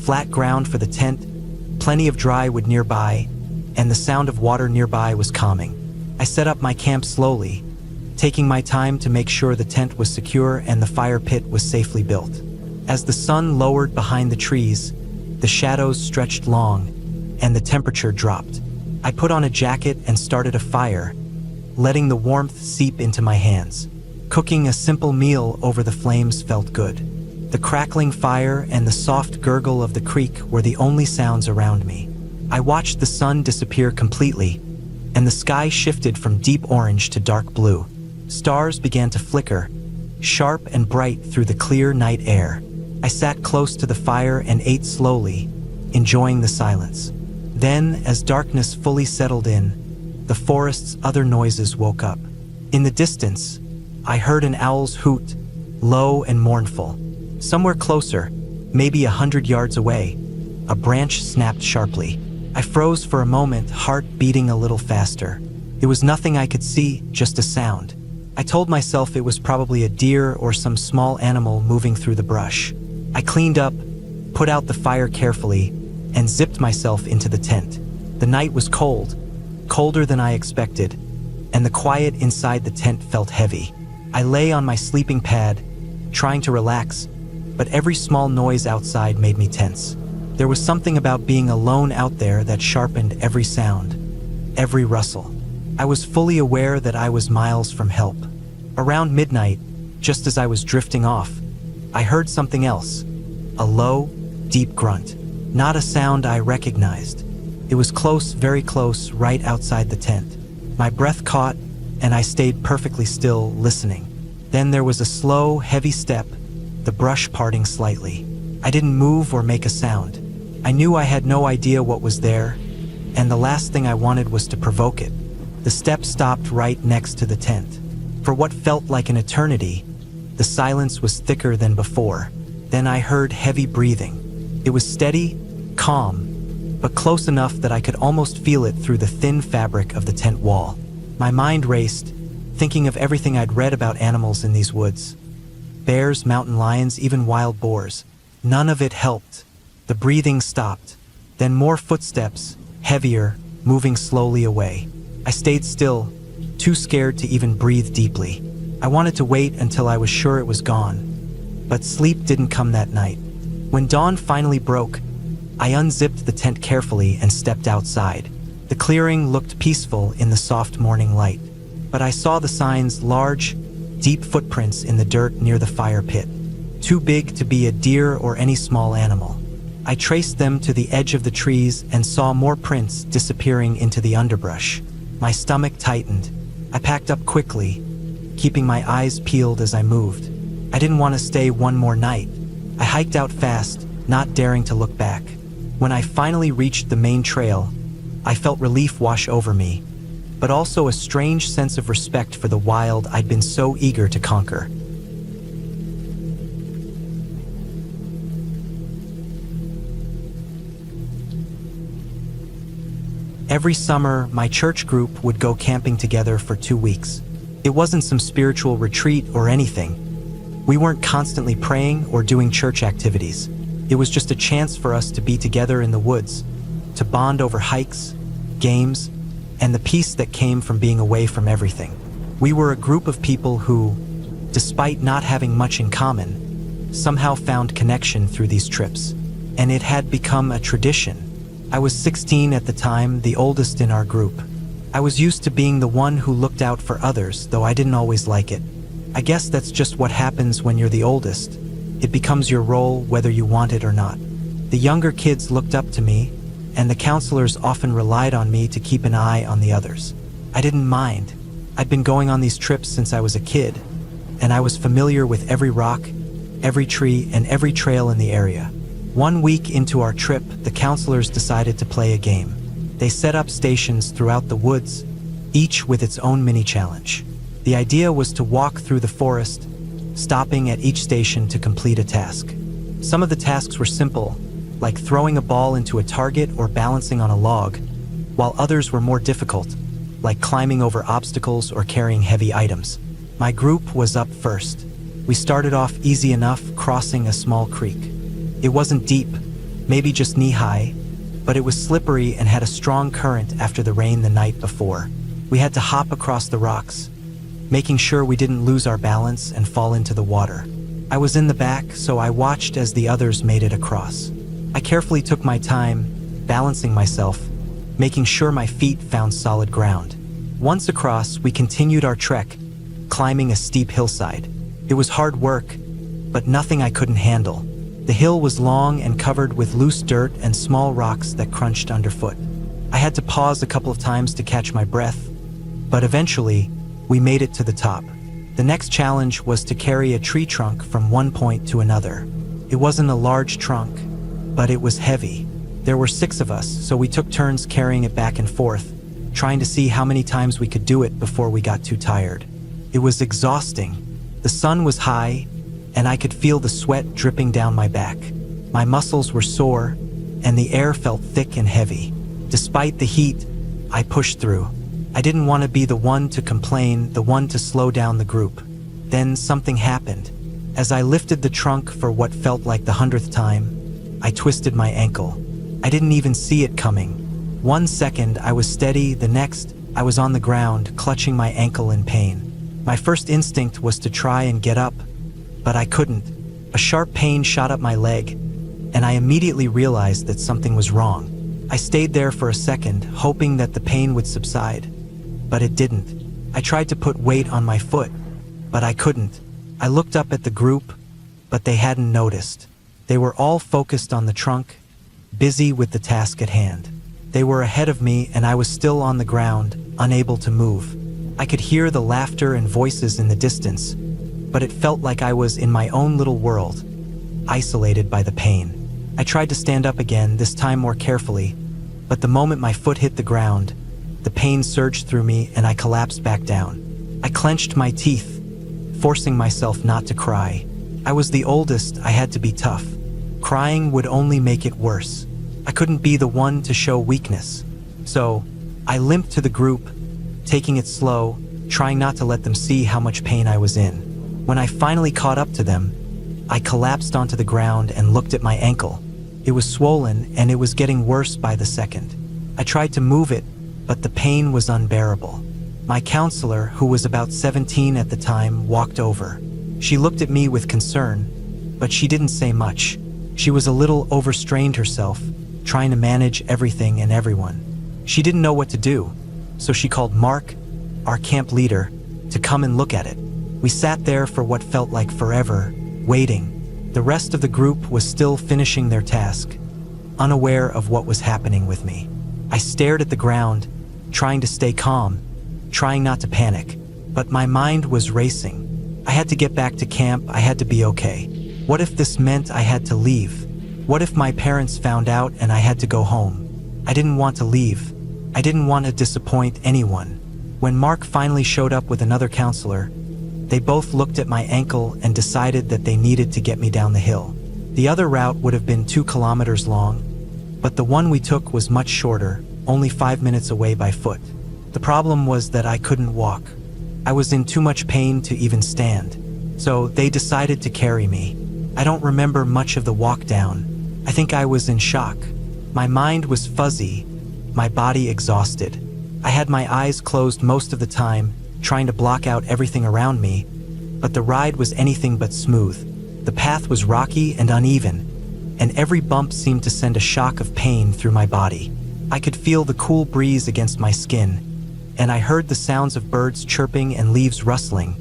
Flat ground for the tent, plenty of dry wood nearby, and the sound of water nearby was calming. I set up my camp slowly, taking my time to make sure the tent was secure and the fire pit was safely built. As the sun lowered behind the trees, the shadows stretched long, and the temperature dropped. I put on a jacket and started a fire, letting the warmth seep into my hands. Cooking a simple meal over the flames felt good. The crackling fire and the soft gurgle of the creek were the only sounds around me. I watched the sun disappear completely, and the sky shifted from deep orange to dark blue. Stars began to flicker, sharp and bright through the clear night air. I sat close to the fire and ate slowly, enjoying the silence. Then, as darkness fully settled in, the forest's other noises woke up. In the distance, I heard an owl's hoot, low and mournful. Somewhere closer, maybe 100 yards away, a branch snapped sharply. I froze for a moment, heart beating a little faster. It was nothing I could see, just a sound. I told myself it was probably a deer or some small animal moving through the brush. I cleaned up, put out the fire carefully, and zipped myself into the tent. The night was cold, colder than I expected, and the quiet inside the tent felt heavy. I lay on my sleeping pad, trying to relax, but every small noise outside made me tense. There was something about being alone out there that sharpened every sound, every rustle. I was fully aware that I was miles from help. Around midnight, just as I was drifting off, I heard something else, a low, deep grunt. Not a sound I recognized. It was close, very close, right outside the tent. My breath caught, and I stayed perfectly still, listening. Then there was a slow, heavy step, the brush parting slightly. I didn't move or make a sound. I knew I had no idea what was there, and the last thing I wanted was to provoke it. The step stopped right next to the tent. For what felt like an eternity, the silence was thicker than before. Then I heard heavy breathing. It was steady, calm, but close enough that I could almost feel it through the thin fabric of the tent wall. My mind raced, thinking of everything I'd read about animals in these woods. Bears, mountain lions, even wild boars. None of it helped. The breathing stopped. Then more footsteps, heavier, moving slowly away. I stayed still, too scared to even breathe deeply. I wanted to wait until I was sure it was gone. But sleep didn't come that night. When dawn finally broke, I unzipped the tent carefully and stepped outside. The clearing looked peaceful in the soft morning light, but I saw the signs, large, deep footprints in the dirt near the fire pit, too big to be a deer or any small animal. I traced them to the edge of the trees and saw more prints disappearing into the underbrush. My stomach tightened. I packed up quickly, keeping my eyes peeled as I moved. I didn't want to stay one more night. I hiked out fast, not daring to look back. When I finally reached the main trail, I felt relief wash over me, but also a strange sense of respect for the wild I'd been so eager to conquer. Every summer, my church group would go camping together for 2 weeks. It wasn't some spiritual retreat or anything. We weren't constantly praying or doing church activities. It was just a chance for us to be together in the woods, to bond over hikes, games, and the peace that came from being away from everything. We were a group of people who, despite not having much in common, somehow found connection through these trips. And it had become a tradition. I was 16 at the time, the oldest in our group. I was used to being the one who looked out for others, though I didn't always like it. I guess that's just what happens when you're the oldest. It becomes your role whether you want it or not. The younger kids looked up to me, and the counselors often relied on me to keep an eye on the others. I didn't mind. I'd been going on these trips since I was a kid, and I was familiar with every rock, every tree, and every trail in the area. 1 week into our trip, the counselors decided to play a game. They set up stations throughout the woods, each with its own mini-challenge. The idea was to walk through the forest, stopping at each station to complete a task. Some of the tasks were simple, like throwing a ball into a target or balancing on a log, while others were more difficult, like climbing over obstacles or carrying heavy items. My group was up first. We started off easy enough, crossing a small creek. It wasn't deep, maybe just knee-high, but it was slippery and had a strong current after the rain the night before. We had to hop across the rocks, making sure we didn't lose our balance and fall into the water. I was in the back, so I watched as the others made it across. I carefully took my time, balancing myself, making sure my feet found solid ground. Once across, we continued our trek, climbing a steep hillside. It was hard work, but nothing I couldn't handle. The hill was long and covered with loose dirt and small rocks that crunched underfoot. I had to pause a couple of times to catch my breath, but eventually, we made it to the top. The next challenge was to carry a tree trunk from one point to another. It wasn't a large trunk, but it was heavy. There were 6 of us, so we took turns carrying it back and forth, trying to see how many times we could do it before we got too tired. It was exhausting. The sun was high, and I could feel the sweat dripping down my back. My muscles were sore, and the air felt thick and heavy. Despite the heat, I pushed through. I didn't want to be the one to complain, the one to slow down the group. Then something happened. As I lifted the trunk for what felt like the 100th time, I twisted my ankle. I didn't even see it coming. 1 second I was steady, the next I was on the ground, clutching my ankle in pain. My first instinct was to try and get up, but I couldn't. A sharp pain shot up my leg, and I immediately realized that something was wrong. I stayed there for a second, hoping that the pain would subside, but it didn't. I tried to put weight on my foot, but I couldn't. I looked up at the group, but they hadn't noticed. They were all focused on the trunk, busy with the task at hand. They were ahead of me, and I was still on the ground, unable to move. I could hear the laughter and voices in the distance, but it felt like I was in my own little world, isolated by the pain. I tried to stand up again, this time more carefully, but the moment my foot hit the ground, the pain surged through me and I collapsed back down. I clenched my teeth, forcing myself not to cry. I was the oldest, I had to be tough. Crying would only make it worse. I couldn't be the one to show weakness. So, I limped to the group, taking it slow, trying not to let them see how much pain I was in. When I finally caught up to them, I collapsed onto the ground and looked at my ankle. It was swollen and it was getting worse by the second. I tried to move it, but the pain was unbearable. My counselor, who was about 17 at the time, walked over. She looked at me with concern, but she didn't say much. She was a little overstrained herself, trying to manage everything and everyone. She didn't know what to do, so she called Mark, our camp leader, to come and look at it. We sat there for what felt like forever, waiting. The rest of the group was still finishing their task, unaware of what was happening with me. I stared at the ground, trying to stay calm, trying not to panic, but my mind was racing. I had to get back to camp. I had to be okay. What if this meant I had to leave? What if my parents found out and I had to go home? I didn't want to leave. I didn't want to disappoint anyone. When Mark finally showed up with another counselor, they both looked at my ankle and decided that they needed to get me down the hill. The other route would have been 2 kilometers long, but the one we took was much shorter, only 5 minutes away by foot. The problem was that I couldn't walk. I was in too much pain to even stand, so they decided to carry me. I don't remember much of the walk down. I think I was in shock. My mind was fuzzy, my body exhausted. I had my eyes closed most of the time, trying to block out everything around me, but the ride was anything but smooth. The path was rocky and uneven, and every bump seemed to send a shock of pain through my body. I could feel the cool breeze against my skin, and I heard the sounds of birds chirping and leaves rustling,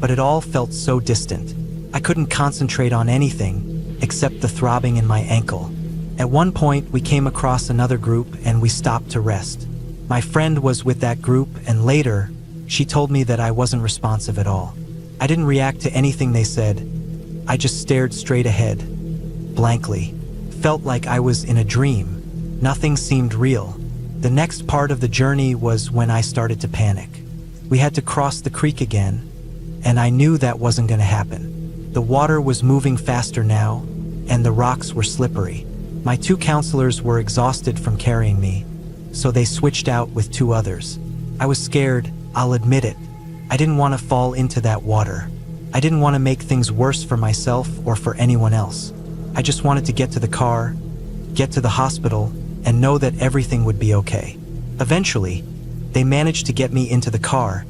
but it all felt so distant. I couldn't concentrate on anything except the throbbing in my ankle. At one point, we came across another group and we stopped to rest. My friend was with that group, and later, she told me that I wasn't responsive at all. I didn't react to anything they said. I just stared straight ahead, blankly. Felt like I was in a dream. Nothing seemed real. The next part of the journey was when I started to panic. We had to cross the creek again, and I knew that wasn't going to happen. The water was moving faster now, and the rocks were slippery. My 2 counselors were exhausted from carrying me, so they switched out with 2 others. I was scared, I'll admit it. I didn't want to fall into that water. I didn't want to make things worse for myself or for anyone else. I just wanted to get to the car, get to the hospital, and know that everything would be okay. Eventually, they managed to get me into the car,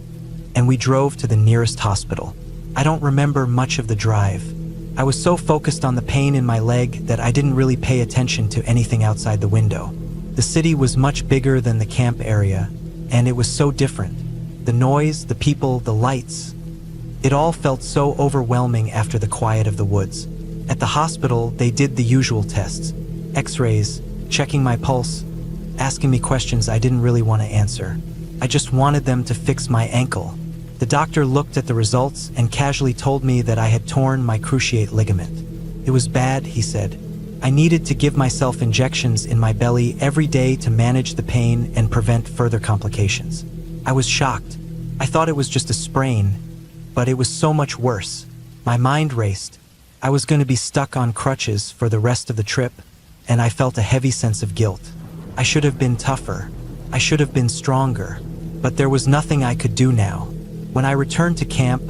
and we drove to the nearest hospital. I don't remember much of the drive. I was so focused on the pain in my leg that I didn't really pay attention to anything outside the window. The city was much bigger than the camp area, and it was so different. The noise, the people, the lights. It all felt so overwhelming after the quiet of the woods. At the hospital, they did the usual tests. X-rays, checking my pulse, asking me questions I didn't really want to answer. I just wanted them to fix my ankle. The doctor looked at the results and casually told me that I had torn my cruciate ligament. It was bad, he said. I needed to give myself injections in my belly every day to manage the pain and prevent further complications. I was shocked. I thought it was just a sprain, but it was so much worse. My mind raced. I was going to be stuck on crutches for the rest of the trip, and I felt a heavy sense of guilt. I should have been tougher. I should have been stronger, but there was nothing I could do now. When I returned to camp,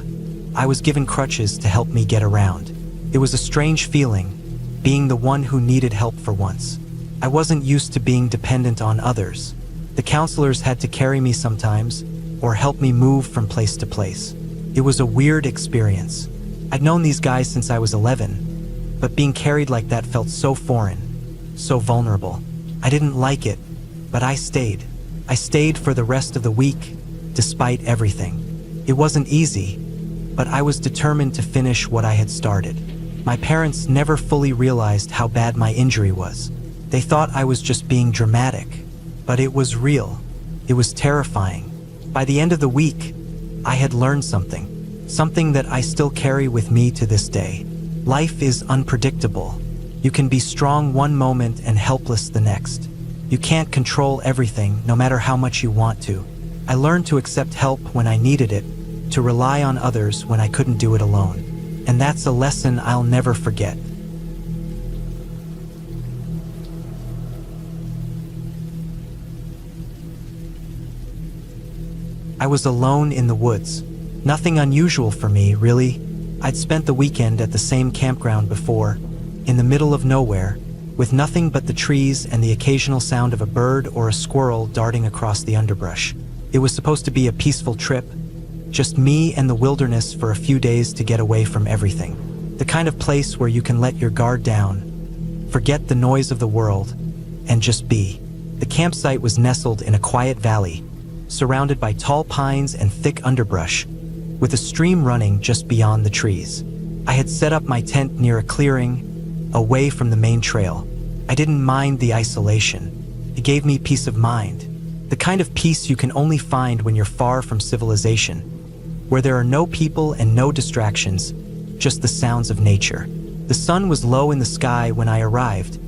I was given crutches to help me get around. It was a strange feeling, being the one who needed help for once. I wasn't used to being dependent on others. The counselors had to carry me sometimes, or help me move from place to place. It was a weird experience. I'd known these guys since I was 11, but being carried like that felt so foreign, so vulnerable. I didn't like it, but I stayed. I stayed for the rest of the week, despite everything. It wasn't easy, but I was determined to finish what I had started. My parents never fully realized how bad my injury was. They thought I was just being dramatic, but it was real. It was terrifying. By the end of the week, I had learned something that I still carry with me to this day. Life is unpredictable. You can be strong one moment and helpless the next. You can't control everything, no matter how much you want to. I learned to accept help when I needed it, to rely on others when I couldn't do it alone. And that's a lesson I'll never forget. I was alone in the woods. Nothing unusual for me, really. I'd spent the weekend at the same campground before, in the middle of nowhere, with nothing but the trees and the occasional sound of a bird or a squirrel darting across the underbrush. It was supposed to be a peaceful trip, just me and the wilderness for a few days to get away from everything. The kind of place where you can let your guard down, forget the noise of the world, and just be. The campsite was nestled in a quiet valley, surrounded by tall pines and thick underbrush, with a stream running just beyond the trees. I had set up my tent near a clearing, away from the main trail. I didn't mind the isolation. It gave me peace of mind, the kind of peace you can only find when you're far from civilization, where there are no people and no distractions, just the sounds of nature. The sun was low in the sky when I arrived,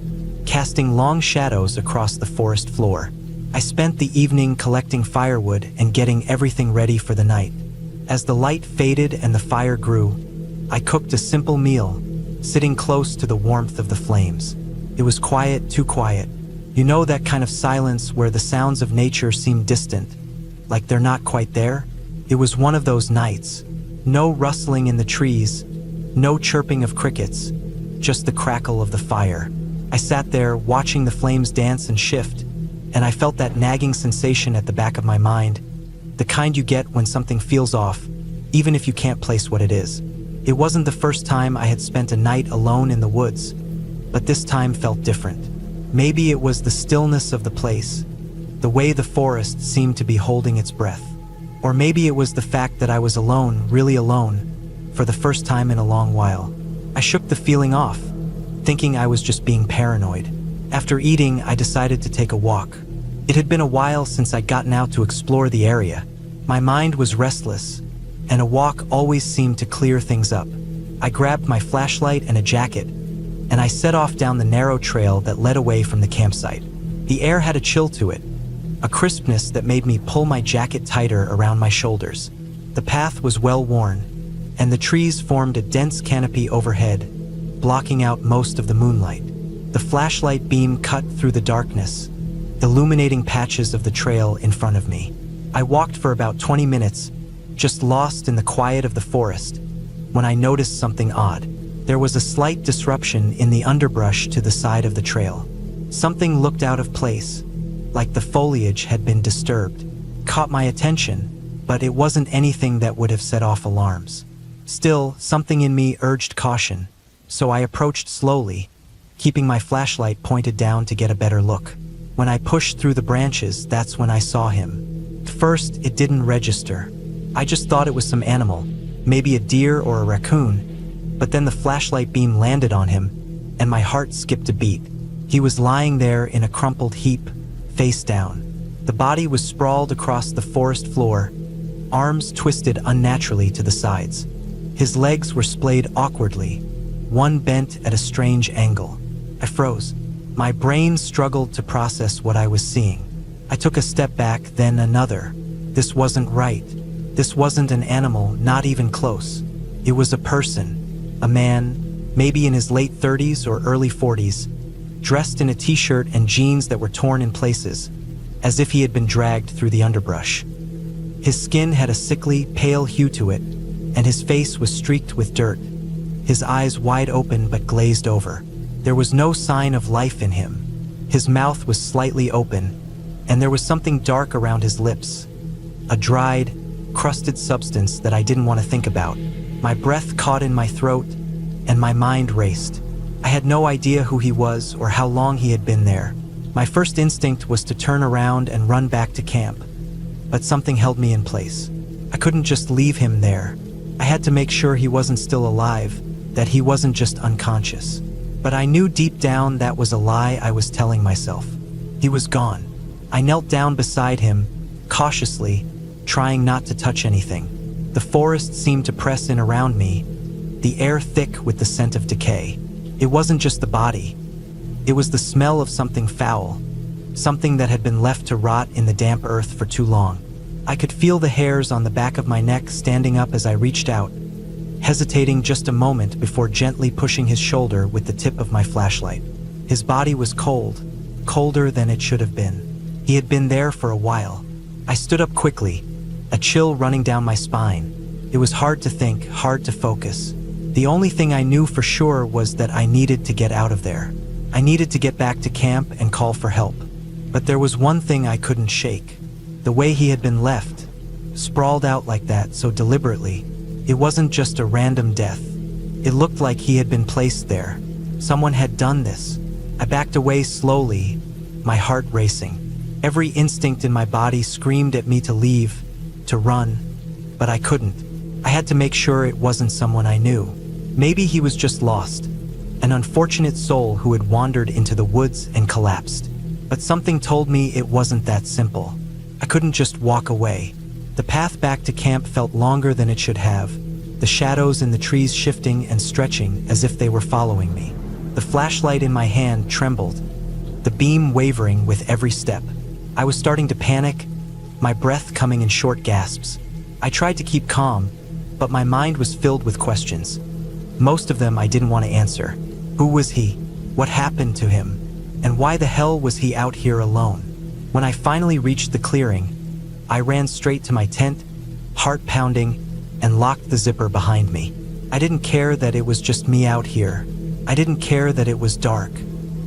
casting long shadows across the forest floor. I spent the evening collecting firewood and getting everything ready for the night. As the light faded and the fire grew, I cooked a simple meal, sitting close to the warmth of the flames. It was quiet, too quiet. You know, that kind of silence where the sounds of nature seem distant, like they're not quite there? It was one of those nights. No rustling in the trees, no chirping of crickets, just the crackle of the fire. I sat there watching the flames dance and shift, and I felt that nagging sensation at the back of my mind, the kind you get when something feels off, even if you can't place what it is. It wasn't the first time I had spent a night alone in the woods, but this time felt different. Maybe it was the stillness of the place, the way the forest seemed to be holding its breath. Or maybe it was the fact that I was alone, really alone, for the first time in a long while. I shook the feeling off, thinking I was just being paranoid. After eating, I decided to take a walk. It had been a while since I'd gotten out to explore the area. My mind was restless, and a walk always seemed to clear things up. I grabbed my flashlight and a jacket, and I set off down the narrow trail that led away from the campsite. The air had a chill to it, a crispness that made me pull my jacket tighter around my shoulders. The path was well worn, and the trees formed a dense canopy overhead, blocking out most of the moonlight. The flashlight beam cut through the darkness, illuminating patches of the trail in front of me. I walked for about 20 minutes, just lost in the quiet of the forest, when I noticed something odd. There was a slight disruption in the underbrush to the side of the trail. Something looked out of place, like the foliage had been disturbed. Caught my attention, but it wasn't anything that would have set off alarms. Still, something in me urged caution, so I approached slowly, keeping my flashlight pointed down to get a better look. When I pushed through the branches, that's when I saw him. At first, it didn't register. I just thought it was some animal, maybe a deer or a raccoon, but then the flashlight beam landed on him, and my heart skipped a beat. He was lying there in a crumpled heap, face down. The body was sprawled across the forest floor, arms twisted unnaturally to the sides. His legs were splayed awkwardly, one bent at a strange angle. I froze. My brain struggled to process what I was seeing. I took a step back, then another. This wasn't right. This wasn't an animal, not even close. It was a person, a man, maybe in his late 30s or early 40s, dressed in a t-shirt and jeans that were torn in places, as if he had been dragged through the underbrush. His skin had a sickly, pale hue to it, and his face was streaked with dirt, his eyes wide open but glazed over. There was no sign of life in him. His mouth was slightly open, and there was something dark around his lips, a dried, crusted substance that I didn't want to think about. My breath caught in my throat, and my mind raced. I had no idea who he was or how long he had been there. My first instinct was to turn around and run back to camp, but something held me in place. I couldn't just leave him there. I had to make sure he wasn't still alive, that he wasn't just unconscious. But I knew deep down that was a lie I was telling myself. He was gone. I knelt down beside him, cautiously, trying not to touch anything. The forest seemed to press in around me, the air thick with the scent of decay. It wasn't just the body. It was the smell of something foul, something that had been left to rot in the damp earth for too long. I could feel the hairs on the back of my neck standing up as I reached out, hesitating just a moment before gently pushing his shoulder with the tip of my flashlight. His body was cold, colder than it should have been. He had been there for a while. I stood up quickly, a chill running down my spine. It was hard to think, hard to focus. The only thing I knew for sure was that I needed to get out of there. I needed to get back to camp and call for help. But there was one thing I couldn't shake. The way he had been left, sprawled out like that so deliberately. It wasn't just a random death. It looked like he had been placed there. Someone had done this. I backed away slowly, my heart racing. Every instinct in my body screamed at me to leave, to run, but I couldn't. I had to make sure it wasn't someone I knew. Maybe he was just lost, an unfortunate soul who had wandered into the woods and collapsed. But something told me it wasn't that simple. I couldn't just walk away. The path back to camp felt longer than it should have, the shadows in the trees shifting and stretching as if they were following me. The flashlight in my hand trembled, the beam wavering with every step. I was starting to panic, my breath coming in short gasps. I tried to keep calm, but my mind was filled with questions. Most of them I didn't want to answer. Who was he? What happened to him? And why the hell was he out here alone? When I finally reached the clearing, I ran straight to my tent, heart pounding, and locked the zipper behind me. I didn't care that it was just me out here. I didn't care that it was dark.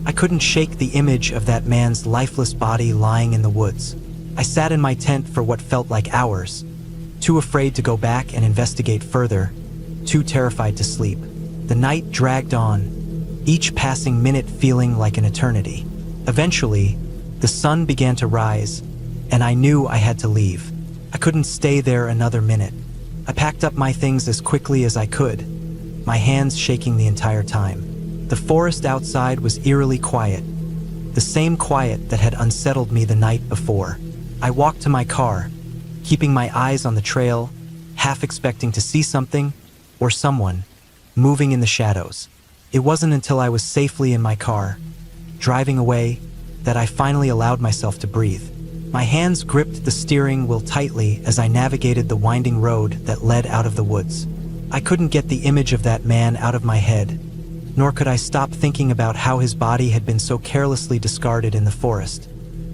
I couldn't shake the image of that man's lifeless body lying in the woods. I sat in my tent for what felt like hours, too afraid to go back and investigate further, too terrified to sleep. The night dragged on, each passing minute feeling like an eternity. Eventually, the sun began to rise, and I knew I had to leave. I couldn't stay there another minute. I packed up my things as quickly as I could, my hands shaking the entire time. The forest outside was eerily quiet, the same quiet that had unsettled me the night before. I walked to my car, keeping my eyes on the trail, half expecting to see something, or someone, moving in the shadows. It wasn't until I was safely in my car, driving away, that I finally allowed myself to breathe. My hands gripped the steering wheel tightly as I navigated the winding road that led out of the woods. I couldn't get the image of that man out of my head, nor could I stop thinking about how his body had been so carelessly discarded in the forest,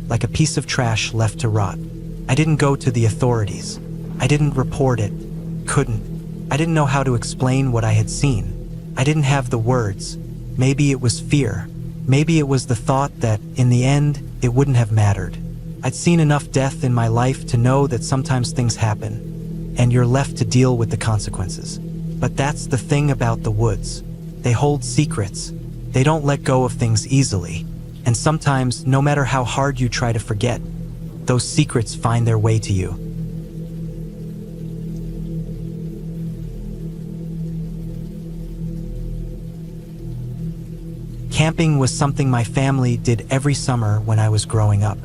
like a piece of trash left to rot. I didn't go to the authorities. I didn't report it. Couldn't. I didn't know how to explain what I had seen. I didn't have the words. Maybe it was fear. Maybe it was the thought that, in the end, it wouldn't have mattered. I'd seen enough death in my life to know that sometimes things happen, and you're left to deal with the consequences. But that's the thing about the woods. They hold secrets. They don't let go of things easily. And sometimes, no matter how hard you try to forget, those secrets find their way to you. Camping was something my family did every summer when I was growing up.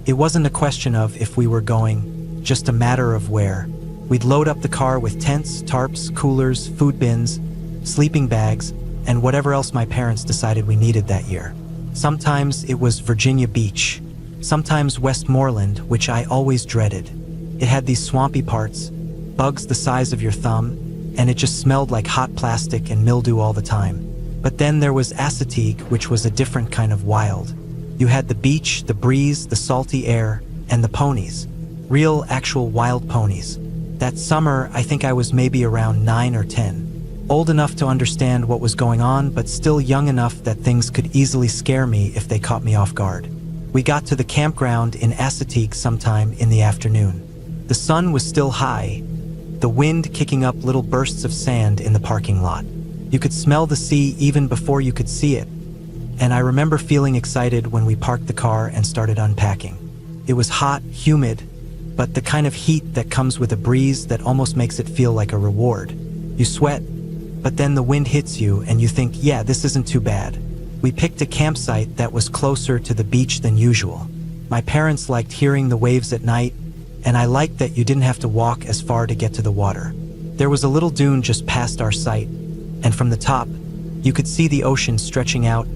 It wasn't a question of if we were going, just a matter of where. We'd load up the car with tents, tarps, coolers, food bins, sleeping bags, and whatever else my parents decided we needed that year. Sometimes it was Virginia Beach, sometimes Westmoreland, which I always dreaded. It had these swampy parts, bugs the size of your thumb, and it just smelled like hot plastic and mildew all the time. But then there was Assateague, which was a different kind of wild. You had the beach, the breeze, the salty air, and the ponies. Real, actual wild ponies. That summer, I think I was maybe around 9 or 10. Old enough to understand what was going on, but still young enough that things could easily scare me if they caught me off guard. We got to the campground in Assateague sometime in the afternoon. The sun was still high, the wind kicking up little bursts of sand in the parking lot. You could smell the sea even before you could see it, and I remember feeling excited when we parked the car and started unpacking. It was hot, humid, but the kind of heat that comes with a breeze that almost makes it feel like a reward. You sweat, but then the wind hits you and you think, yeah, this isn't too bad. We picked a campsite that was closer to the beach than usual. My parents liked hearing the waves at night, and I liked that you didn't have to walk as far to get to the water. There was a little dune just past our site, and from the top, you could see the ocean stretching out,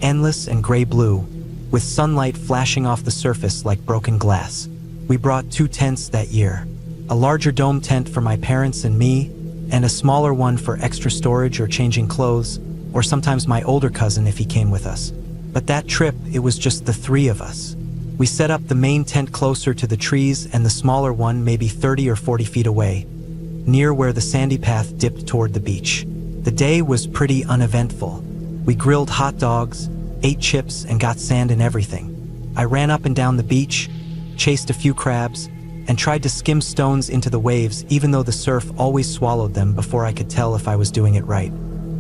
endless and gray-blue, with sunlight flashing off the surface like broken glass. We brought 2 tents that year, a larger dome tent for my parents and me, and a smaller one for extra storage or changing clothes, or sometimes my older cousin if he came with us. But that trip, it was just the 3 of us. We set up the main tent closer to the trees and the smaller one maybe 30 or 40 feet away, near where the sandy path dipped toward the beach. The day was pretty uneventful. We grilled hot dogs, ate chips, and got sand in everything. I ran up and down the beach, chased a few crabs, and tried to skim stones into the waves even though the surf always swallowed them before I could tell if I was doing it right.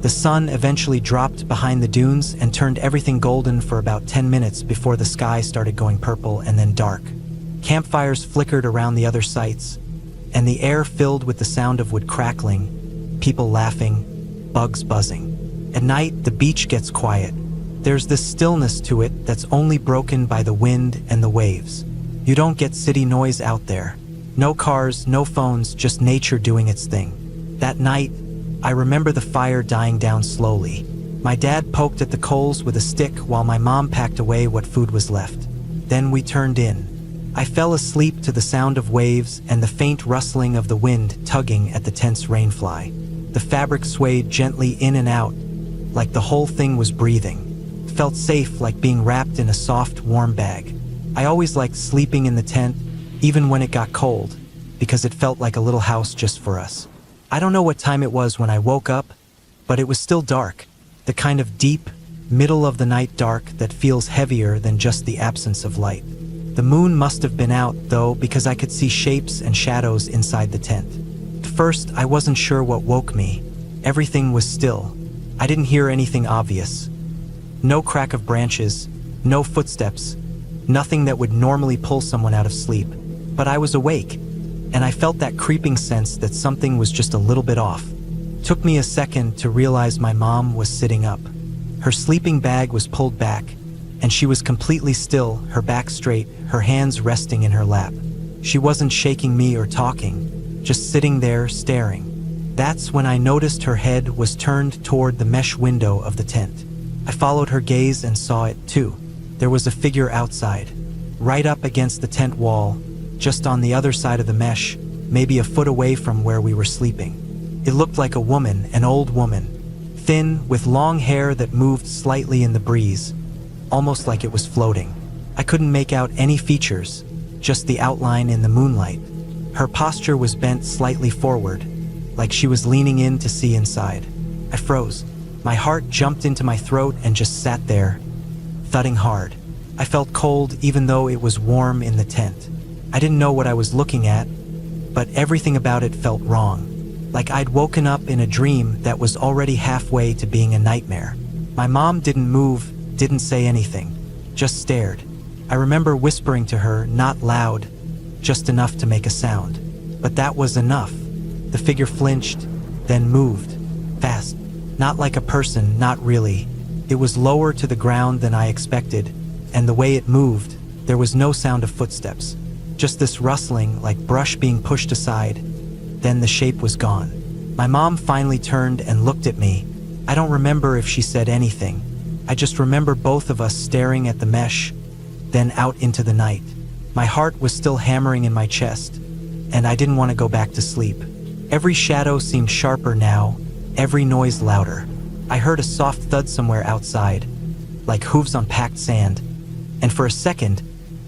The sun eventually dropped behind the dunes and turned everything golden for about 10 minutes before the sky started going purple and then dark. Campfires flickered around the other sites, and the air filled with the sound of wood crackling, people laughing, bugs buzzing. At night, the beach gets quiet. There's this stillness to it that's only broken by the wind and the waves. You don't get city noise out there. No cars, no phones, just nature doing its thing. That night, I remember the fire dying down slowly. My dad poked at the coals with a stick while my mom packed away what food was left. Then we turned in. I fell asleep to the sound of waves and the faint rustling of the wind tugging at the tent's rainfly. The fabric swayed gently in and out, like the whole thing was breathing. It felt safe, like being wrapped in a soft, warm bag. I always liked sleeping in the tent, even when it got cold, because it felt like a little house just for us. I don't know what time it was when I woke up, but it was still dark, the kind of deep, middle-of-the-night dark that feels heavier than just the absence of light. The moon must have been out, though, because I could see shapes and shadows inside the tent. At first, I wasn't sure what woke me. Everything was still. I didn't hear anything obvious. No crack of branches, no footsteps, nothing that would normally pull someone out of sleep. But I was awake, and I felt that creeping sense that something was just a little bit off. Took me a second to realize my mom was sitting up. Her sleeping bag was pulled back, and she was completely still, her back straight, her hands resting in her lap. She wasn't shaking me or talking, just sitting there staring. That's when I noticed her head was turned toward the mesh window of the tent. I followed her gaze and saw it too. There was a figure outside, right up against the tent wall, just on the other side of the mesh, maybe a foot away from where we were sleeping. It looked like a woman, an old woman, thin, with long hair that moved slightly in the breeze, almost like it was floating. I couldn't make out any features, just the outline in the moonlight. Her posture was bent slightly forward, like she was leaning in to see inside. I froze. My heart jumped into my throat and just sat there, thudding hard. I felt cold even though it was warm in the tent. I didn't know what I was looking at, but everything about it felt wrong. Like I'd woken up in a dream that was already halfway to being a nightmare. My mom didn't move, didn't say anything, just stared. I remember whispering to her, not loud, just enough to make a sound. But that was enough. The figure flinched, then moved, fast. Not like a person, not really. It was lower to the ground than I expected, and the way it moved, there was no sound of footsteps. Just this rustling, like brush being pushed aside. Then the shape was gone. My mom finally turned and looked at me. I don't remember if she said anything. I just remember both of us staring at the mesh, then out into the night. My heart was still hammering in my chest, and I didn't want to go back to sleep. Every shadow seemed sharper now, every noise louder. I heard a soft thud somewhere outside, like hooves on packed sand, and for a second,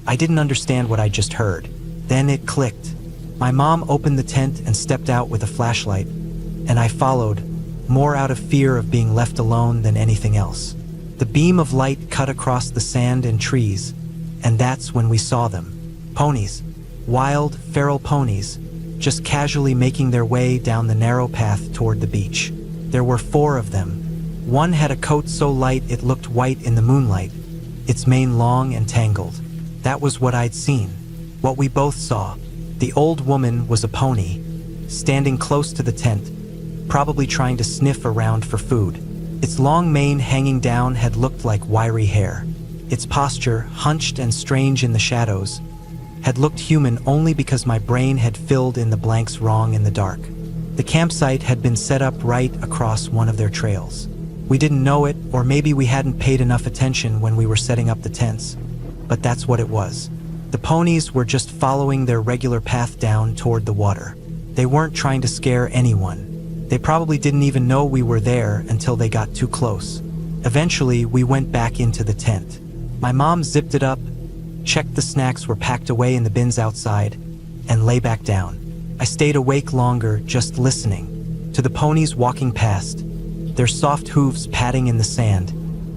I didn't understand what I just heard. Then it clicked. My mom opened the tent and stepped out with a flashlight, and I followed, more out of fear of being left alone than anything else. The beam of light cut across the sand and trees, and that's when we saw them. Ponies. Wild, feral ponies, just casually making their way down the narrow path toward the beach. There were 4 of them. One had a coat so light it looked white in the moonlight, its mane long and tangled. That was what I'd seen, what we both saw. The old woman was a pony, standing close to the tent, probably trying to sniff around for food. Its long mane hanging down had looked like wiry hair. Its posture, hunched and strange in the shadows, had looked human only because my brain had filled in the blanks wrong in the dark. The campsite had been set up right across one of their trails. We didn't know it, or maybe we hadn't paid enough attention when we were setting up the tents, but that's what it was. The ponies were just following their regular path down toward the water. They weren't trying to scare anyone. They probably didn't even know we were there until they got too close. Eventually, we went back into the tent. My mom zipped it up, checked the snacks were packed away in the bins outside, and lay back down. I stayed awake longer, just listening to the ponies walking past, their soft hooves patting in the sand,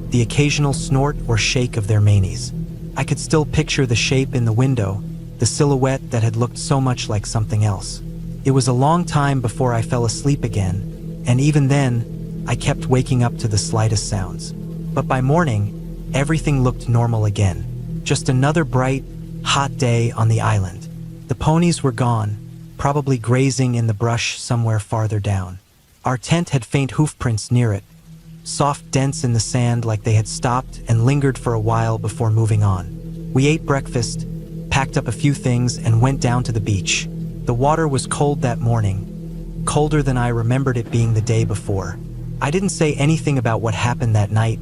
the occasional snort or shake of their manes. I could still picture the shape in the window, the silhouette that had looked so much like something else. It was a long time before I fell asleep again, and even then, I kept waking up to the slightest sounds. But by morning, everything looked normal again. Just another bright, hot day on the island. The ponies were gone, probably grazing in the brush somewhere farther down. Our tent had faint hoofprints near it, soft dents in the sand like they had stopped and lingered for a while before moving on. We ate breakfast, packed up a few things, and went down to the beach. The water was cold that morning, colder than I remembered it being the day before. I didn't say anything about what happened that night,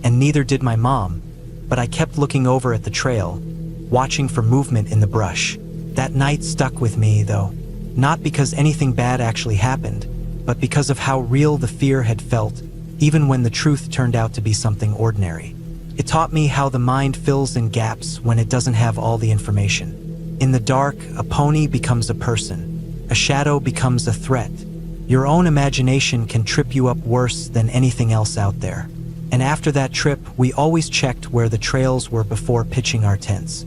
and neither did my mom, but I kept looking over at the trail, watching for movement in the brush. That night stuck with me, though, not because anything bad actually happened, but because of how real the fear had felt, even when the truth turned out to be something ordinary. It taught me how the mind fills in gaps when it doesn't have all the information. In the dark, a pony becomes a person. A shadow becomes a threat. Your own imagination can trip you up worse than anything else out there. And after that trip, we always checked where the trails were before pitching our tents.